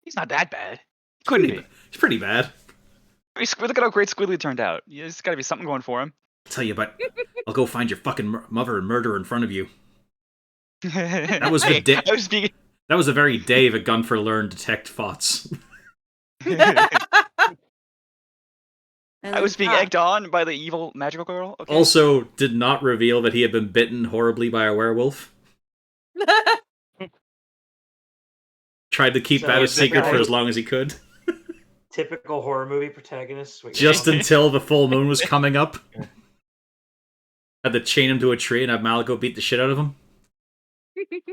He's not that bad. Couldn't be. He's pretty bad. I mean, look at how great Squidly turned out. Yeah, there's got to be something going for him. I'll tell you about. I'll go find your fucking mother and murder in front of you. That was the day. I was being. That was the very day that Gunther learned detect thoughts. And I was being egged on by the evil magical girl. Okay. Also, did not reveal that he had been bitten horribly by a werewolf. Tried to keep So that a is the secret for guy- as long as he could. Typical horror movie protagonist. Just until the full moon was coming up. Had to chain him to a tree and have Malaco beat the shit out of him.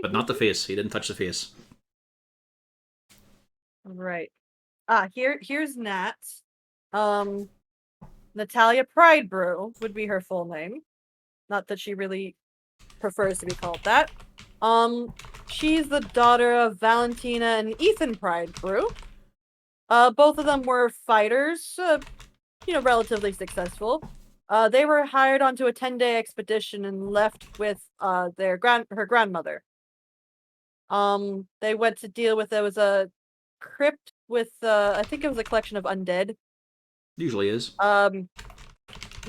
But not the face. He didn't touch the face. Right. Here's Nat. Natalia Pridebrew would be her full name. Not that she really prefers to be called that. She's the daughter of Valentina and Ethan Pridebrew. Both of them were fighters, relatively successful. They were hired onto a 10-day expedition and left with her grandmother. They went to deal with, there was a crypt with I think it was a collection of undead. Usually is.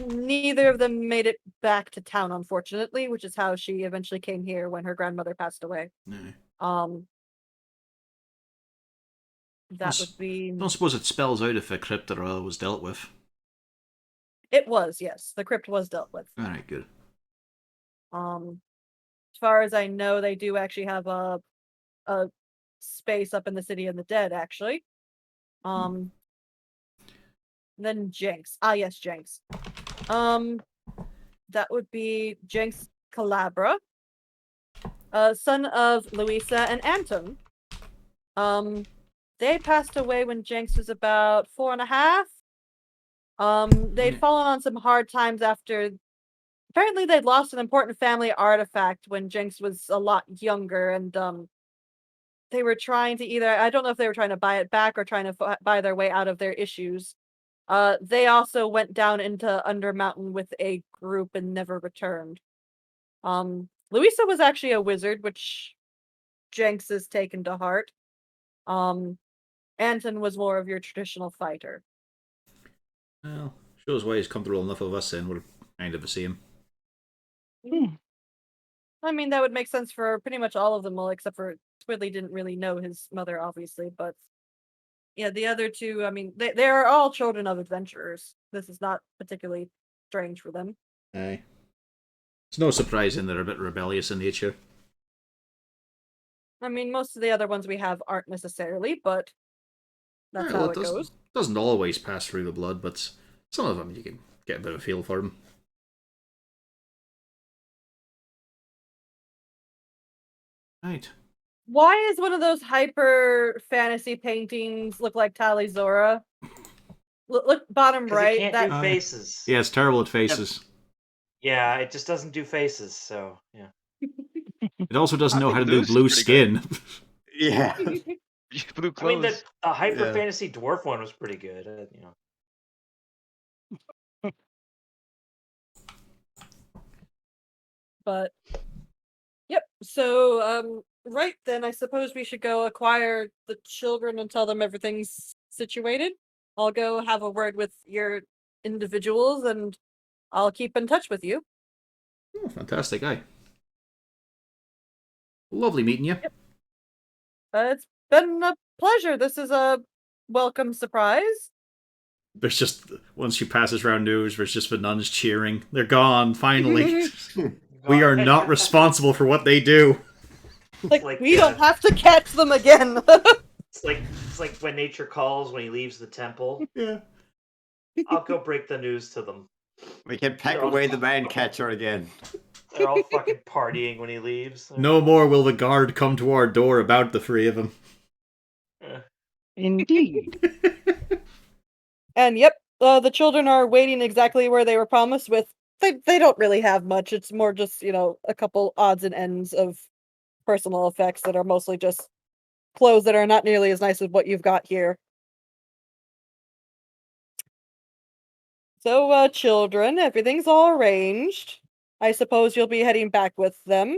Neither of them made it back to town, unfortunately, which is how she eventually came here when her grandmother passed away. No. That would be. Don't suppose it spells out if a cryptid was dealt with. It was, yes. The crypt was dealt with. Alright, good. As far as I know, they do actually have a space up in the City of the Dead, actually. Then Jenks. Ah, yes, Jenks. That would be Jenks Calabra, son of Louisa and Anton. They passed away when Jenks was about 4.5. They'd fallen on some hard times after. Apparently, they'd lost an important family artifact when Jenks was a lot younger, and they were trying to I don't know if they were trying to buy it back or trying to buy their way out of their issues. They also went down into Undermountain with a group and never returned. Louisa was actually a wizard, which Jenks has taken to heart. Anton was more of your traditional fighter. Well, shows why he's comfortable enough of us then. We're kind of the same. I mean, that would make sense for pretty much all of them, well, except for Squidly didn't really know his mother, obviously, but yeah, the other two, I mean, they are all children of adventurers. This is not particularly strange for them. Aye. It's no surprise in they're a bit rebellious in nature. I mean, most of the other ones we have aren't necessarily, but that's Yeah, well, how it goes. Doesn't always pass through the blood, but some of them you can get a bit of a feel for them. Right. Why is one of those hyper fantasy paintings look like Tali Zora? Look bottom Because right. it can't do faces. Yeah, it's terrible at faces. Yeah, it just doesn't do faces, so yeah. It also doesn't know how to do Luke's blue pretty skin. Yeah. Blue I mean, clothes. the hyper Yeah. fantasy dwarf one was pretty good. You know. But yep. So right then, I suppose we should go acquire the children and tell them everything's situated. I'll go have a word with your individuals, and I'll keep in touch with you. Oh, fantastic, aye. Lovely meeting you. Yep. It's been a pleasure. This is a welcome surprise. There's just, once she passes round news, there's just the nuns cheering. They're gone, finally. We are not responsible for what they do. Like, like, we don't have to catch them again. It's like when nature calls when he leaves the temple. Yeah. I'll go break the news to them. We can pack They're all away the man catcher again. They're all fucking partying when he leaves. No more will the guard come to our door about the three of them. Indeed. And yep, the children are waiting exactly where they were promised with. They don't really have much. It's more just, a couple odds and ends of personal effects that are mostly just clothes that are not nearly as nice as what you've got here. So, children, everything's all arranged. I suppose you'll be heading back with them.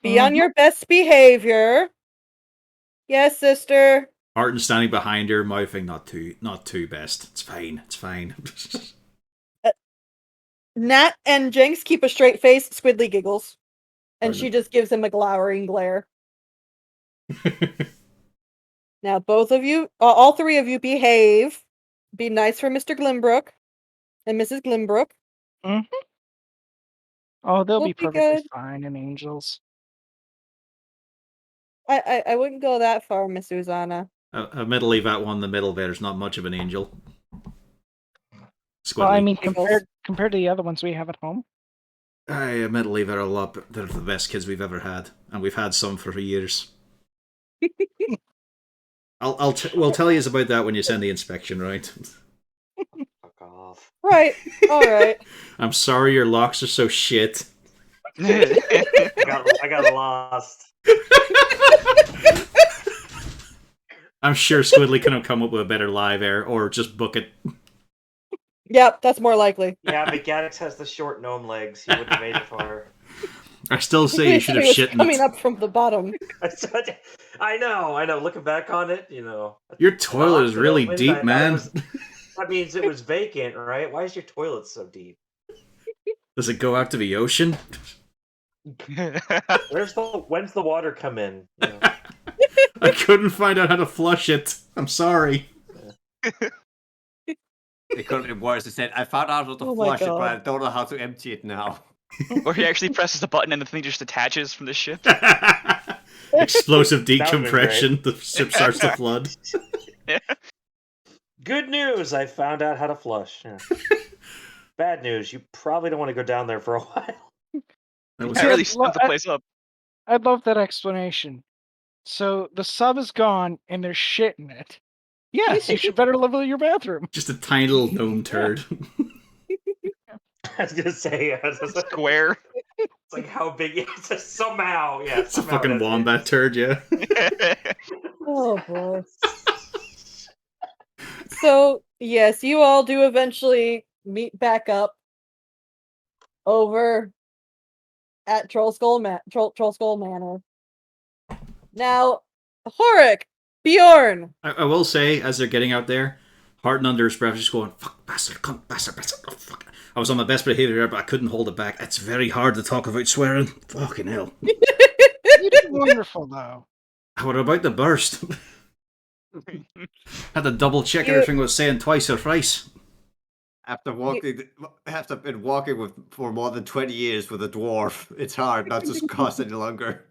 Be on your best behavior. Yes, sister. Martin standing behind her, mouthing, not too best. It's fine. Nat and Jinx keep a straight face. Squidly giggles. And Pardon? she just gives him a glowering glare. Now, both of you, all three of you, behave. Be nice for Mr. Glimbrook and Mrs. Glimbrook. Oh, they'll We'll be be perfectly good. fine and angels. I wouldn't go that far, Miss Uzana. Admittedly, that one in the middle there's not much of an angel. Squiddly. Well, I mean, Giggles. compared to the other ones we have at home. Admittedly, they're they're the best kids we've ever had, and we've had some for years. We'll tell you about that when you send the inspection, right? Fuck off. Right. All right. I'm sorry your locks are so shit. I got lost. I'm sure Squidly couldn't come up with a better live air, or just book it. Yep, that's more likely. Yeah, McGaddix has the short gnome legs. He wouldn't have made it far. I still say you should have He was shit in coming it. up from the bottom. I know. Looking back on it, Your toilet is really Opened, deep, man. That means it was vacant, right? Why is your toilet so deep? Does it go out to the ocean? When's the water come in? I couldn't find out how to flush it. I'm sorry. They couldn't be worse. They said, I found out how to Oh my flush it, but I God. don't know how to empty it now. Or he actually presses the button and the thing just attaches from the ship. Explosive been decompression. The ship starts to flood. Good news! I found out how to flush. Yeah. Bad news, you probably don't want to go down there for a while. That was I really stumped the place up. I love that explanation. So the sub is gone and there's shit in it. Yes, you should better level your bathroom. just a tiny little gnome turd. I was gonna say, Square. it's like how big? It's just somehow, yeah. It's a fucking wombat turd, yeah. Oh boy. So yes, you all do eventually meet back up over at Troll Skull Manor. Now, Horik, Bjorn. I will say, as they're getting out there, Harton under his breath, just going, fuck, bastard, cunt, bastard. Oh, fuck. I was on my best behavior, but I couldn't hold it back. It's very hard to talk about swearing. Fucking hell. You did wonderful, though. What about the burst? Had to double check You- everything was saying twice or thrice. After been walking for more than 20 years with a dwarf, it's hard not to cost any longer.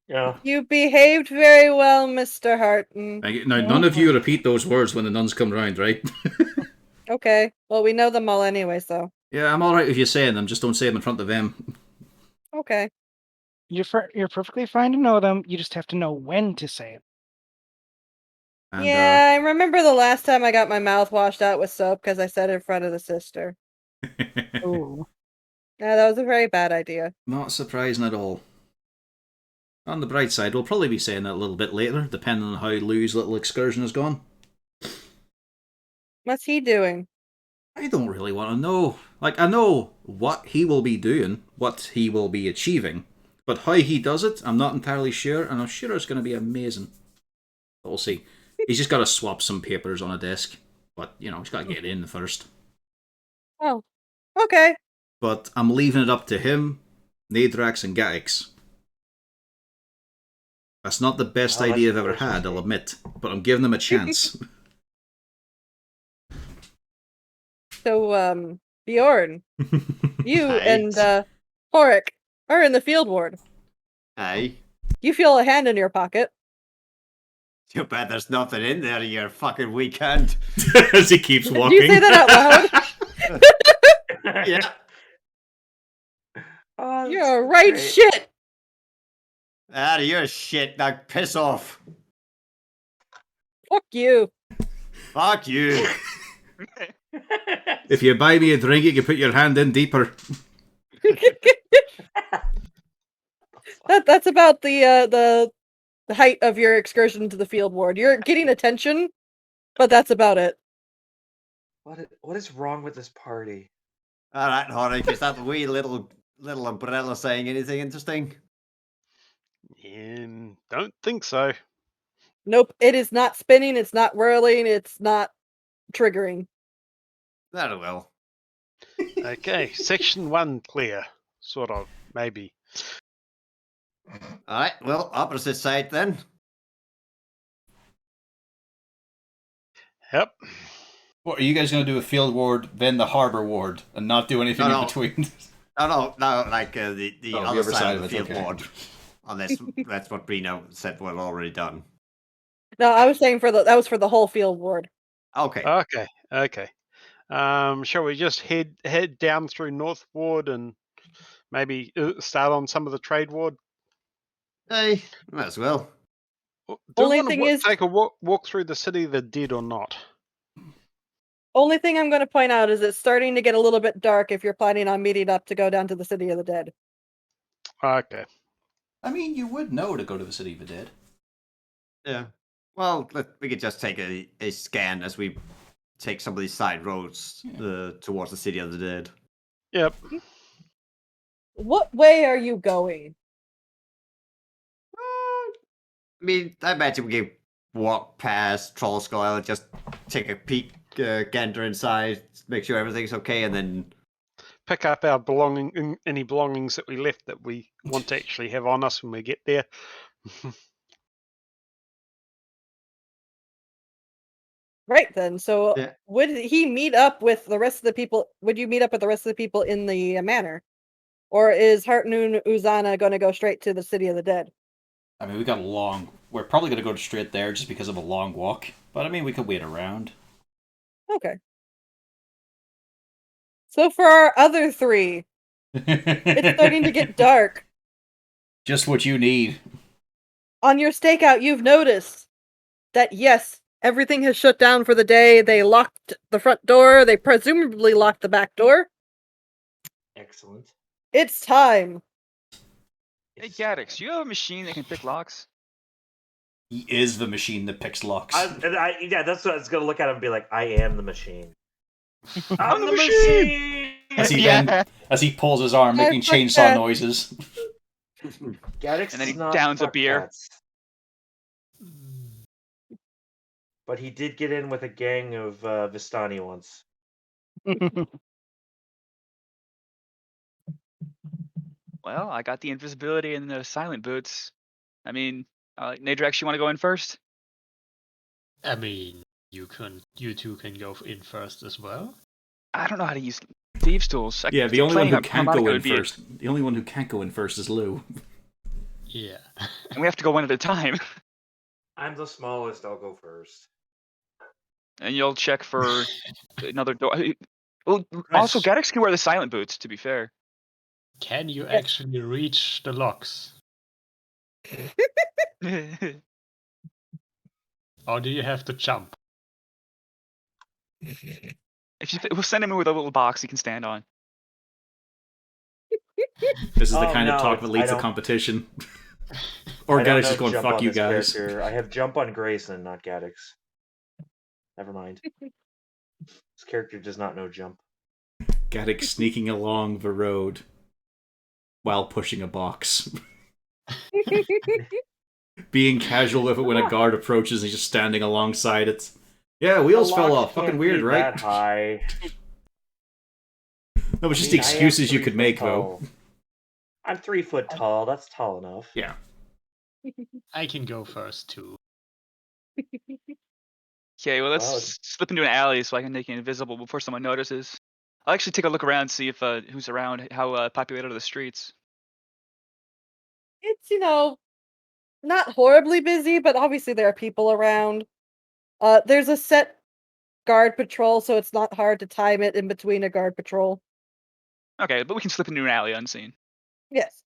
Yeah. You behaved very well, Mr. Harton. Now, none of you repeat those words when the nuns come round, right? Okay. Well, we know them all anyway, so. Yeah, I'm alright with you saying them, just don't say them in front of them. Okay. You're perfectly fine to know them. You just have to know when to say it. And, Yeah, I remember the last time I got my mouth washed out with soap because I said it in front of the sister. Ooh. Yeah, that was a very bad idea. Not surprising at all. On the bright side, we'll probably be saying that a little bit later, depending on how Lou's little excursion has gone. What's he doing? I don't really want to know. Like, I know what he will be doing, what he will be achieving, but how he does it, I'm not entirely sure, and I'm sure it's going to be amazing. But we'll see. He's just got to swap some papers on a desk, but, you know, he's got to get in first. Oh, okay. But I'm leaving it up to him, Nadrax, and Gaix. That's not the best Well, idea I've that's ever the had, first I'll mistake. admit, but I'm giving them a chance. So, Bjorn, you Right. and Horik are in the field ward. Aye. You feel a hand in your pocket. Too bad there's nothing in there, you fucking weekend. As he keeps Did walking. you say that out loud? Yeah. Oh, that's You're right great. shit! Out of your shit, now piss off. Fuck you. Fuck you. If you buy me a drink, you can put your hand in deeper. That's about the height of your excursion to the field ward. You're getting attention, but that's about it. What is wrong with this party? Alright, Horik, is that wee little umbrella saying anything interesting? Don't think so. Nope, it is not spinning, it's not whirling, it's not triggering. Very well. Okay, section 1 clear. Sort of, maybe. Alright, well, opposite side then. Yep. What, are you guys going to do a field ward, then the harbour ward, and not do anything No. in between? No, like the Oh, other side of the it, field okay. ward. Unless that's what Brino said was already done. No, I was saying that was for the whole field ward. Okay. Okay. Shall we just head down through North Ward and maybe start on some of the trade ward? Hey, might as well. Do Only we want thing to is- take a walk through the city of the dead or not? Only thing I'm going to point out is it's starting to get a little bit dark if you're planning on meeting up to go down to the City of the Dead. Okay. I mean, you would know to go to the City of the Dead. Yeah. Well, we could just take a scan as we take some of these side roads towards the City of the Dead. Yep. What way are you going? I mean, I imagine we could walk past Troll Skull, just take a peek, gander inside, make sure everything's okay, and then Pick up our any belongings that we left that we want to actually have on us when we get there. Right then. So Yeah. would he meet up with the rest of the people? Would you meet up with the rest of the people in the manor? Or is Hartnoon Uzana going to go straight to the City of the Dead? I mean, we're probably going to go straight there just because of a long walk. But I mean, we could wait around. Okay. So for our other three, it's starting to get dark. Just what you need. On your stakeout, you've noticed that yes, everything has shut down for the day. They locked the front door. They presumably locked the back door. Excellent. It's time. Hey, Gaddix, do you have a machine that can pick locks? He is the machine that picks locks. Yeah, that's what I was gonna look at him and be like, I am the machine. I'm the machine! As he pulls his arm, making chainsaw noises. Gaddix And then he does not downs a fuck beer. cats. But he did get in with a gang of Vistani once. Well, I got the invisibility and the silent boots. I mean, Nadrax, you want to go in first? I mean, you two can go in first as well. I don't know how to use thieves' tools. Yeah, the only one who Playing can't harmonica go in would be- first. The only one who can't go in first is Lou. Yeah. And we have to go one at a time. I'm the smallest. I'll go first. And you'll check for another door. Well, also, Question. Gaddix can wear the silent boots, to be fair. Can you actually reach the locks? Or do you have to jump? We'll send him with a little box he can stand on. This is the Oh, kind of no, talk that leads I to don't- competition. Or I don't Gaddix know just going, jump fuck on you this guys. character. I have jump on Grayson, not Gaddix. Never mind. This character does not know jump. Gaddix sneaking along the road while pushing a box. Being casual with it when a guard approaches and he's just standing alongside it. Yeah, wheels The fell locks off. Fucking can't weird, be right? That high. No, but I just mean, the I am excuses you 3 could foot make, though. tall. I'm 3 foot tall. That's tall enough. Yeah. I can go first too. Okay, well, let's Wow. slip into an alley so I can make it invisible before someone notices. I'll actually take a look around, see if who's around, how populated are the streets. It's, not horribly busy, but obviously there are people around. There's a set guard patrol, so it's not hard to time it in between a guard patrol. Okay, but we can slip into an alley unseen. Yes.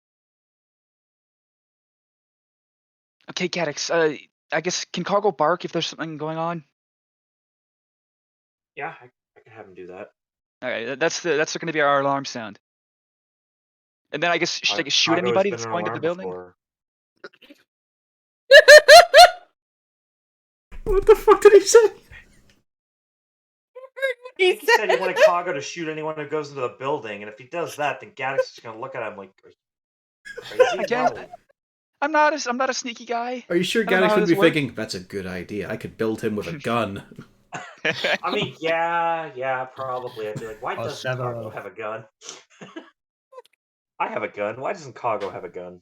Okay, Gaddix, I guess, can Cargo bark if there's something going on? Yeah, I can have him do that. Okay, that's going to be our alarm sound. And then I guess should I shoot Kago's anybody been that's an going to the alarm building? before. What the fuck did he say? He He said he wanted Kago to shoot anyone who goes into the building, and if he does that, then Gaddix is going to look at him like, are you crazy? Again, No. I'm not a sneaky guy. Are you sure I don't know Gaddix how would this be works. thinking, that's a good idea. I could build him with a gun. I mean, yeah, probably. I'd be like, why Or doesn't several. Kago have a gun? I have a gun. Why doesn't Kago have a gun?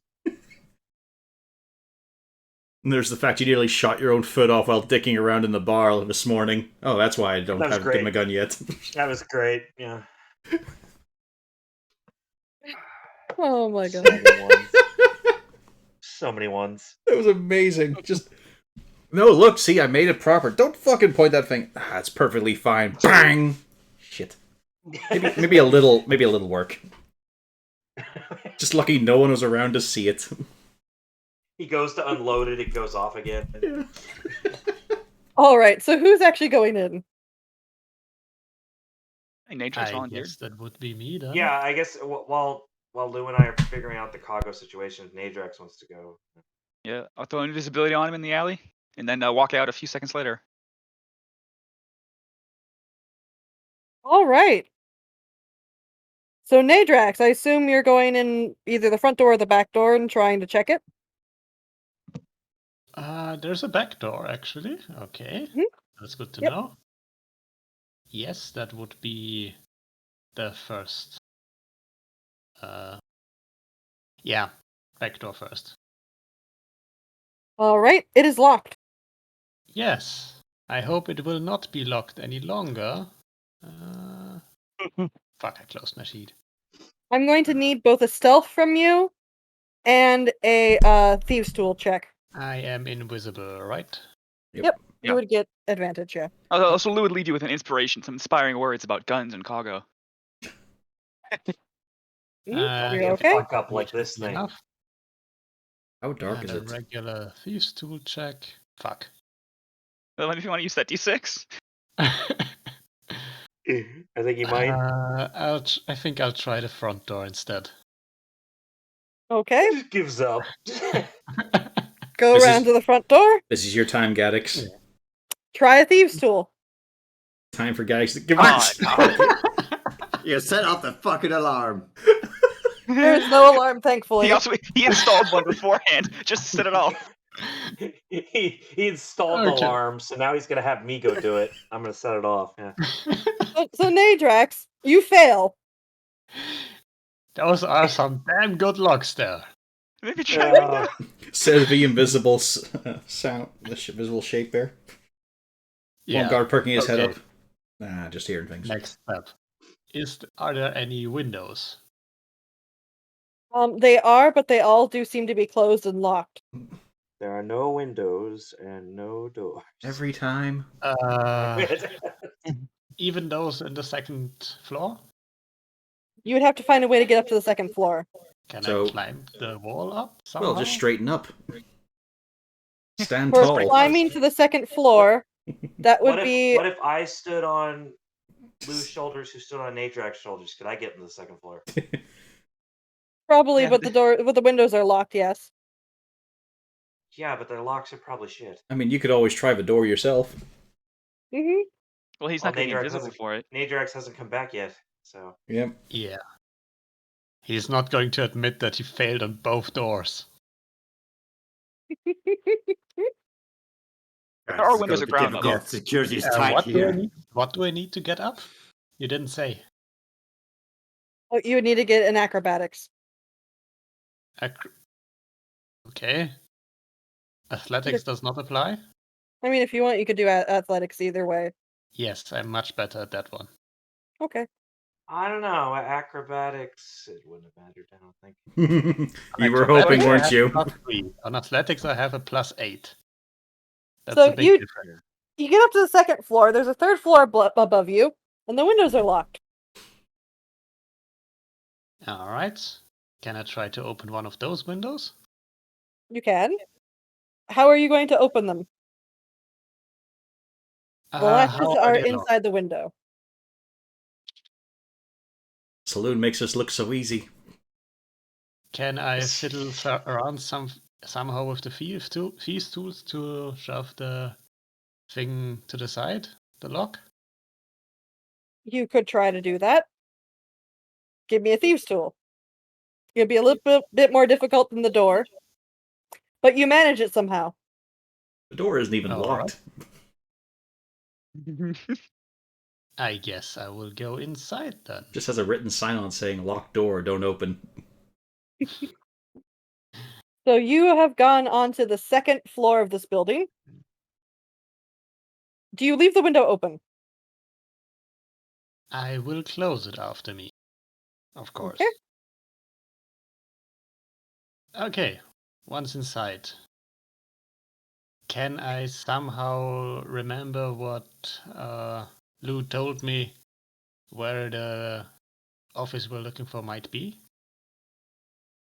And there's the fact you nearly shot your own foot off while dicking around in the bar this morning. Oh, that's why I don't That was have him a great. gun yet. That was great. Yeah. Oh my So god. many ones. So many ones. That was amazing. Just no, look, see, I made it proper. Don't fucking point that thing. Ah, it's perfectly fine. Bang. Shit. Maybe a little work. Just lucky no one was around to see it. He goes to unload it. It goes off again. Yeah. All right, so who's actually going in? Hey, Nature's I volunteered. guess that would be me then. Yeah, I guess while Lou and I are figuring out the Kago situation, if Nadrex wants to go. Yeah, I'll throw invisibility on him in the alley, and then walk out a few seconds later. All right. So Nadrax, I assume you're going in either the front door or the back door and trying to check it. There's a back door actually. Okay, Mhm. that's good to Yep. know. Yes, that would be the first. Yeah, back door first. All right, it is locked. Yes, I hope it will not be locked any longer. Fuck, I closed my sheet. I'm going to need both a stealth from you and a thieves tool check. I am invisible, right? Yep. You Yeah. would get advantage, yeah. Also, Lou would leave you with an inspiration, some inspiring words about guns and cargo. You're You okay? fuck up like this thing. Enough. How dark And is a it? regular thieves tool check. Fuck. Well, if you want to use that D6. I think he might. I think I'll try the front door instead. Okay, He just gives up. go This around is- to the front door. This is your time, Gaddix. Try a thieves tool. Time for Gaddix to give Come us. You set off the fucking alarm. There is no alarm, thankfully. He installed one beforehand just to set it off. he installed the Okay. alarm, so now he's gonna have me go do it. I'm gonna set it off. Yeah. So Nadrax, you fail. Those are some damn good locks there. Maybe try right Uh, now. Says the invisible sound, the invisible shape there. One guard perking his head Okay. up. Nah, just hearing things. Next step. Are there any windows? They are, but they all do seem to be closed and locked. There are no windows and no doors. Every time. Even those in the second floor? You would have to find a way to get up to the second floor. Can So- I climb the wall up somehow? Well, just straighten up. Stand For tall. climbing to the second floor, that would be What if I stood on Lou's shoulders, who stood on Nadrak's shoulders? Could I get into the second floor? probably, Yeah. but the windows are locked. Yes. Yeah, but their locks are probably shit. I mean, you could always try the door yourself. Mm-hmm. Well, he's Well, not going to be Nadrak invisible hasn't- for it. Nadrax hasn't come back yet, so Yep. Yeah. He's not going to admit that he failed on both doors. There are windows at ground level. Yeah, security's Uh, tight what do I here. need? What do I need to get up? You didn't say. Oh, you would need to get an acrobatics. Okay. Athletics does not apply? I mean, if you want, you could do athletics either way. Yes, I'm much better at that one. Okay. I don't know. Acrobatics, it wouldn't have mattered. I don't think. You were Acrobatics, hoping, I weren't have you? +3. On athletics, I have a +8. That's So a big you- difference. You get up to the second floor. There's a third floor above you, and the windows are locked. All right. Can I try to open one of those windows? You can. How are you going to open them? The latches How are they locked? inside the window. Saloon makes us look so easy. Can I fiddle around somehow with the thieves tools to shove the thing to the side, the lock? You could try to do that. Give me a thieves' tool. It'll be a little bit more difficult than the door, but you manage it somehow. The door isn't even All locked. I guess I will go inside then. Just has a written sign on saying "locked door, don't open." So you have gone onto the second floor of this building. Do you leave the window open? I will close it after me. Of course. Okay. Okay, once inside. Can I somehow remember what Lou told me where the office we're looking for might be?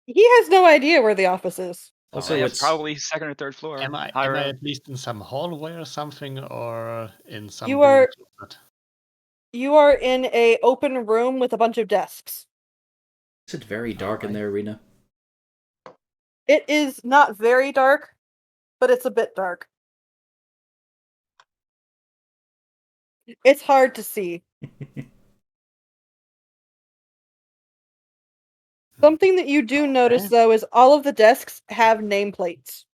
He has no idea where the office is. Also, Yeah, it's probably second or third floor. Am I higher up. at least in some hallway or something, or in some You are- building closet? You are in a open room with a bunch of desks. Is it very dark in Alright. there, Rena? It is not very dark, but it's a bit dark. It's hard to see. Something that you do notice, Okay. though, is all of the desks have nameplates.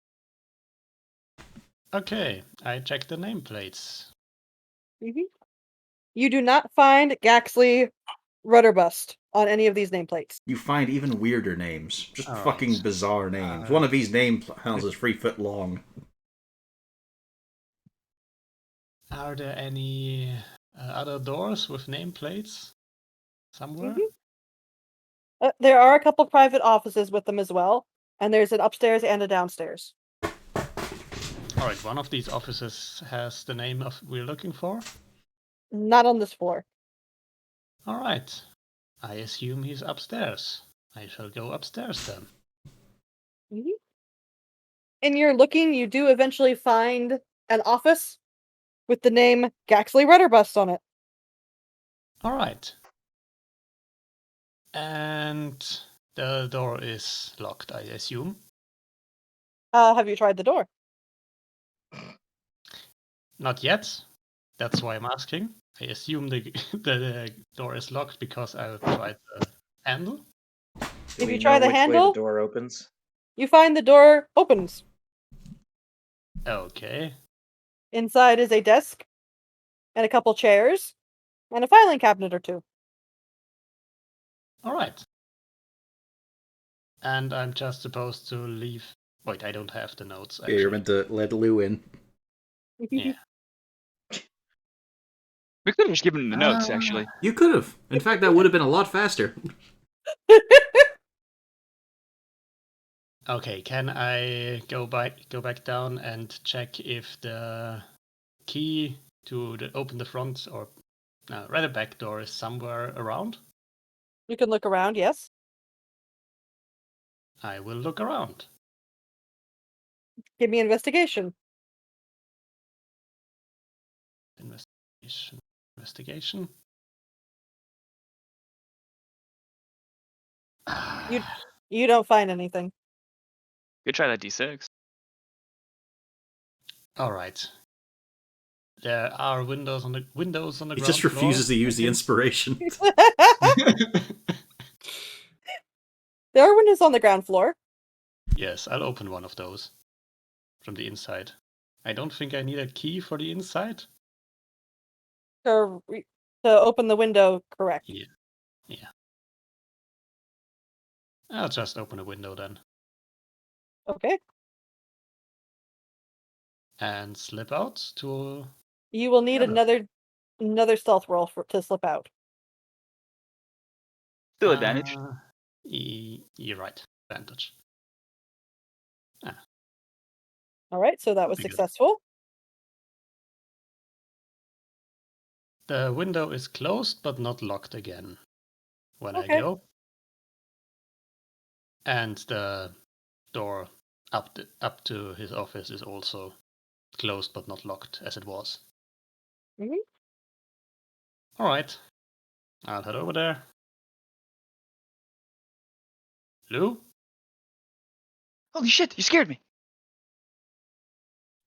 Okay, I check the nameplates. You do not find Gaxley Rudderbust on any of these nameplates. You find even weirder names. Just Alright. fucking bizarre names. One of these name panels is 3 foot long. Are there any other doors with nameplates somewhere? There are a couple private offices with them as well, and there's an upstairs and a downstairs. All right, one of these offices has the name of we're looking for. Not on this floor. All right, I assume he's upstairs. I shall go upstairs then. In your looking, you do eventually find an office with the name Gaxley Rudderbust on it. All right. And the door is locked, I assume. Have you tried the door? Not yet. That's why I'm asking. I assume the door is locked because I tried the handle. If you try the handle, the door opens. you find the door opens. Okay. Inside is a desk and a couple chairs and a filing cabinet or two. All right. And I'm just supposed to leave. Wait, I don't have the notes. Yeah, Actually. you're meant to let Lou in. Yeah. We could have just given him the notes, actually. You could have. In fact, that would have been a lot faster. Okay, can I go back down and check if the key to open the front or rather back door is somewhere around? You can look around, yes. I will look around. Give me investigation. Investigation. You don't find anything. Good try that D6. All right. There are windows on the He ground just refuses floor. to use the inspiration. There are windows on the ground floor. Yes, I'll open one of those from the inside. I don't think I need a key for the inside. To open the window, correct. Yeah. I'll just open a window then. Okay. And slip out to... You will need Yeah. another stealth roll to slip out. Still advantage. You're right. Advantage. All right, so that was Pretty good. successful. The window is closed but not locked again when I Okay. go. And the door up to his office is also closed but not locked as it was. Mhm. All right. I'll head over there. Lou? Holy shit, you scared me.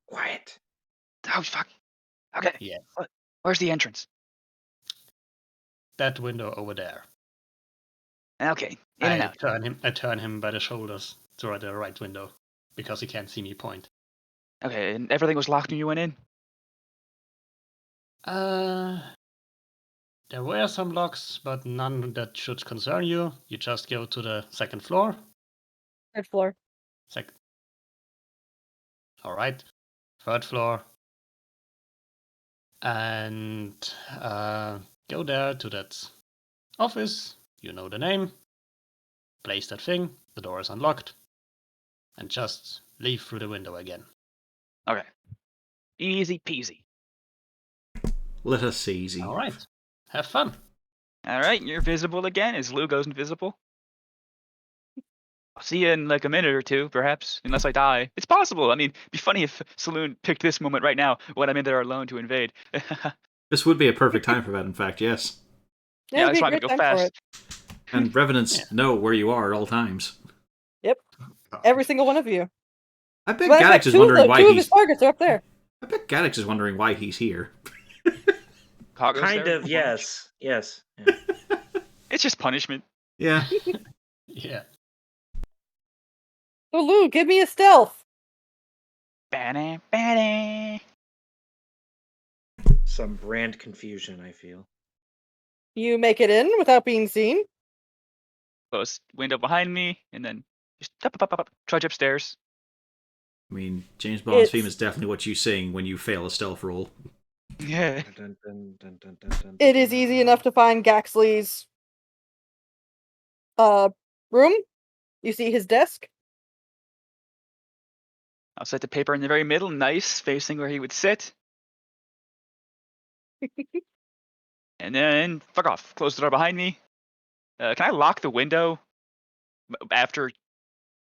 Quiet. Oh, fuck. Okay. Yeah. Where's the entrance? That window over there. Okay, in and out. I turn him by the shoulders toward the right window because he can't see me point. Okay, and everything was locked when you went in? There were some locks, but none that should concern you. You just go to the second floor. Third floor. All right. Third floor. And go there to that office. You know the name. Place that thing. The door is unlocked. And just leave through the window again. Okay. Easy peasy. Let us see easy. All right. Have fun. All right, you're visible again as Lou goes invisible. I'll see you in like a minute or two, perhaps, unless I die. It's possible. I mean, it'd be funny if Saloon picked this moment right now when I'm in there alone to invade. This would be a perfect time for that, in fact, yes. Yeah, I it'd be just a want to great go time for fast. it. And Revenants Yeah. know where you are at all times. Every single one of you. I bet Matter of fact, Gaddix is wondering why two of his he's. targets are up there. I bet Gaddix is wondering why he's here. Cargo's Kind there? of, yes. Yes. Yeah. It's just punishment. Yeah. Yeah. So Lou, give me a stealth. Banner, banner. Some brand confusion, I feel. You make it in without being seen. Close window behind me, and then just up, trudge upstairs. I mean, James Bond's theme It's- is definitely what you sing when you fail a stealth roll. Yeah. Dun, dun, dun, dun, dun, dun, It dun, is easy dun. enough to find Gaxley's room. You see his desk. I'll set the paper in the very middle, nice, facing where he would sit. And then, fuck off. Close the door behind me. Can I lock the window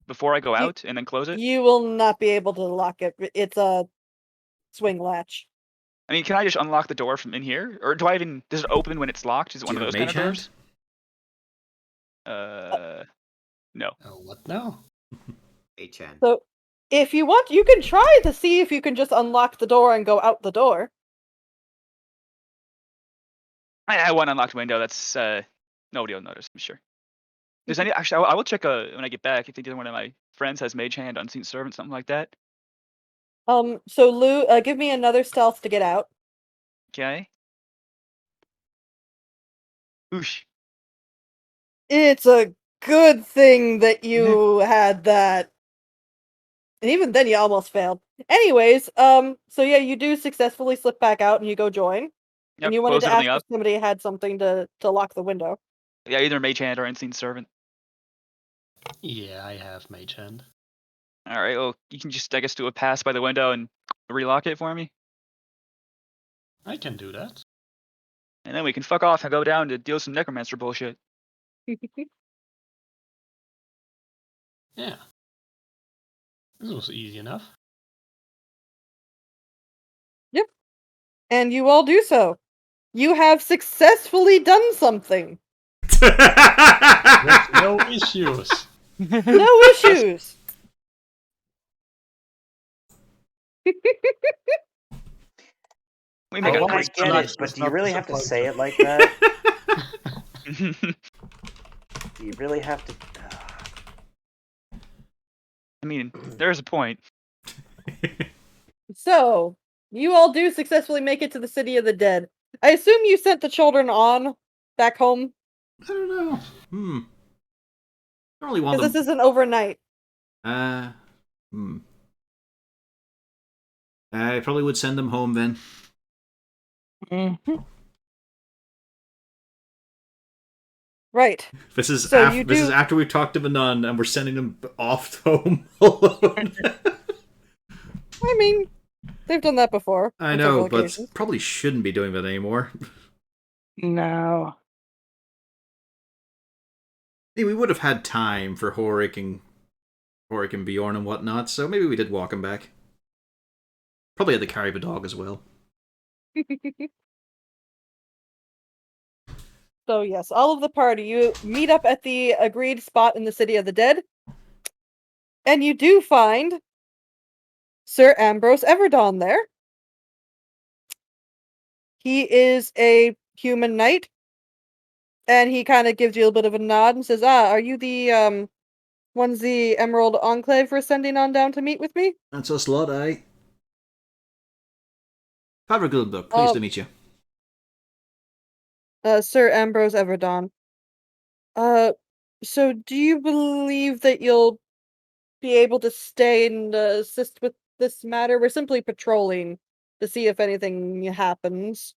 before I go out and then close it? You will not be able to lock it. It's a swing latch. I mean, can I just unlock the door from in here? Or does it open when it's locked? Is it Do one you of have those a kind mage of hand? doors? No. Oh, what now? HN. So, if you want, you can try to see if you can just unlock the door and go out the door. I want an unlocked window. That's, nobody will notice, I'm sure. Actually, I will check when I get back if either one of my friends has mage hand, unseen servant, something like that. So Lou, give me another stealth to get out. Okay. Oosh. It's a good thing that you had that. And even then you almost failed. Anyways, so yeah, you do successfully slip back out and you go join. Yep, And you wanted close to everything ask up. if somebody had something to lock the window. Yeah, either Mage Hand or Unseen Servant. Yeah, I have Mage Hand. All right. Well, you can just, I guess, do a pass by the window and relock it for me, I can do that. and then we can fuck off and go down to deal some necromancer bullshit. Yeah. This was easy enough. Yep. And you all do so. You have successfully done something. With no issues. No issues. We I make a mean, I great get team. it, but It's do you not really have to say it like disappointing. that? team. Do you really have to? I mean, there's a point. So, you all do successfully make it to the city of the dead. I assume you sent the children on back home? I don't know. I only want Because them. this isn't overnight. I probably would send them home then. Mm-hmm. Right. This is So you this is do- after we've talked to the nun and we're sending them off home alone. I mean, they've done that before. I on know, several but occasions. probably shouldn't be doing that anymore. No. Hey, we would have had time for Horik and Bjorn and whatnot, so maybe we did walk him back. Probably had to carry the dog as well. So yes, all of the party, you meet up at the agreed spot in the City of the Dead. And you do find Sir Ambrose Everdon there. He is a human knight. And he kind of gives you a bit of a nod and says, are you the ones the Emerald Enclave were sending on down to meet with me? That's us lot, eh? Father Goodbook, pleased to meet you. Sir Ambrose Everdon. So do you believe that you'll be able to stay and assist with this matter? We're simply patrolling to see if anything happens.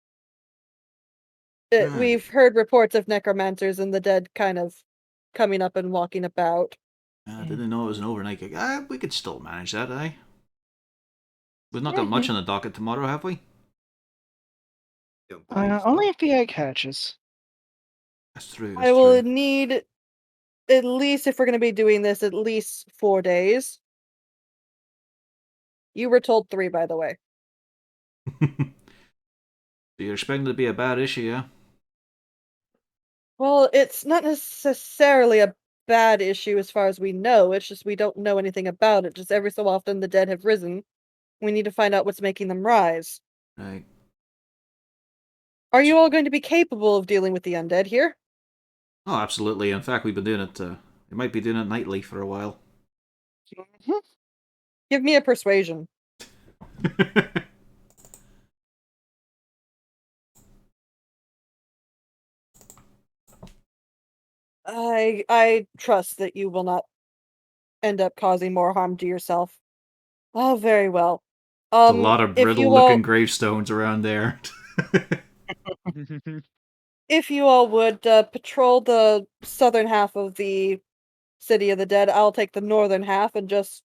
Right. We've heard reports of necromancers and the dead kind of coming up and walking about. I didn't know it was an overnight gig. We could still manage that, eh? We've not got much on the docket tomorrow, have we? Don't believe so. Only if the egg hatches. That's true. I will need, at least if we're going to be doing this, at least 4 days. You were told 3, by the way. So you're expecting it to be a bad issue, yeah? Well, it's not necessarily a bad issue as far as we know. It's just we don't know anything about it. Just every so often the dead have risen. We need to find out what's making them rise. Right. Are you all going to be capable of dealing with the undead here? Oh, absolutely. In fact, we've been doing it. We might be doing it nightly for a while. Give me a persuasion. I trust that you will not end up causing more harm to yourself. Oh, very well. A lot of if brittle you looking all, gravestones around there. if you all would patrol the southern half of the City of the Dead, I'll take the northern half and just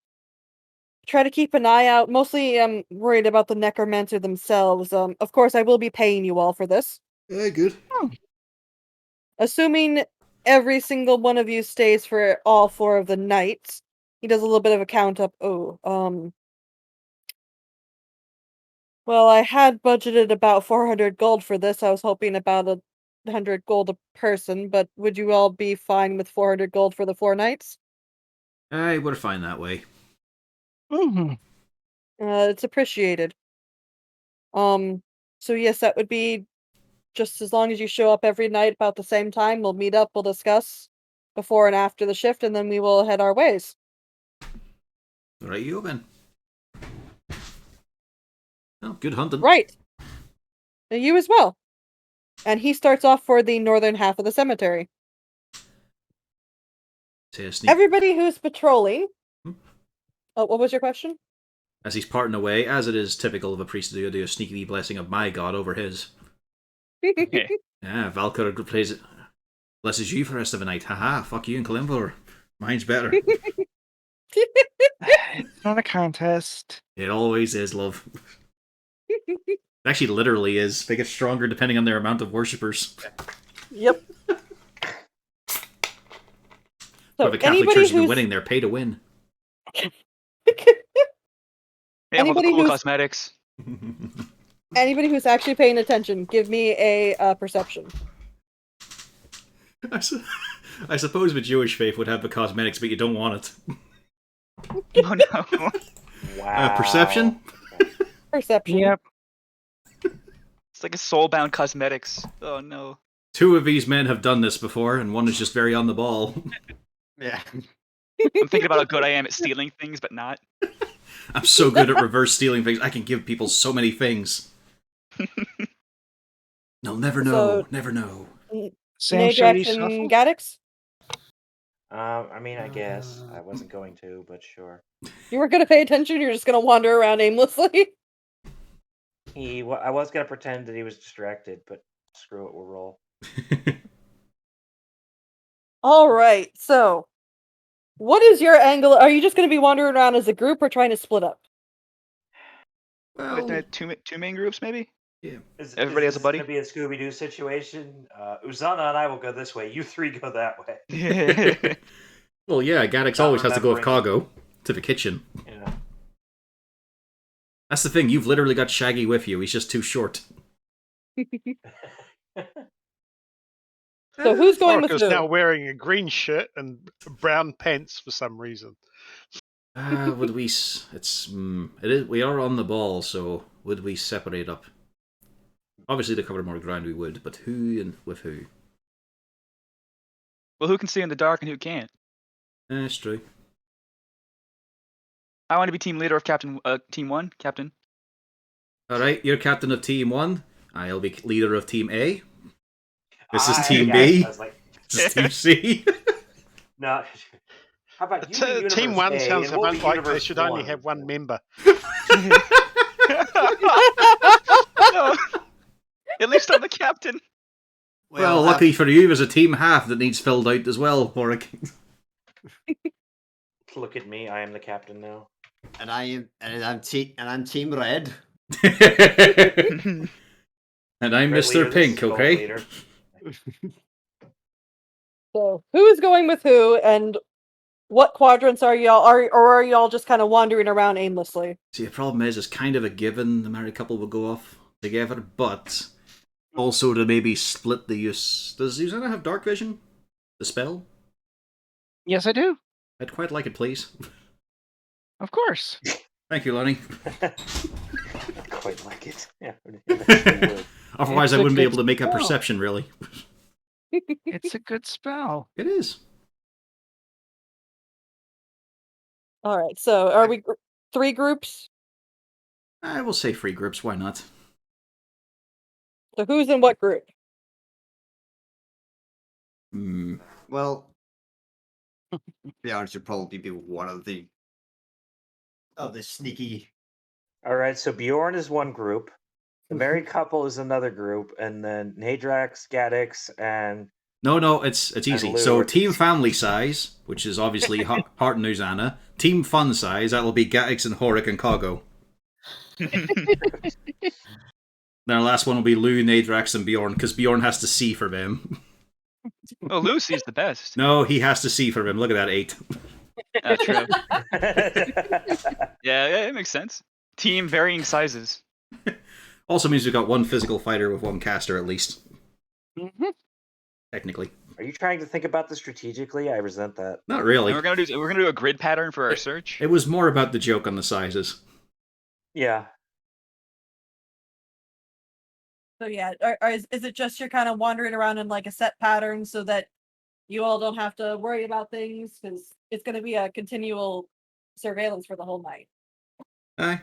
try to keep an eye out. Mostly, I'm worried about the necromancer themselves. Of course, I will be paying you all for this. Yeah, good. Assuming every single one of you stays for all 4 of the nights. He does a little bit of a count up. Well, I had budgeted about 400 gold for this. I was hoping about 100 gold a person, but would you all be fine with 400 gold for the 4 nights? We're fine that way. Mm-hmm. It's appreciated. So yes, that would be just as long as you show up every night about the same time. We'll meet up, we'll discuss before and after the shift, and then we will head our ways. Right, you then. Oh, good hunting. Right. And you as well. And he starts off for the northern half of the cemetery. Say a sneak. Everybody who's patrolling. Oh, what was your question? As he's parting away, as it is typical of a priest to do a sneaky blessing of my god over his. Yeah, Valkyr plays it. Blesses you for the rest of the night. Haha, fuck you and Kalimvor. Mine's better. It's not a contest. It always is, love. It actually literally is. They get stronger depending on their amount of worshippers. Yep. Or the Catholic Church has been winning, they're pay to win. They have all the Anybody cool who's- cosmetics. Anybody who's actually paying attention, give me a perception. I suppose the Jewish faith would have the cosmetics, but you don't want it. Oh no. Wow. Perception? Perception. Yep. It's like a soul-bound cosmetics. Oh no. 2 of these men have done this before, and one is just very on the ball. Yeah. I'm thinking about how good I am at stealing things, but not. I'm so good at reverse stealing things. I can give people so many things. They'll never know. So- Never know. Sam Shady Nadrax and Shuffle? Gaddix? I mean, I guess I wasn't going to, but sure. You weren't going to pay attention? You're just going to wander around aimlessly? I was gonna pretend that he was distracted, but screw it, we'll roll. Alright, so... What is your angle? Are you just going to be wandering around as a group or trying to split up? Well, Two main groups, maybe? Everybody Everybody has a buddy? It's gonna be a Scooby-Doo situation. Uzana and I will go this way. You 3 go that way. well, yeah, Gaddix Not always has to go with remembering. Cargo to the kitchen. Yeah. That's the thing, you've literally got Shaggy with you, he's just too short. So who's going with Orca's who? now wearing a green shirt and brown pants for some reason. Would we... it is, we are on the ball, so would we separate up? Obviously, to cover more ground, we would, but who and with who? Well, who can see in the dark and who can't? That's true. I want to be team leader of Team 1, Captain. Alright, you're captain of Team 1. I'll be leader of Team A. This is Ah, Team yeah, B. I was like, This is Team C. no. How about you? be Team Universe 1 A, sounds and we'll be about like they Universe should only 1. have one member. No. At least I'm the captain. Well, luckily for you, there's a team half that needs filled out as well, Warwick. Look at me. I am the captain now. And I'm Team Red. And I'm Red Mr. leader, this Pink, is gold okay? leader. So, who is going with who, and what quadrants are y'all, or are y'all just kind of wandering around aimlessly? See, the problem is, it's kind of a given the married couple will go off together, but also to maybe split the use. Does Susanna have dark vision? The spell? Yes, I do. I'd quite like it, please. Of course. Thank you, Lonnie. Quite like it. Yeah. Otherwise, It's I a wouldn't be good able to make a spell. perception, really. It's a good spell. It is. Alright, so are we 3 groups? I will say free groups, why not? So who's in what group? Hmm. Well, Bjorn should probably be one of the sneaky. All right. So Bjorn is one group. The married couple is another group, and then Nadrax, Gaddix, and No, it's easy. Lou, So, it's- team family size, which is obviously Hart and Uzana. Team fun size, that'll be Gattix and Horik and Kogo. Then our last one will be Lou, Nadrax, and Bjorn, because Bjorn has to see for them. Oh, Lucy's the best. No, he has to see for them. Look at that 8. That's true. Yeah, it makes sense. Team varying sizes. Also means we've got one physical fighter with one caster at least. Mm-hmm. Technically. Are you trying to think about this strategically? I resent that. Not really. And we're gonna do a grid pattern for our search. It was more about the joke on the sizes. Yeah. So yeah, is it just you're kind of wandering around in like a set pattern so that you all don't have to worry about things? Because it's going to be a continual surveillance for the whole night. Aye.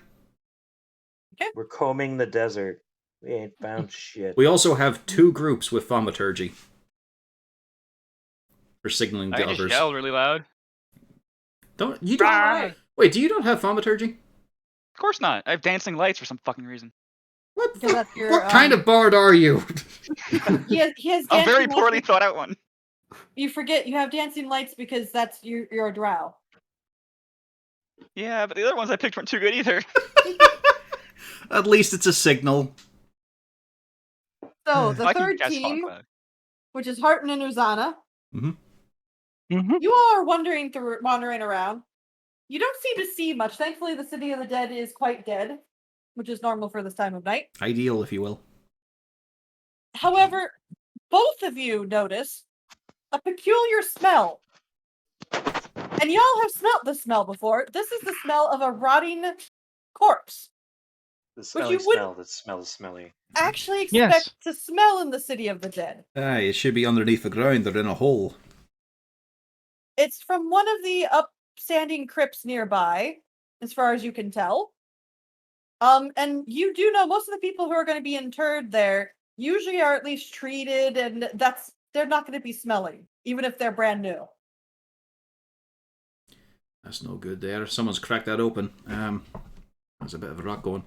We're combing the desert. We ain't found shit. We also have 2 groups with thaumaturgy. For signaling I to just others. yelled really loud. Don't you don't Ah! Wait, do you not have thaumaturgy? Of course not. I have dancing lights for some fucking reason. What? Because that's your, What kind of bard are you? He has A very dancing lights. poorly thought out one. You forget you have dancing lights because that's you're a drow. Yeah, but the other ones I picked weren't too good either. At least it's a signal. So the I can third cast team, Fog. which is Harton and Uzana, Mm-hmm. you all are wandering around. You don't seem to see much. Thankfully, the city of the dead is quite dead, which is normal for this time of night. Ideal, if you will. However, both of you notice a peculiar smell. And y'all have smelt this smell before. This is the smell of a rotting corpse. The Which smelly you would smell that smells smelly. actually expect Yes. to smell in the city of the dead. Aye, it should be underneath the ground or in a hole. It's from one of the upstanding crypts nearby, as far as you can tell. And you do know most of the people who are going to be interred there usually are at least treated, and they're not going to be smelling, even if they're brand new. That's no good there. Someone's cracked that open. There's a bit of a rock going.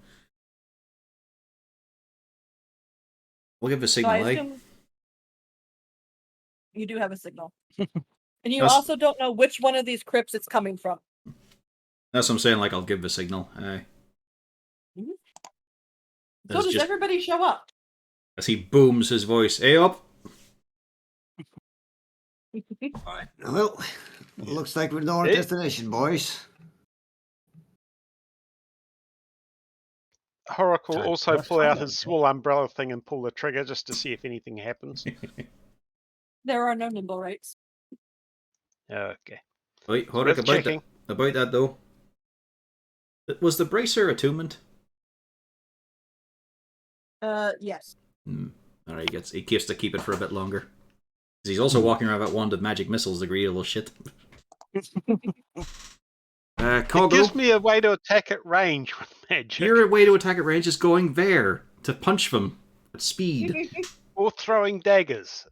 We'll give a So signal, I eh? assume you do have a signal. And you That's- also don't know which one of these crypts it's coming from. That's what I'm saying, like, I'll give a signal. Aye. So There's does just- everybody show up? As he booms his voice. Hey up! Well, looks like we know our Hey. destination, boys. Horak will Time also for pull out fire. his small umbrella thing and pull the trigger just to see if anything happens. There are no nimble rights. Okay. Right, Horik, Worth about checking. that though. Was the bracer attunement? Yes. Alright, he keeps to keep it for a bit longer. 'Cause he's also walking around with that wand of magic missiles, the greedy little shit. It Coggo, gives me a way to attack at range with magic. your way to attack at range is going there, to punch them at speed. Or throwing daggers.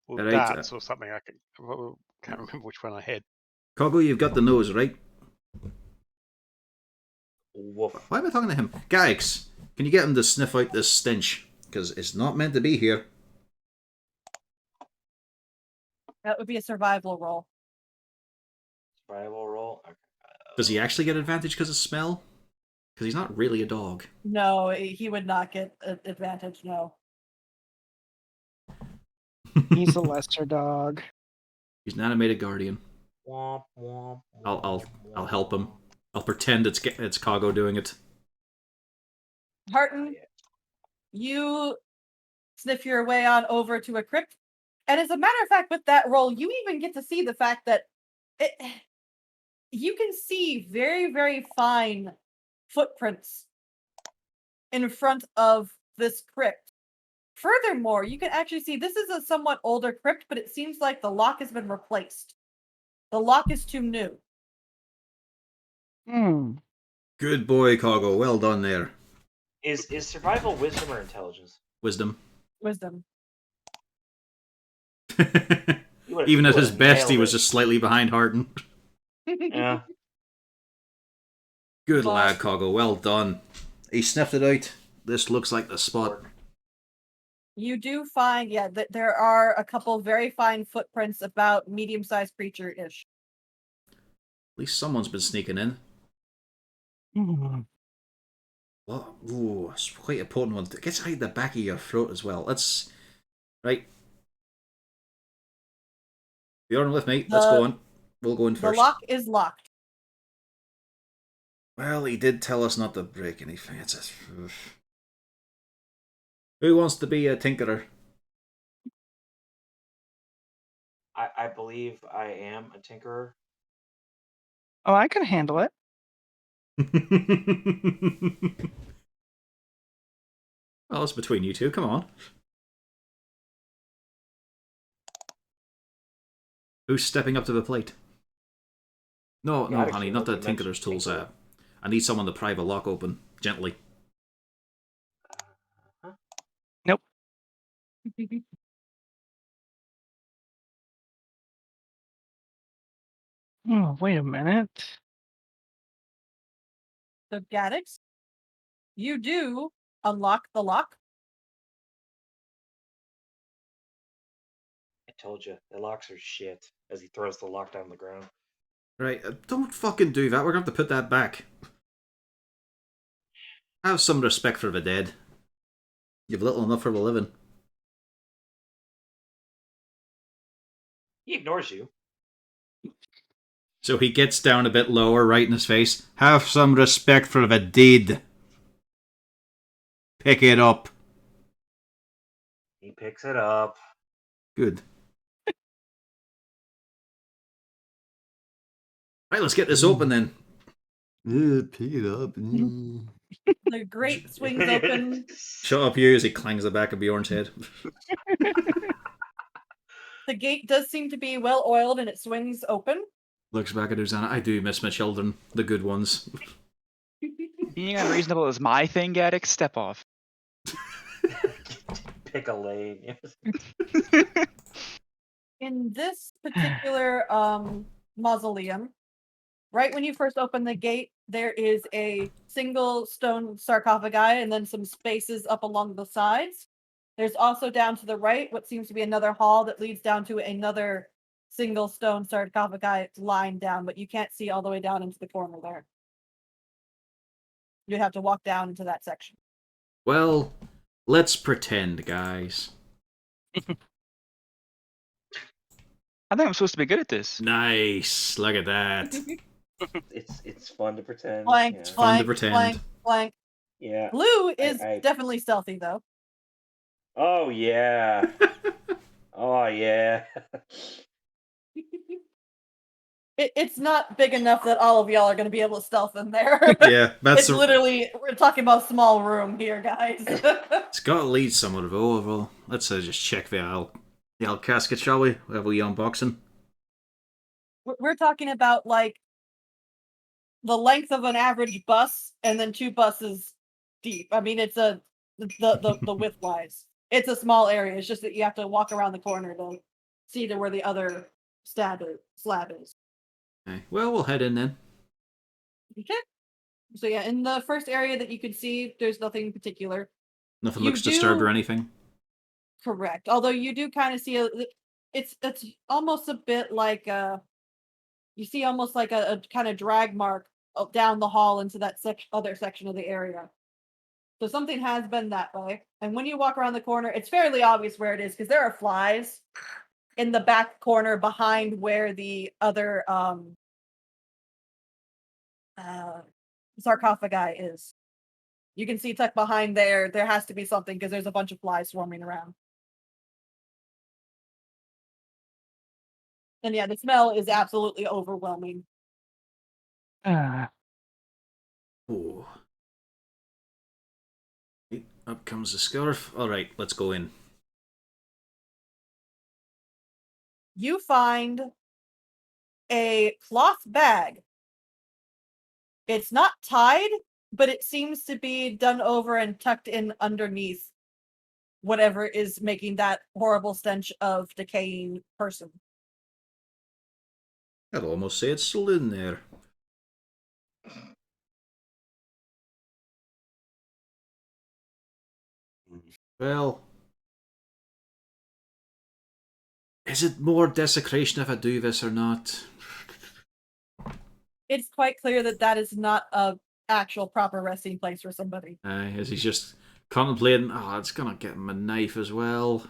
Or Right, darts or something. Can't remember which one I had. Coggo, you've got the nose, right? Woof. Why am I talking to him? Gaix, can you get him to sniff out this stench? Because it's not meant to be here. That would be a survival roll. Survival roll. Okay. Does he actually get advantage because of smell? Because he's not really a dog. No, he would not get an advantage, no. He's a lesser dog. He's an animated guardian. Womp, womp, I'll help him. I'll pretend it's Coggo doing it. Harton, you sniff your way on over to a crypt. And as a matter of fact, with that roll, you even get to see the fact that you can see very, very fine footprints in front of this crypt. Furthermore, you can actually see this is a somewhat older crypt, but it seems like the lock has been replaced. The lock is too new. Good boy, Coggo. Well done there. Is survival wisdom or intelligence? Wisdom. Wisdom. Even at his best, he was nailed it. just slightly behind Harton. Yeah. Good Well- lad, Coggo. Well done. He sniffed it out. This looks like the spot. You do find, that there are a couple very fine footprints about medium-sized creature-ish. At least someone's been sneaking in. What? Ooh, it's quite a potent one. It gets right at the back of your throat as well. Let's... Right. You're on with me. Let's go on. We'll go in The first. lock is locked. Well, he did tell us not to break anything. Who wants to be a tinkerer? I believe I am a tinkerer. Oh, I can handle it. Well, it's between you two. Come on. Who's stepping up to the plate? No, Yeah, no, I'd honey, actually not love the to mention tinkerer's tools. tinkerer. I need someone to pry the lock open gently. Nope. Oh, wait a minute. So, Gaddix, You do unlock the lock. I told you, the locks are shit. As he throws the lock down the ground. Right, don't fucking do that. We're going to have to put that back. Have some respect for the dead. You've little enough for the living. He ignores you. So he gets down a bit lower, right in his face. Have some respect for the dead. Pick it up. He picks it up. Good. Right, let's get this open then. Yeah, pick it up. The grate swings open. Shut up, you, as he clangs the back of Bjorn's head. The gate does seem to be well oiled and it swings open. Looks back at Uzana. I do miss my children. The good ones. Being unreasonable is my thing, Gaddick. Step off. Pick a lane. In this particular mausoleum, right when you first open the gate, there is a single stone sarcophagi and then some spaces up along the sides. There's also down to the right what seems to be another hall that leads down to another single stone sarcophagi line down, but you can't see all the way down into the corner there. You'd have to walk down into that section. Well, let's pretend, guys. I think I'm supposed to be good at this. Nice. Look at that. It's fun to pretend. Flank, Yeah. fun to flank, pretend. flank, flank. Yeah. Blue is I- definitely stealthy, though. Oh yeah. Oh yeah. It's not big enough that all of y'all are going to be able to stealth in there. Yeah, that's It's literally, we're talking about small room here, guys. It's got to lead somewhere. Oh, well, let's just check the owl casket, shall we? Have we unboxing? We're talking about like the length of an average bus and then 2 buses deep. I mean, it's the width wise. It's a small area. It's just that you have to walk around the corner to see to where the other slab is. Okay. Well, we'll head in then. Okay. So yeah, in the first area that you can see, there's nothing particular. Nothing You looks disturbed do- or anything. Correct. Although you do kind of see it's almost a bit like you see almost like a kind of drag mark down the hall into that other section of the area. So something has been that way. And when you walk around the corner, it's fairly obvious where it is because there are flies in the back corner behind where the other sarcophagi is. You can see tucked behind there has to be something because there's a bunch of flies swarming around. And yeah, the smell is absolutely overwhelming. Ah, Oh. Up comes the scarf. Alright, let's go in. You find a cloth bag. It's not tied, but it seems to be done over and tucked in underneath whatever is making that horrible stench of decaying person. I'd almost say it's still in there. Well, is it more desecration if I do this or not? It's quite clear that that is not a actual proper resting place for somebody. As he's just contemplating, oh, it's gonna get him a knife as well.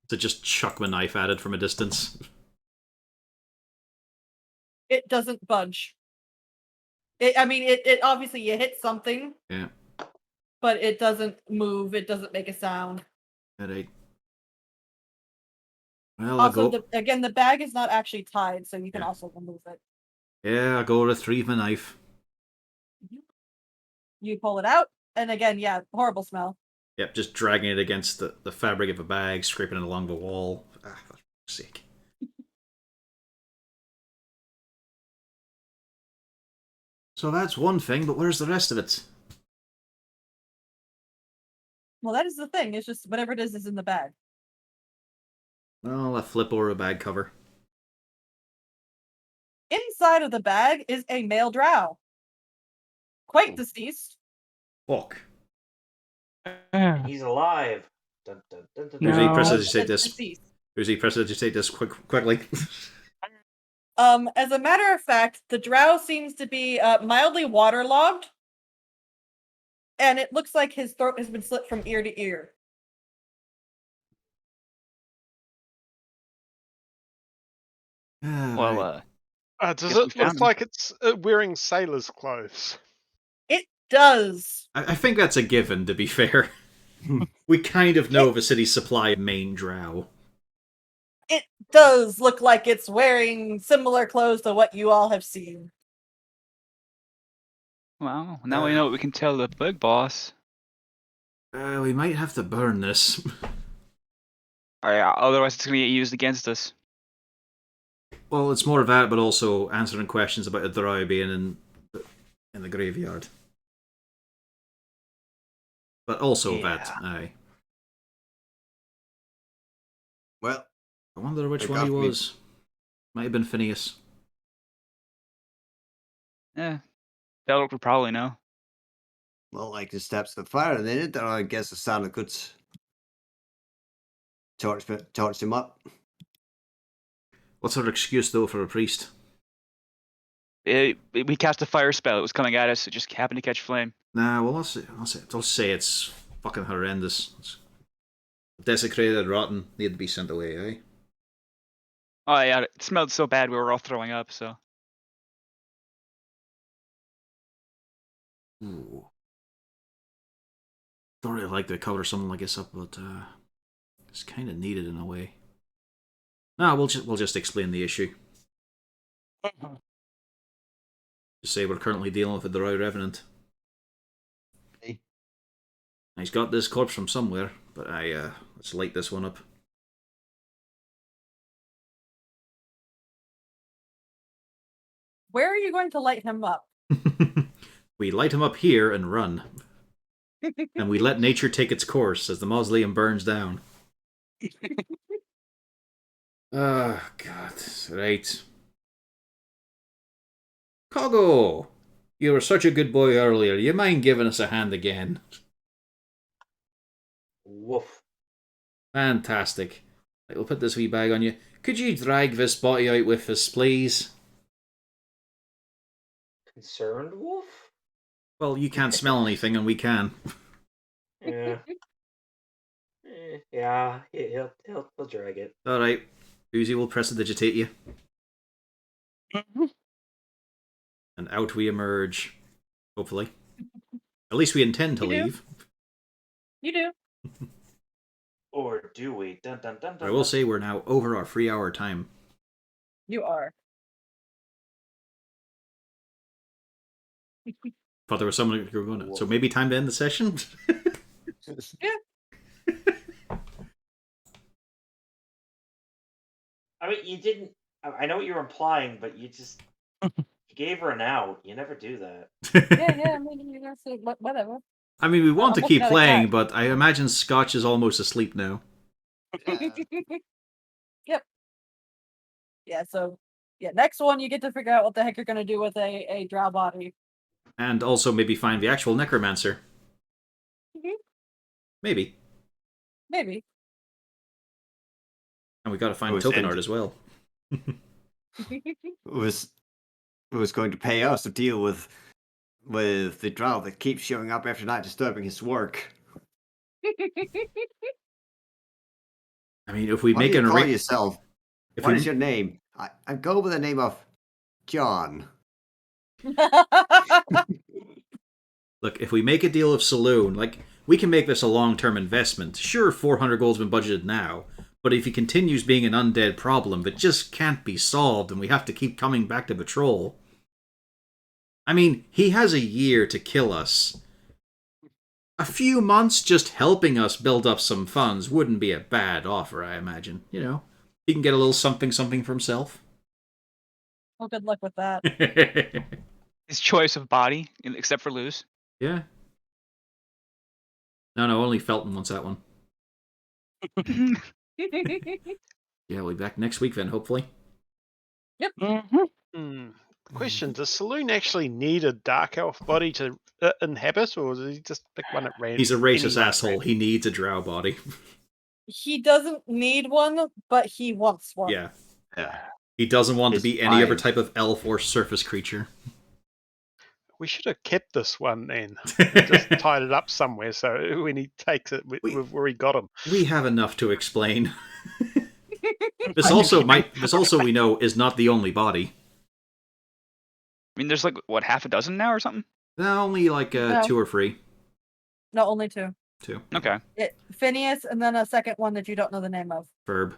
To just chuck my knife at it from a distance. It doesn't budge. It obviously you hit something. Yeah. But it doesn't move. It doesn't make a sound. Alright. Well, I'll Also, go. again, the bag is not actually tied, so you can Yeah. also remove it. Yeah, I'll go retrieve my knife. You pull it out, and again, yeah, horrible smell. Yep, just dragging it against the fabric of a bag, scraping it along the wall. Ah, for fuck's sake. So that's one thing, but where's the rest of it? Well, that is the thing. It's just whatever it is in the bag. Well, I flip over a bag cover. Inside of the bag is a male drow. quite deceased. Fuck. And he's alive. Dun, dun, dun, dun, Usually No. press But digitate this. deceased. Usually press digitate this quickly. As a matter of fact, the drow seems to be mildly waterlogged, and it looks like his throat has been slit from ear to ear. Well, Does Guess we it found look him. like it's wearing sailor's clothes? It does. I think that's a given, to be fair. We kind of know of a city's supply of main drow. It does look like it's wearing similar clothes to what you all have seen. well, now we know what we can tell the big boss. We might have to burn this. Otherwise, it's going to get used against us. Well, it's more of that, but also answering questions about a drow being in the graveyard. But also that, aye. Well, I wonder which They one he got me. was. Might have been Phineas. Belloc would probably know. well, like the steps of the fire, and then I guess the sound of good torch him up. What's our excuse, though, for a priest? We cast a fire spell. It was coming at us. It just happened to catch flame. Nah, well, let's say it's fucking horrendous. It's desecrated, rotten, need to be sent away, eh? Oh yeah, it smelled so bad we were all throwing up. So Ooh. Don't really like to cover something like this up, but it's kind of needed in a way. No, we'll just explain the issue. Just say we're currently dealing with the Drow Revenant. Hey. He's got this corpse from somewhere, but let's light this one up. Where are you going to light him up? We light him up here and run. And we let nature take its course as the mausoleum burns down. Oh, God. Right. Coggo! You were such a good boy earlier. You mind giving us a hand again? Woof. Fantastic. Right, we'll put this wee bag on you. Could you drag this body out with us, please? Concerned wolf? Well, you can't smell anything, and we can. Yeah. Yeah, he'll drag it. Alright. Uzi will prestidigitate you. And out we emerge. Hopefully. At least we intend to You do. leave. You do. Or do we? Dun dun dun dun. I will dun. say we're now over our 3-hour time. You are. Thought there was someone who were going to. So maybe time to end the session? I mean, you didn't. I know what you're implying, but you gave her an out. You never do that. Yeah. I mean, you know, so whatever. I mean, we want to I'm keep looking at a playing, cat. but I imagine Scotch is almost asleep now. Yep. Yeah. So, next one you get to figure out what the heck you're gonna do with a drow body. And also maybe find the actual necromancer. Mhm. Maybe. Maybe. And we gotta find Was token end- art as well. was going to pay us to deal with the drow that keeps showing up every night disturbing his work. I mean, if we What make do you an call array... yourself? If What we... is your name? I go with the name of John. Look, if we make a deal of Saloon, like, we can make this a long-term investment. Sure, 400 gold's been budgeted now, but if he continues being an undead problem that just can't be solved and we have to keep coming back to patrol... I mean, he has a year to kill us. A few months just helping us build up some funds wouldn't be a bad offer, I imagine. You know, he can get a little something for himself. Well, good luck with that. his choice of body, except for Luz. Yeah. No, only Felton wants that one. Yeah, we'll be back next week then, hopefully. Yep. Hmm. Question: does Saloon actually need a dark elf body to inhabit, or does he just pick one at random? He's a racist asshole. He needs a drow body. He doesn't need one, but he wants one. Yeah. Yeah. He doesn't want to It's be any other fine. type of elf or surface creature. We should have kept this one then. And just tied it up somewhere so when he takes it, we've already got him. We have enough to explain. This I'm also kidding. this also we know is not the only body. I mean, there's like what, half a dozen now or something? No, only like No. 2 or 3. No, only 2. 2. Okay. Phineas, and then a second one that you don't know the name of. Ferb.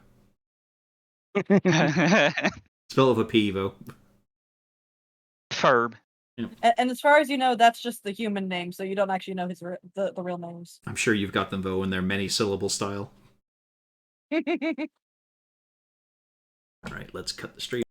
Spell of a P, though. Ferb. And as far as you know, that's just the human name, so you don't actually know the real names. I'm sure you've got them, though, in their many-syllable style. Alright, let's cut the stream